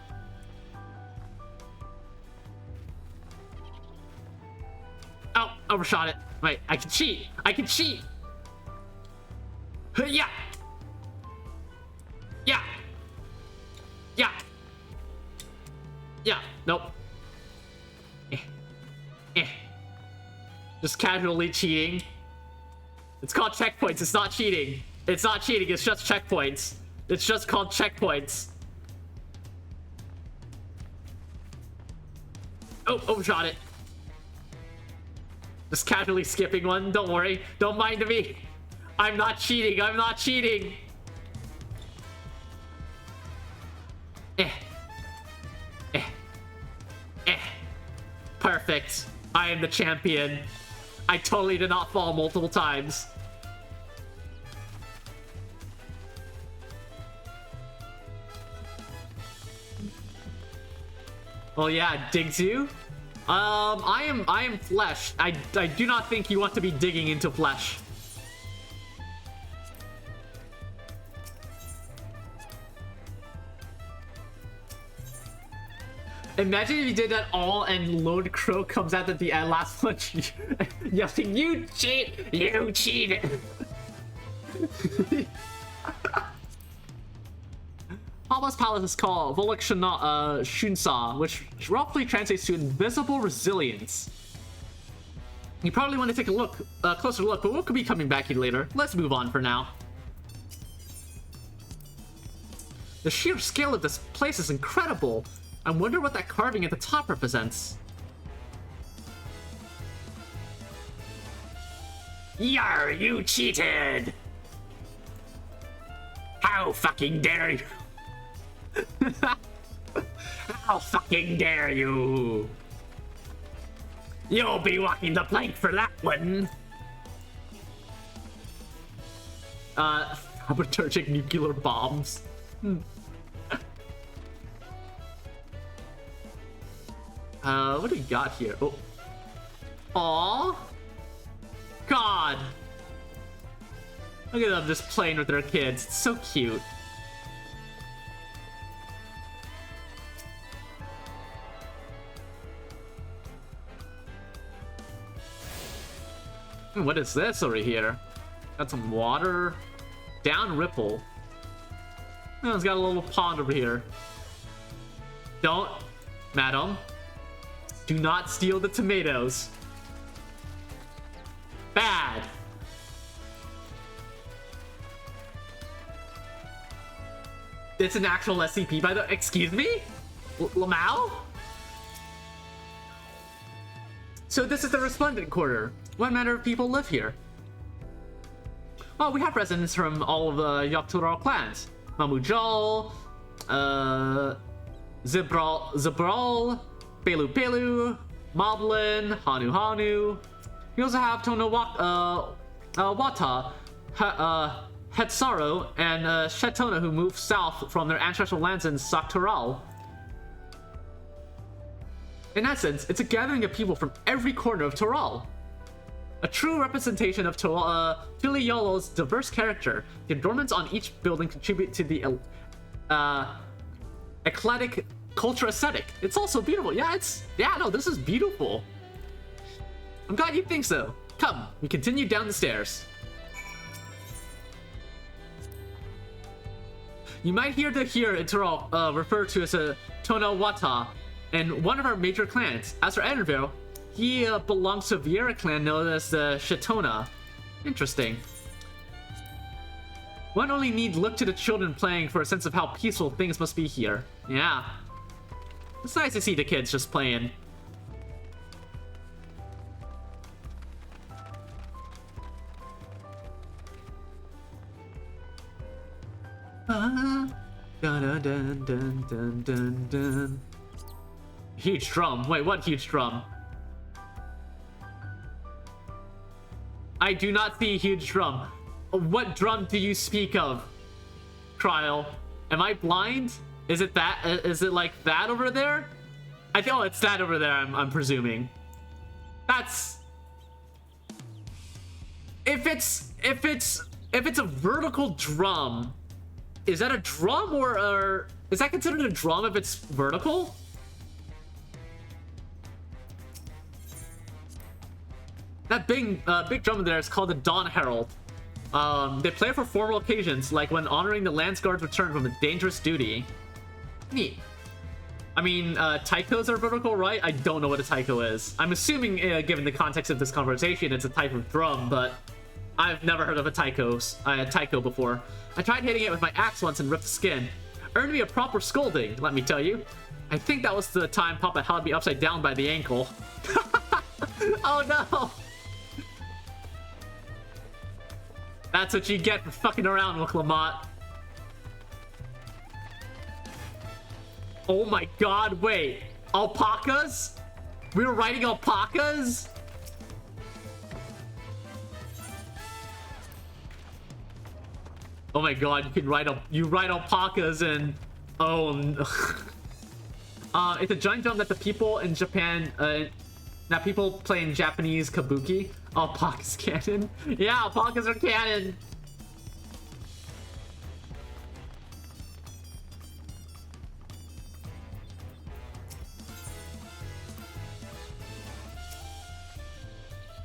Oh, overshot it. Wait, I can cheat. I can cheat. Yeah. Yeah. Yeah. Yeah. Nope. Just casually cheating. It's called checkpoints. It's not cheating. It's not cheating. It's just checkpoints. It's just called checkpoints. Oh, overshot it. Just casually skipping one. Don't worry. Don't mind me. I'm not cheating. I'm not cheating. Perfect. I am the champion. I totally did not fall multiple times. Well, yeah, digs you. I am flesh. I do not think you want to be digging into flesh. Imagine if you did that all and Lord Crow comes out at the last punch yelling, "You cheat! You cheated!" Papa's palace is called Volok Shunsa, which roughly translates to invisible resilience. You probably want to take a closer look, but we'll be coming back here later. Let's move on for now. The sheer scale of this place is incredible. I wonder what that carving at the top represents. Yar, you cheated! How fucking dare you! How fucking dare you! You'll be walking the plank for that one! Thaumaturgic nuclear bombs. What do we got here? Oh. Aww. God. Look at them just playing with their kids. It's so cute. What is this over here? Got some water. Down ripple. Oh, it's got a little pond over here. Don't, madam. Do not steal the tomatoes. Bad. It's an actual SCP by the... Excuse me? Lamau? So this is the Resplendent Quarter. What manner of people live here? Well, we have residents from all of the Yogg-Totoro clans. Mamujal, Zibral, Belu Belu, Moblin, Hanu Hanu. We also have Wata, Hetsaru, and Shetona, who moved south from their ancestral lands in Saktoral. In essence, it's a gathering of people from every corner of Toral. A true representation of Filiolo's diverse character. The adornments on each building contribute to the eclectic culture aesthetic. It's also beautiful. No, this is beautiful. I'm glad you think so. Come, we continue down the stairs. You might hear the here in Toral referred to as a Tonawata, and one of our major clans. As for Edinburgh, he belongs to a Vieira clan known as the Shetona. Interesting. One only need look to the children playing for a sense of how peaceful things must be here. Yeah. It's nice to see the kids just playing. Dun, dun, dun, dun, dun, dun, dun. Huge drum. Wait, what huge drum? I do not see a huge drum. What drum do you speak of, Trial? Am I blind? Is it that? Is it like that over there? I think, oh, it's that over there, I'm presuming. That's... If it's a vertical drum, is that a drum or is that considered a drum if it's vertical? That big drum there is called the Dawn Herald. They play for formal occasions, like when honoring the Lance Guard's return from a dangerous duty. Neat. I mean, taikos are vertical, right? I don't know what a taiko is. I'm assuming, given the context of this conversation, it's a type of drum, but I've never heard of a taiko before. I tried hitting it with my axe once and ripped the skin. Earned me a proper scolding, let me tell you. I think that was the time Papa held me upside down by the ankle. Oh no! That's what you get for fucking around with Lamont. Oh my god, wait. Alpacas? We were riding alpacas? Oh my god, you can ride alpacas and... Oh no. It's a giant drum that the people in Japan... that people play in Japanese kabuki. Alpacas canon. Yeah, alpacas are canon.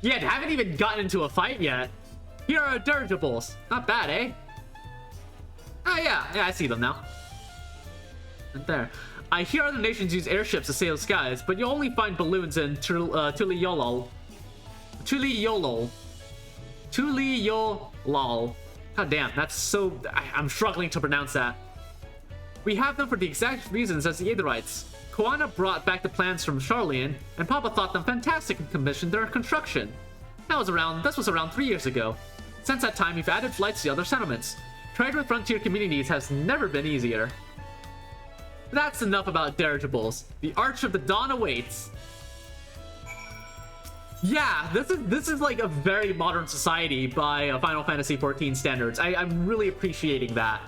Yeah, they haven't even gotten into a fight yet. Here are dirigibles. Not bad, eh? Oh yeah, I see them now. Right there. I hear other nations use airships to sail skies, but you'll only find balloons in Tuliolol. God damn, that's so... I'm struggling to pronounce that. We have them for the exact reasons as the Aetherites. Koana brought back the plans from Charlian, and Papa thought them fantastic and commissioned their construction. This was around 3 years ago. Since that time, we've added flights to other settlements. Trade with frontier communities has never been easier. That's enough about dirigibles. The Arch of the Dawn awaits. Yeah, this is like a very modern society by Final Fantasy XIV standards. I'm really appreciating that.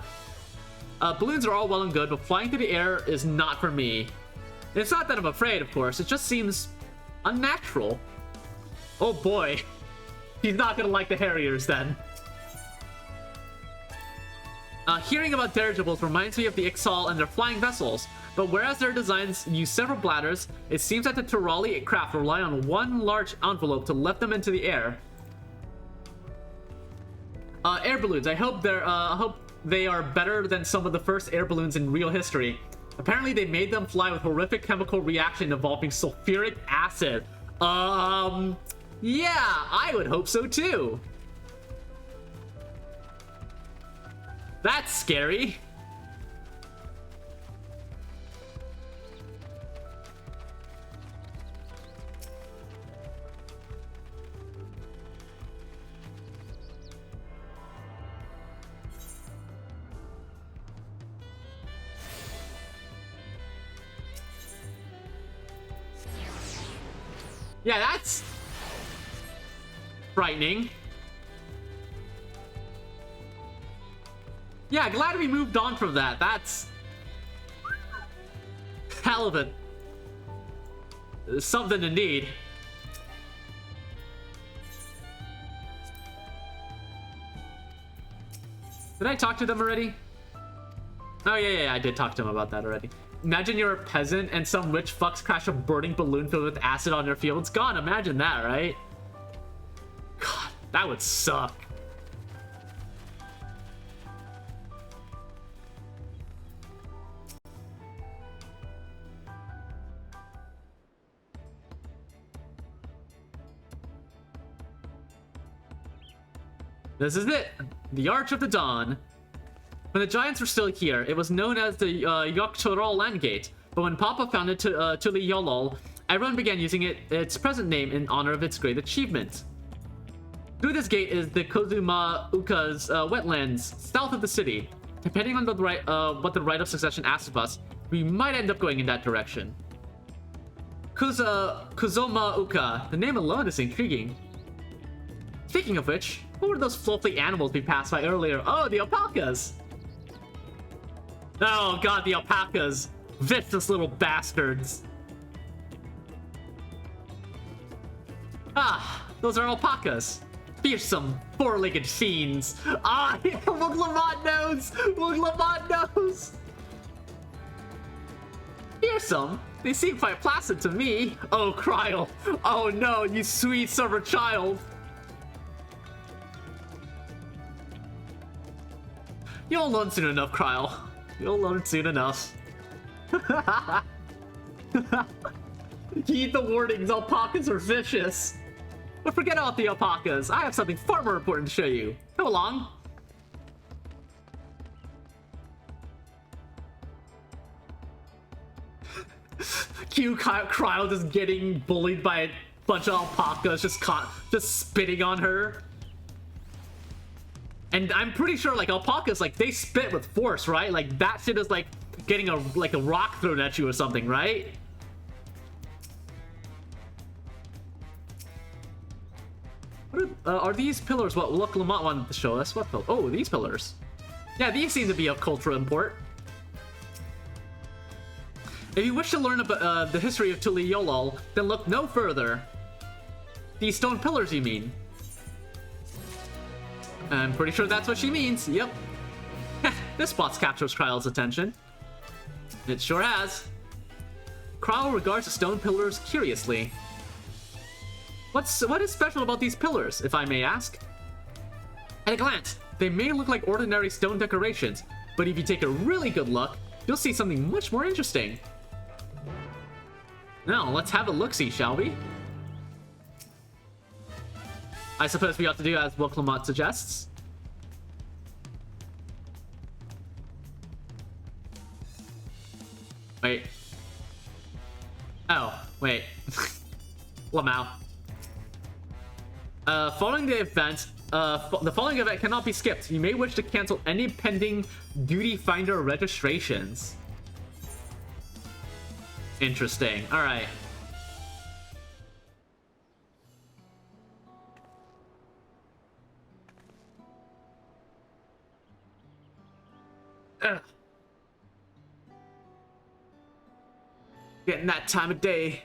Balloons are all well and good, but flying through the air is not for me. It's not that I'm afraid, of course. It just seems unnatural. Oh boy. He's not gonna like the Harriers then. Hearing about dirigibles reminds me of the Ixal and their flying vessels, but whereas their designs use several bladders, it seems that the Turali craft rely on one large envelope to lift them into the air. Air balloons. I hope they are better than some of the first air balloons in real history. Apparently they made them fly with horrific chemical reaction involving sulfuric acid. Yeah, I would hope so too. That's scary. Yeah, that's frightening. Yeah, glad we moved on from that. That's hell of a something indeed. Did I talk to them already? Oh yeah, I did talk to them about that already. Imagine you're a peasant and some rich fucks crash a burning balloon filled with acid on your field. It's gone. Imagine that, right? God, that would suck. This is it, the Arch of the Dawn. When the Giants were still here, it was known as the Yogg-Toroll Landgate, but when Papa founded Tuliolol, everyone began using its present name in honor of its great achievement. Through this gate is the Kozuma Uka's wetlands, south of the city. Depending on what the right of succession asks of us, we might end up going in that direction. Kozuma Uka, the name alone is intriguing. Speaking of which, what were those fluffy animals we passed by earlier? Oh, the alpacas! Oh god, the alpacas! Vicious little bastards! Ah, those are alpacas! Fearsome, four-legged fiends! Ah, look, Lamont knows! Look, Lamont knows! Fearsome? They seem quite placid to me. Oh, Kryl. Oh no, you sweet summer child. You'll learn soon enough, Kryl. You'll learn soon enough. Heed the warnings, alpacas are vicious. But forget about the alpacas. I have something far more important to show you. Come along. Cute Kryl just getting bullied by a bunch of alpacas, just spitting on her. And I'm pretty sure, like, alpacas, like, they spit with force, right? Like, that shit is like getting a rock thrown at you or something, right? What are these pillars? What look Lamont wanted to show us? What pillars? Oh, these pillars. Yeah, these seem to be of cultural import. If you wish to learn about the history of Tuliyollal, then look no further. These stone pillars, you mean? I'm pretty sure that's what she means. Yep. This spot captures Kryl's attention. It sure has. Kryl regards the stone pillars curiously. What is special about these pillars, if I may ask? At a glance, they may look like ordinary stone decorations, but if you take a really good look, you'll see something much more interesting. Now, let's have a look-see, shall we? I suppose we ought to do as what Lamont suggests. Wait. Oh, wait. Lamau. Following the event, the following event cannot be skipped. You may wish to cancel any pending Duty Finder registrations. Interesting. All right. Ugh. Getting that time of day.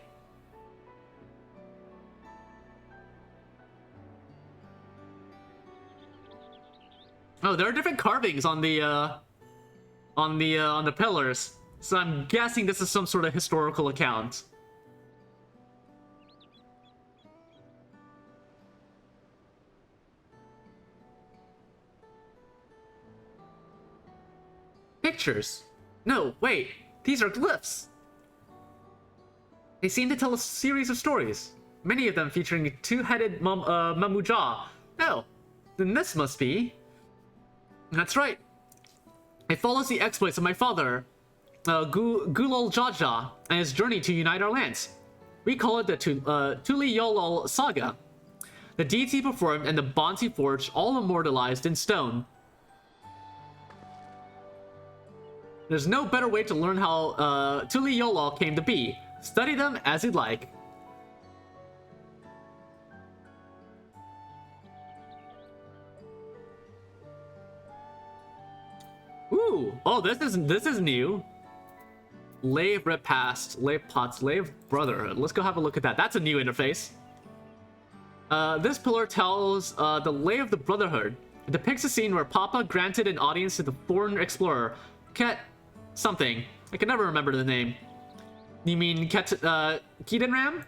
Oh, there are different carvings on the pillars. So I'm guessing this is some sort of historical account. Pictures? No, wait. These are glyphs. They seem to tell a series of stories. Many of them featuring a two-headed Mamuja. Oh, then this must be... That's right. It follows the exploits of my father, Gulol Jaja, and his journey to unite our lands. We call it the Tuliyollal Saga. The deeds he performed and the bonds he forged, all immortalized in stone. There's no better way to learn how Tuliyollal came to be. Study them as you'd like. Ooh! Oh, this is new. Lave Repast, Lave Pots, Lave Brotherhood. Let's go have a look at that. That's a new interface. This pillar tells the Lay of the Brotherhood. It depicts a scene where Papa granted an audience to the foreign explorer, Ket something. I can never remember the name. You mean Keaton Ram?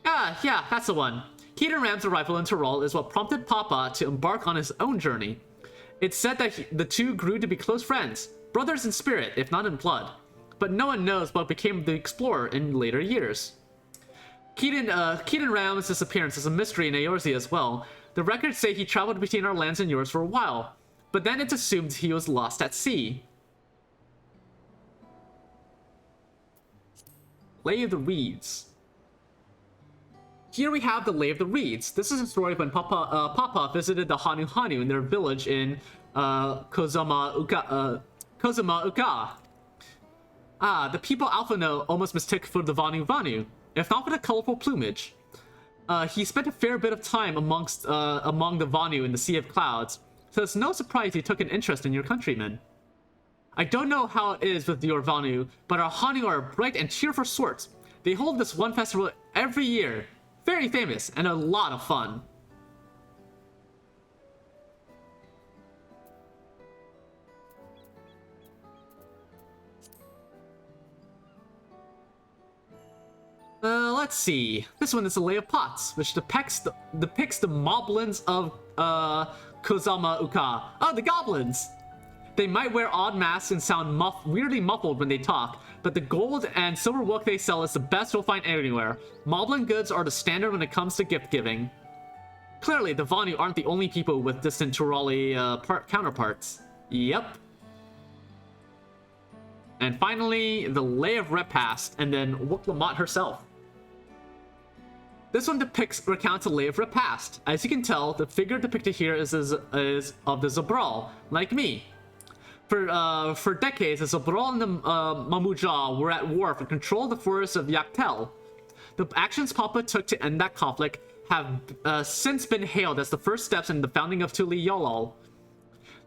Ah, yeah, that's the one. Keaton Ram's arrival in Tyrol is what prompted Papa to embark on his own journey. It's said that the two grew to be close friends, brothers in spirit, if not in blood. But no one knows what became of the explorer in later years. Keaton Ram's disappearance is a mystery in Eorzea as well. The records say he traveled between our lands and yours for a while, but then it's assumed he was lost at sea. Lay of the Reeds. Here we have the Lay of the Reeds. This is a story of when Papa visited the Hanu in their village in Kozuma Uka. Ah, the people Alphano almost mistook for the Vanu, if not for the colorful plumage. He spent a fair bit of time among the Vanu in the Sea of Clouds, so it's no surprise he took an interest in your countrymen. I don't know how it is with your Vanu, but our Hanu are bright and cheerful sorts. They hold this one festival every year. Very famous and a lot of fun. Let's see. This one is a Lay of Pots, which depicts the moblins of Kozama Uka. Oh, the goblins! They might wear odd masks and sound weirdly muffled when they talk, but the gold and silver work they sell is the best you'll find anywhere. Moblin goods are the standard when it comes to gift giving. Clearly, the Vanu aren't the only people with distant Turali counterparts. Yep. And finally, the Lay of Repast, and then Wuklamot herself. This one recounts a Lay of Repast. As you can tell, the figure depicted here is of the Zabral, like me. For decades, the Zabral and the Mamuja were at war for control of the forests of Yaktel. The actions Papa took to end that conflict have since been hailed as the first steps in the founding of Tuli Yolal.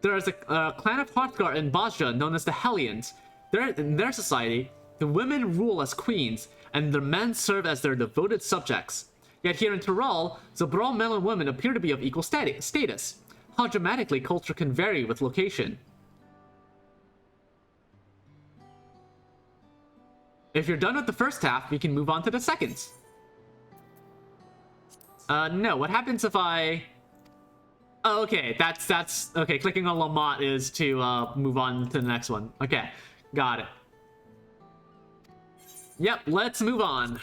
There is a clan of Hrothgar in Bajra known as the Hellions. In their society, the women rule as queens, and the men serve as their devoted subjects. Yet here in Tyrol, Zabral men and women appear to be of equal status. How dramatically culture can vary with location. If you're done with the first half, we can move on to the second. No, what happens if I... Oh, okay, that's... Okay, clicking on Lamont is to move on to the next one. Okay, got it. Yep, let's move on.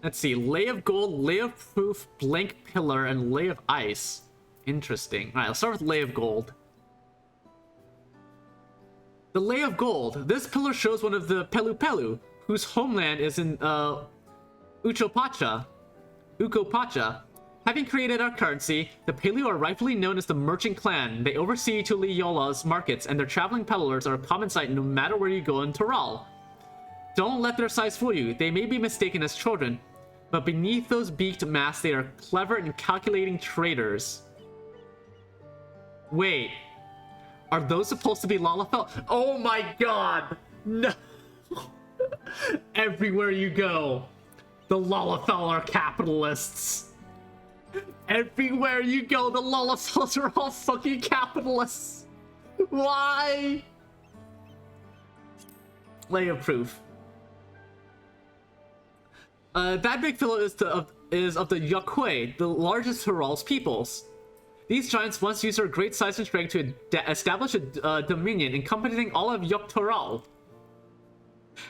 Let's see, Lay of Gold, Lay of Proof, Blank Pillar, and Lay of Ice. Interesting. Alright, let's start with Lay of Gold. The Lay of Gold. This pillar shows one of the Pelu, whose homeland is in Ukopacha. Having created our currency, the Pelu are rightfully known as the Merchant Clan. They oversee Tuli Yola's markets, and their traveling peddlers are a common sight no matter where you go in Tyrol. Don't let their size fool you. They may be mistaken as children, but beneath those beaked masks, they are clever and calculating traders. Wait. Are those supposed to be Lalafell? Oh my god! No! Everywhere you go, the Lalafell are capitalists. Everywhere you go, the Lalafells are all fucking capitalists. Why? Lay of Proof. That big fellow is of the Yakwe, the largest Tyrol's peoples. These giants once used their great size and strength to establish a dominion encompassing all of Yogg-Tyrol.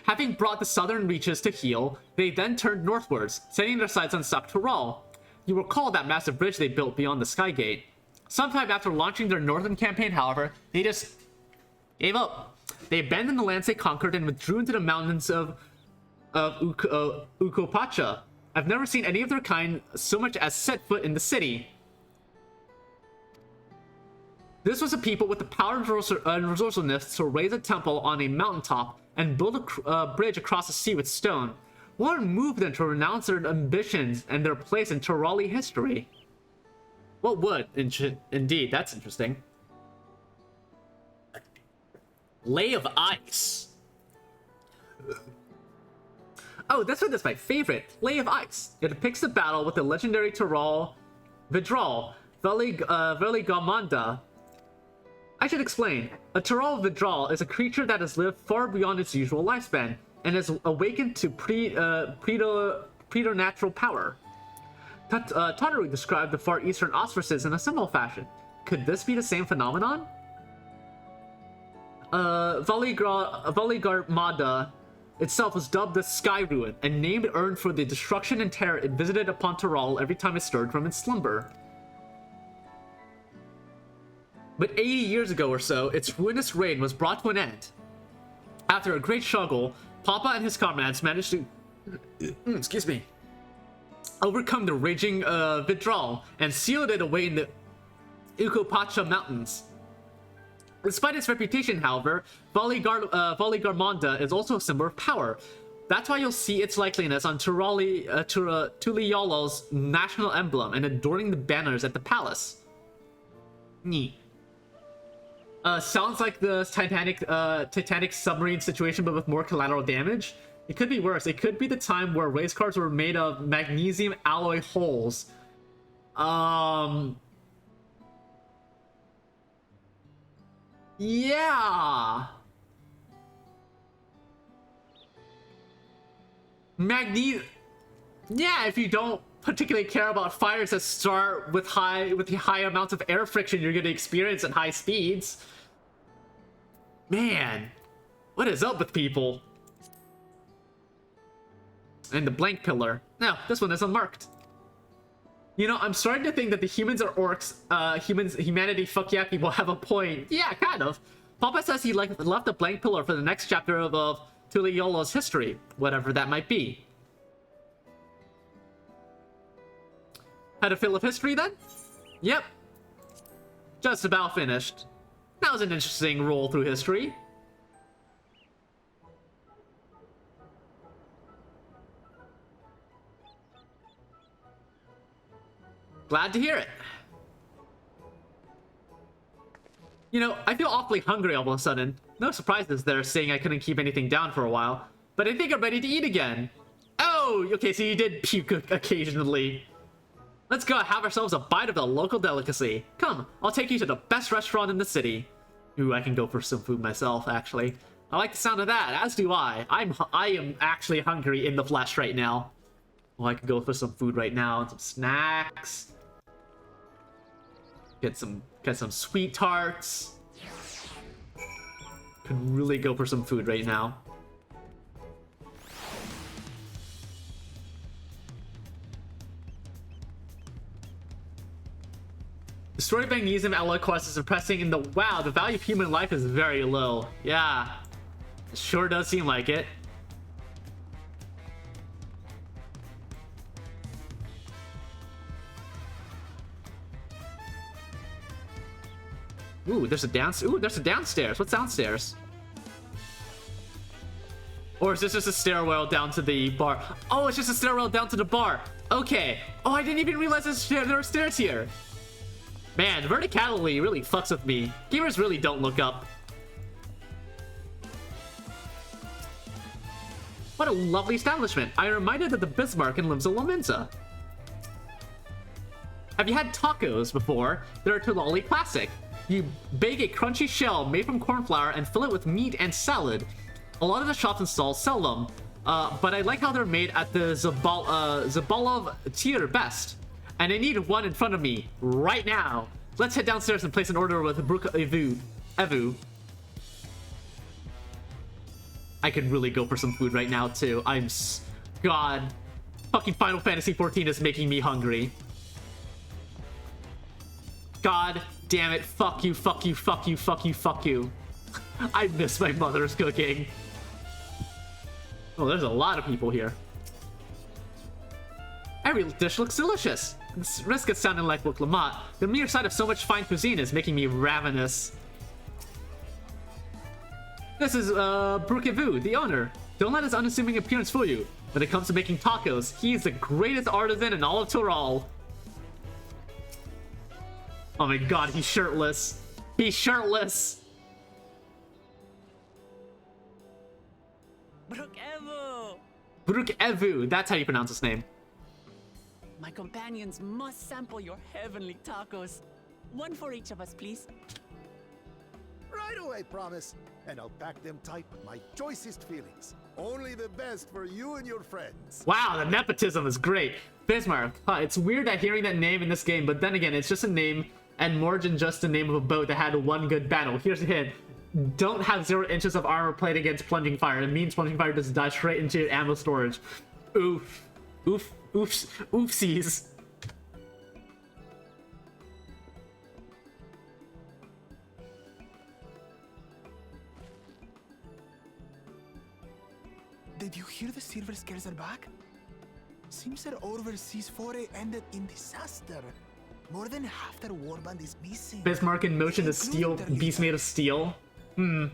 Having brought the southern reaches to heel, they then turned northwards, setting their sights on Sak-Tyrol. You recall that massive bridge they built beyond the Skygate. Sometime after launching their northern campaign, however, they just gave up. They abandoned the lands they conquered and withdrew into the mountains of Ukopacha. I've never seen any of their kind so much as set foot in the city. This was a people with the power and resourcefulness to raise a temple on a mountaintop and build a bridge across the sea with stone. What moved them to renounce their ambitions and their place in Tyroli history? What would? Indeed, that's interesting. Lay of Ice. Oh, this one is my favorite. Lay of Ice. It depicts the battle with the legendary Tyrol Vidral, Veligamanda. I should explain. A Tyrol Vidral is a creature that has lived far beyond its usual lifespan and has awakened to preternatural power. Tataru described the Far Eastern ostriches in a similar fashion. Could this be the same phenomenon? Valigarmada itself was dubbed the Sky Ruin, and named earned for the destruction and terror it visited upon Tyrol every time it stirred from its slumber. But 80 years ago or so, its ruinous reign was brought to an end. After a great struggle, Papa and his comrades managed to overcome the raging Vidral and sealed it away in the Ukopacha Mountains. Despite its reputation, however, Voligarmonda is also a symbol of power. That's why you'll see its likeliness on Tuliolo's national emblem and adorning the banners at the palace. Neat. Sounds like the Titanic submarine situation, but with more collateral damage. It could be worse. It could be the time where race cars were made of magnesium alloy hulls. Yeah. Yeah, if you don't particularly care about fires that start with the high amounts of air friction you're going to experience at high speeds. Man, what is up with people? And the blank pillar. No, this one is unmarked. You know, I'm starting to think that the humans are orcs. Humanity fuck yeah people have a point. Yeah, kind of. Papa says he left a blank pillar for the next chapter of Tuliolo's history, whatever that might be. Had a fill of history then? Yep. Just about finished. That was an interesting roll through history. Glad to hear it. You know, I feel awfully hungry all of a sudden. No surprises there, seeing I couldn't keep anything down for a while. But I think I'm ready to eat again. Oh, okay, so you did puke occasionally. Let's go have ourselves a bite of the local delicacy. Come, I'll take you to the best restaurant in the city. Ooh, I can go for some food myself, actually. I like the sound of that, as do I. I am actually hungry in the flesh right now. Oh, I can go for some food right now and some snacks. Get some sweet tarts. Could really go for some food right now. Destroyed magnesium alloy quest is depressing, and wow, the value of human life is very low. Yeah, it sure does seem like it. Ooh, there's a downstairs. What's downstairs? Or is this just a stairwell down to the bar? Oh, it's just a stairwell down to the bar. Okay. Oh, I didn't even realize there were stairs here. Man, verticality really fucks with me. Gamers really don't look up. What a lovely establishment. I am reminded of the Bismarck in Limsa Lominsa. Have you had tacos before? They're a Tulali classic. You bake a crunchy shell made from corn flour and fill it with meat and salad. A lot of the shops and stalls sell them, but I like how they're made at the Zabalov tier best. And I need one in front of me right now. Let's head downstairs and place an order with Brooke Evu. I could really go for some food right now too. God, fucking Final Fantasy XIV is making me hungry. God damn it, fuck you, fuck you, fuck you, fuck you, fuck you. I miss my mother's cooking. Oh, there's a lot of people here. Every dish looks delicious. Risk it sounding like Wuklamot. The mere sight of so much fine cuisine is making me ravenous. This is, Brukevu, the owner. Don't let his unassuming appearance fool you. When it comes to making tacos, he's the greatest artisan in all of Tural. Oh my god, he's shirtless. He's shirtless. Brukevu! Brukevu, that's how you pronounce his name. My companions must sample your heavenly tacos. One for each of us, please. Right away, promise. And I'll pack them tight with my choicest feelings. Only the best for you and your friends. Wow, the nepotism is great. Bismarck. It's weird that hearing that name in this game, but then again, it's just a name and more than just the name of a boat that had one good battle. Here's a hint. Don't have 0 inches of armor plate against plunging fire. It means plunging fire just dives straight into your ammo storage. Oof. Oof. Oofs. Oofsies. Did you hear the Silver Scales are back? Seems their overseas foray ended in disaster. More than half their warband is missing. Bismarck in motion to steal beast made of steel. Oh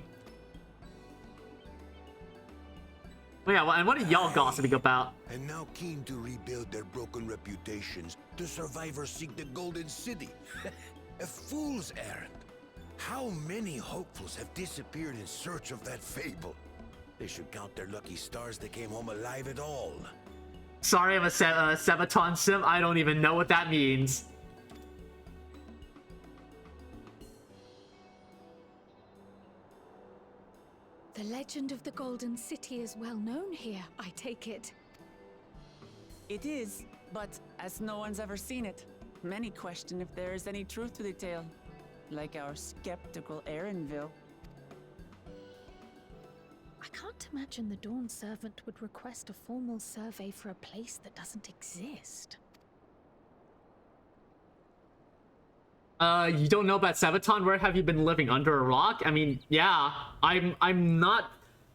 yeah, well, and what are y'all gossiping about? And now keen to rebuild their broken reputations, the survivors seek the Golden City. A fool's errand. How many hopefuls have disappeared in search of that fable? They should count their lucky stars they came home alive at all. Sorry, I'm a Sabaton sim. I don't even know what that means. The legend of the Golden City is well known here, I take it. It is, but as no one's ever seen it, many question if there is any truth to the tale. Like our skeptical Erinville. I can't imagine the Dawn Servant would request a formal survey for a place that doesn't exist. You don't know about Sabaton? Where have you been living? Under a rock? I mean, yeah. I'm not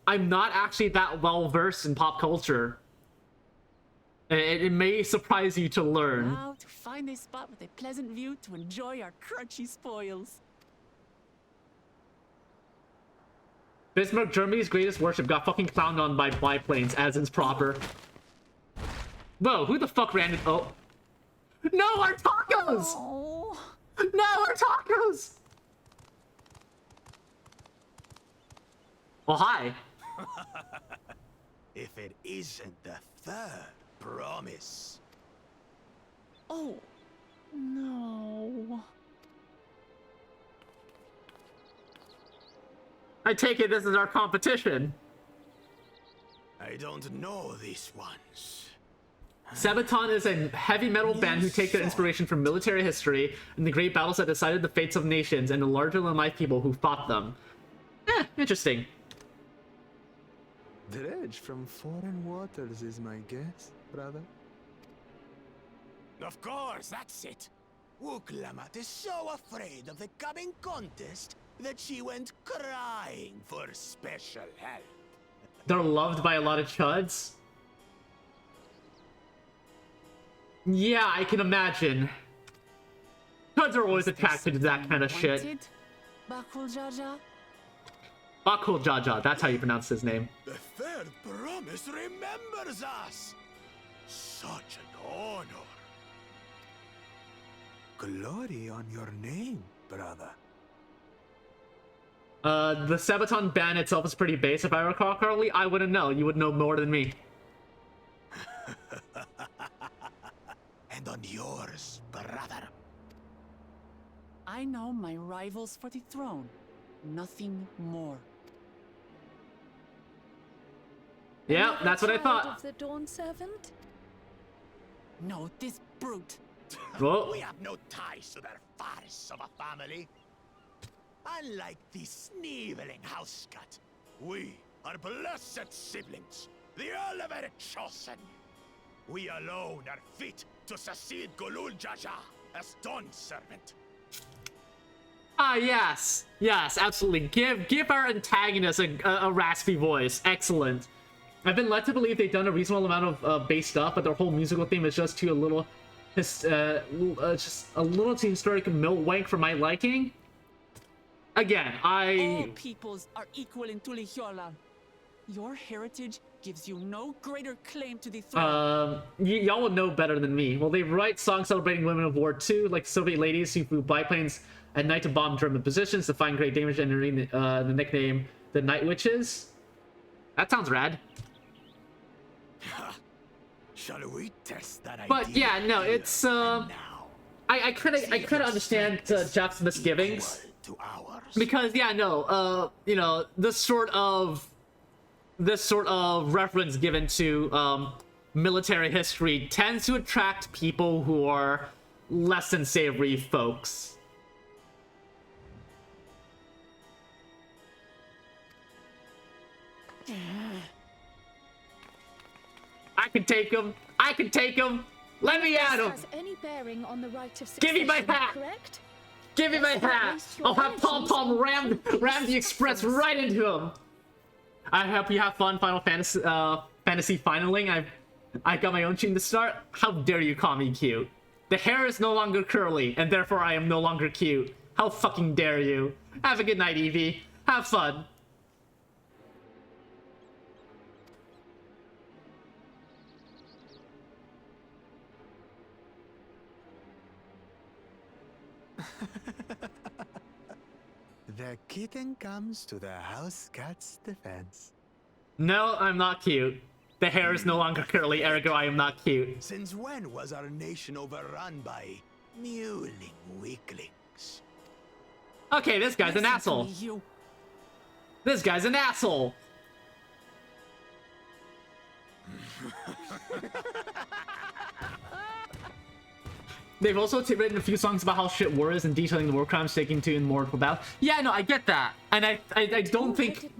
actually that well versed in pop culture. It may surprise you to learn. Now to find a spot with a pleasant view to enjoy our crunchy spoils. Bismarck, Germany's greatest warship, got fucking clowned on by biplanes, as is proper. Whoa, who the fuck ran it? Oh. No, our tacos! Oh. No, our tacos! Oh, hi. If it isn't the third promise. Oh, no. I take it this is our competition. I don't know these ones. Sabaton is a heavy metal band who take their inspiration from military history and the great battles that decided the fates of nations and the larger-than-life people who fought them. Interesting. Dredge from foreign waters is my guess, brother. Of course, that's it. Wuklamat is so afraid of the coming contest that she went crying for special help. They're loved by a lot of chuds. Yeah, I can imagine. Chuds are always attracted to that kind of shit. Bakul Jaja? Bakul Jaja, that's how you pronounce his name. The third promise remembers us. Such an honor. Glory on your name, brother. The Sabaton band itself is pretty base, if I recall correctly. I wouldn't know. You would know more than me. And on yours, brother. I know my rivals for the throne. Nothing more. Yeah, that's what I thought. Of the Dawn Servant? No, this brute. Whoa. We have no ties to their farce of a family. Unlike the sneevling house cut, we are blessed siblings, the elevated chosen. We alone are fit to succeed Golul Jaja as Dawn Servant. Ah, yes. Yes, absolutely. Give our antagonist a raspy voice. Excellent. I've been led to believe they've done a reasonable amount of base stuff, but their whole musical theme is just just a little too historic mill wank for my liking. Again, All peoples are equal in Tulihiola. Your heritage gives you no greater claim to the throne. Y'all would know better than me. Well, they write songs celebrating women of war too, like Soviet ladies who flew biplanes at night to bomb German positions to find great damage, and the nickname the Night Witches. That sounds rad. Shall we test that idea? But yeah, no, it's I kind of understand Jeff's misgivings. Because yeah, no, you know, this sort of reference given to military history tends to attract people who are less than savory folks. I can take him. I can take him. Let me at him. Has any bearing on the right of Give me my succession, hat. correct? Give me my hat! I'll have Pom Pom ram the express right into him! I hope you have fun Final Fantasy finaling. I got my own tune to start. How dare you call me cute? The hair is no longer curly, and therefore I am no longer cute. How fucking dare you? Have a good night, Evie. Have fun. The kitten comes to the house cat's defense. No, I'm not cute. The hair is no longer curly, ergo I am not cute. Since when was our nation overrun by mewling weaklings? Okay, this guy's an Listen to asshole. me, you. This guy's an asshole. They've also written a few songs about how shit war is and detailing the war crimes taken to in mortal battle. Yeah, no, I get that, and I don't think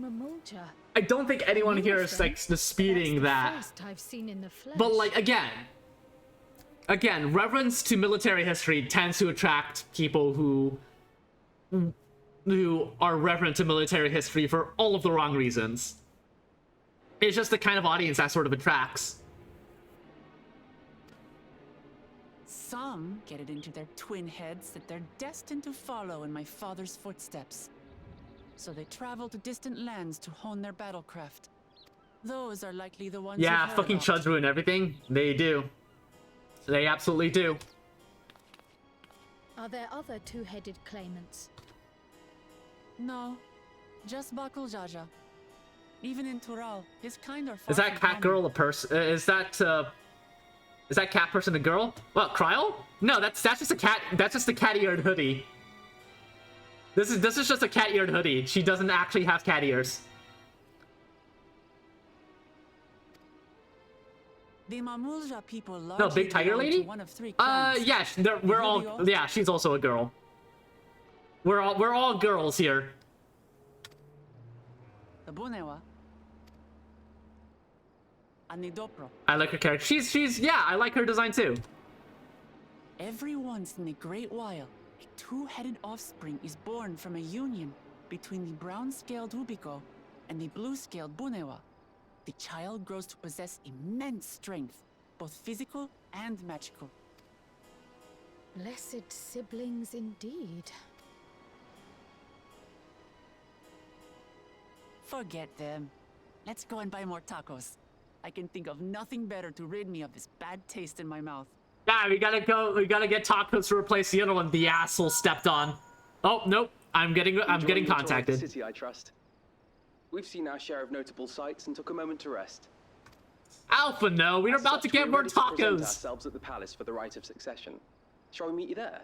anyone here is like disputing that. First I've seen in the flesh. But like again, reverence to military history tends to attract people who are reverent to military history for all of the wrong reasons. It's just the kind of audience that sort of attracts. Some get it into their twin heads that they're destined to follow in my father's footsteps. So they travel to distant lands to hone their battlecraft. Those are likely the ones Yeah, you've heard fucking about. chuds ruin everything. They do. They absolutely do. Are there other two-headed claimants? No, just Bakul Jaja. Even in Tural, his kind are far Is that from cat common. girl a person? Is that cat person a girl? What, Kryl? No, that's just a cat. That's just a cat-eared hoodie. This is just a cat-eared hoodie. She doesn't actually have cat ears. The Mamulja people No, largely big tiger belong to lady? one of three clans. Yeah, we're all. Julio? Yeah, she's also a girl. We're all girls here. The Bunewa. And the Dopro. I like her character. She's yeah, I like her design too. Every once in a great while, a two-headed offspring is born from a union between the brown-scaled Ubiko and the blue-scaled Bunewa. The child grows to possess immense strength, both physical and magical. Blessed siblings indeed. Forget them. Let's go and buy more tacos. I can think of nothing better to rid me of this bad taste in my mouth. Yeah, we gotta go. We gotta get tacos to replace the other one the asshole stepped on. Oh nope, I'm getting Enjoying your tour of the contacted. city, I trust. We've seen our share of notable sights and took a moment to rest. Alpha, no, we're As about to such, get we're more ready to present tacos. ourselves at the palace for the rite of succession. Shall we meet you there?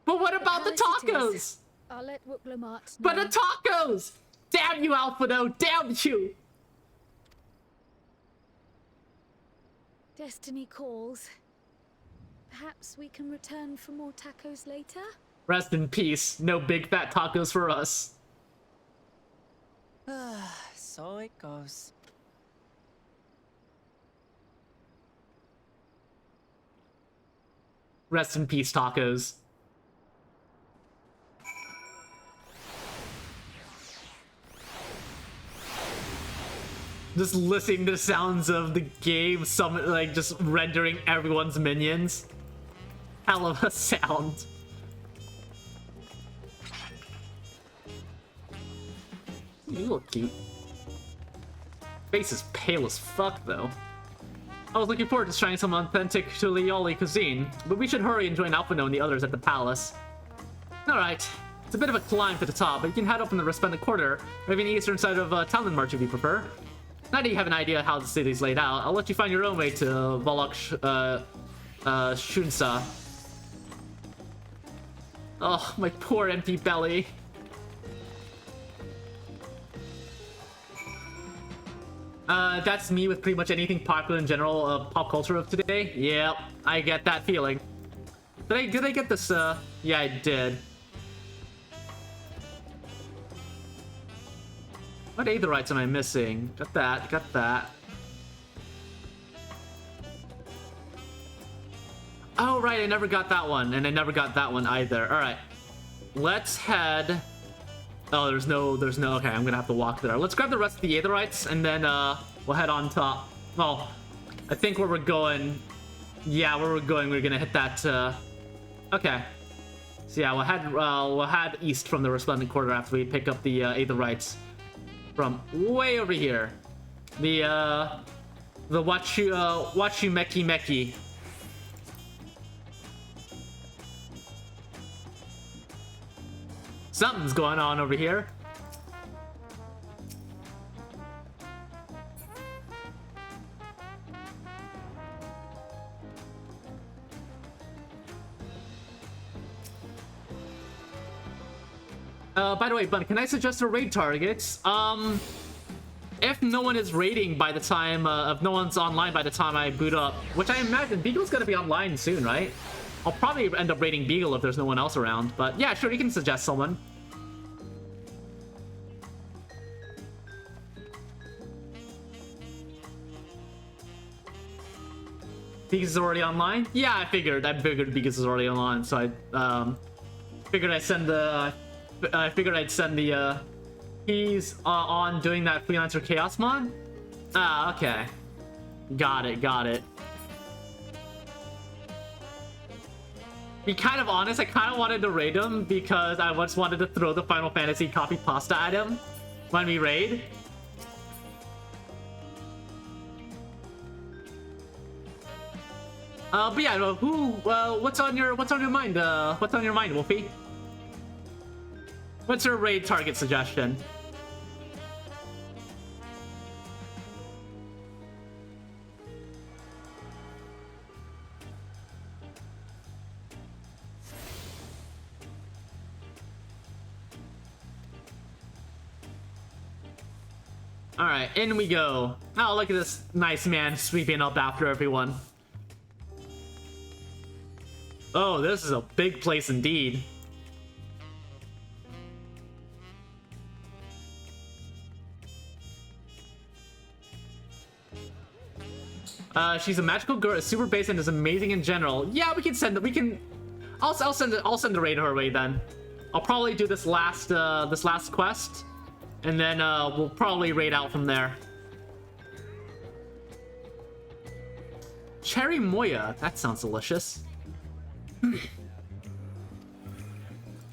But what about the palace it tacos? is. I'll let Wooklamart But know. the tacos! Damn you, Alpha, no, damn you! Destiny calls. Perhaps we can return for more tacos later? Rest in peace. No big fat tacos for us. So it goes. Rest in peace, tacos. Just listening to the sounds of the game, like just rendering everyone's minions. Hell of a sound. You look cute. Face is pale as fuck, though. I was looking forward to trying some authentic Tulioli cuisine, but we should hurry and join Alphino and the others at the palace. Alright, it's a bit of a climb to the top, but you can head up in the Resplendent Quarter, or even the eastern side of Townland March if you prefer. Now that you have an idea how the city's laid out, I'll let you find your own way to Volok Shunsa. Oh, my poor empty belly. That's me with pretty much anything popular in general pop culture of today. Yep, I get that feeling. Did I get this? Yeah, I did. What aetherites am I missing? Got that, got that. Oh, right, I never got that one, and I never got that one either. Alright. Let's head... Oh, there's no... Okay, I'm gonna have to walk there. Let's grab the rest of the aetherites, and then, we'll head on top. Well, I think where we're going... Yeah, where we're going, we're gonna hit that, okay. So yeah, we'll head east from the Resplendent Quarter after we pick up the Aether Rights from way over here. The Wachu Meki. Something's going on over here. By the way, Bun, can I suggest a raid targets? If no one is raiding by the time, if no one's online by the time I boot up, which I imagine Beagle's gonna be online soon, right? I'll probably end up raiding Beagle if there's no one else around, but yeah, sure, you can suggest someone. Beagles is already online? Yeah, I figured Beagles is already online, so I figured I'd send the he's on doing that Freelancer Chaos mod? Ah, okay. Got it. Be kind of honest, I kind of wanted to raid him because I just wanted to throw the Final Fantasy copy pasta at him when we raid. But yeah, what's on your mind? What's on your mind, Wolfie? What's your raid target suggestion? Alright, in we go. Oh, look at this nice man sweeping up after everyone. Oh, this is a big place indeed. She's a magical girl, is super basic and is amazing in general. Yeah, we can send it. I'll send the raid her way then. I'll probably do this last quest, and then we'll probably raid out from there. Cherry Moya, that sounds delicious.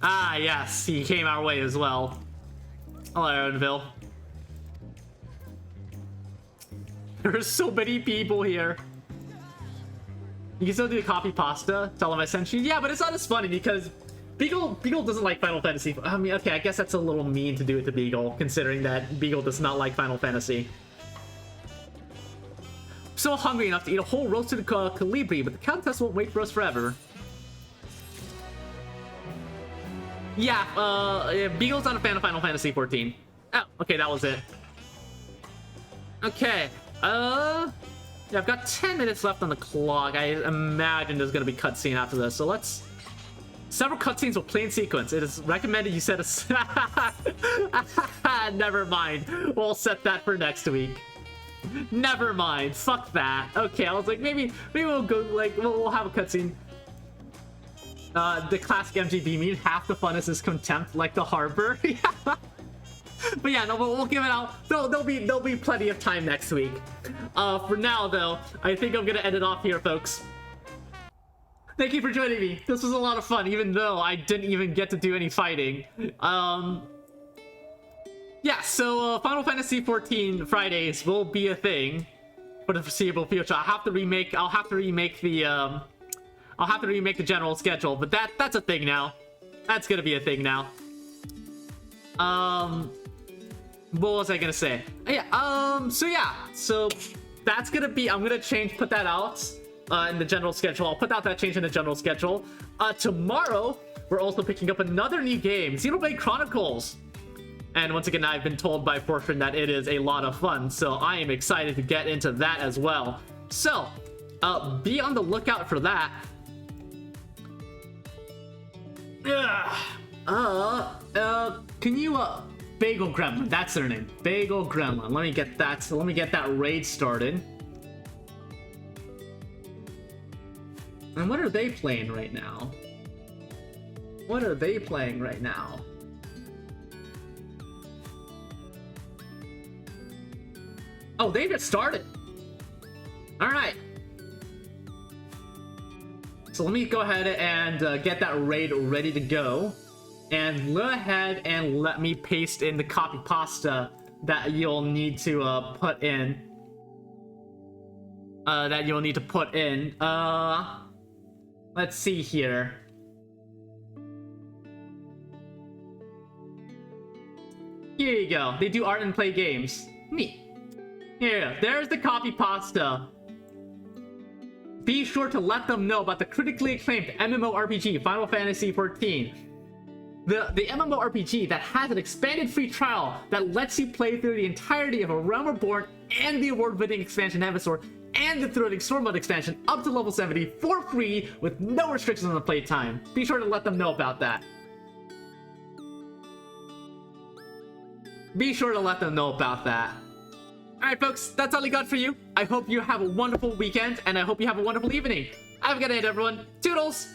Ah, yes, he came our way as well. Hello, Aaronville. There's so many people here. You can still do the copy pasta. Tell him I sent you. Yeah, but it's not as funny because Beagle doesn't like Final Fantasy. I mean, okay, I guess that's a little mean to do it to Beagle, considering that Beagle does not like Final Fantasy. I'm so hungry enough to eat a whole roasted Calibri, but the Countess won't wait for us forever. Yeah, Beagle's not a fan of Final Fantasy 14. Oh, okay, that was it. Okay. Yeah, I've got 10 minutes left on the clock. I imagine there's gonna be cutscene after this, so let's... Several cutscenes will play in sequence. It is recommended you set a... Never mind. We'll set that for next week. Never mind. Fuck that. Okay, I was like, maybe we'll go, like, we'll have a cutscene. The classic MGB meme, half the funness is contempt, like the harbor. But yeah, no, we'll give it out. There'll be plenty of time next week. For now, though, I think I'm gonna end it off here, folks. Thank you for joining me. This was a lot of fun, even though I didn't even get to do any fighting. Yeah, so Final Fantasy 14 Fridays will be a thing for the foreseeable future. I'll have to remake the general schedule, but that's a thing now. That's gonna be a thing now. What was I gonna say? So that's gonna be, I'm gonna put that out in the general schedule. I'll put out that change in the general schedule. Tomorrow, we're also picking up another new game, Xenoblade Chronicles. And once again, I've been told by Fortune that it is a lot of fun, so I am excited to get into that as well. So, be on the lookout for that. Can you, Bagel Gremlin, that's their name. Bagel Gremlin. Let me get that raid started. And what are they playing right now? Oh, they just started. Alright. So let me go ahead and get that raid ready to go. And go ahead and let me paste in the copy pasta that you'll need to put in. Let's see here. Here you go. They do art and play games. Neat. Here, there's the copy pasta. Be sure to let them know about the critically acclaimed MMORPG Final Fantasy XIV. The MMORPG that has an expanded free trial that lets you play through the entirety of A Realm Reborn and the award-winning expansion Nemesis and the Thrilling Sword Mode expansion up to level 70 for free with no restrictions on the playtime. Be sure to let them know about that. Be sure to let them know about that. Alright folks, that's all I got for you. I hope you have a wonderful weekend, and I hope you have a wonderful evening. Have a good night everyone. Toodles!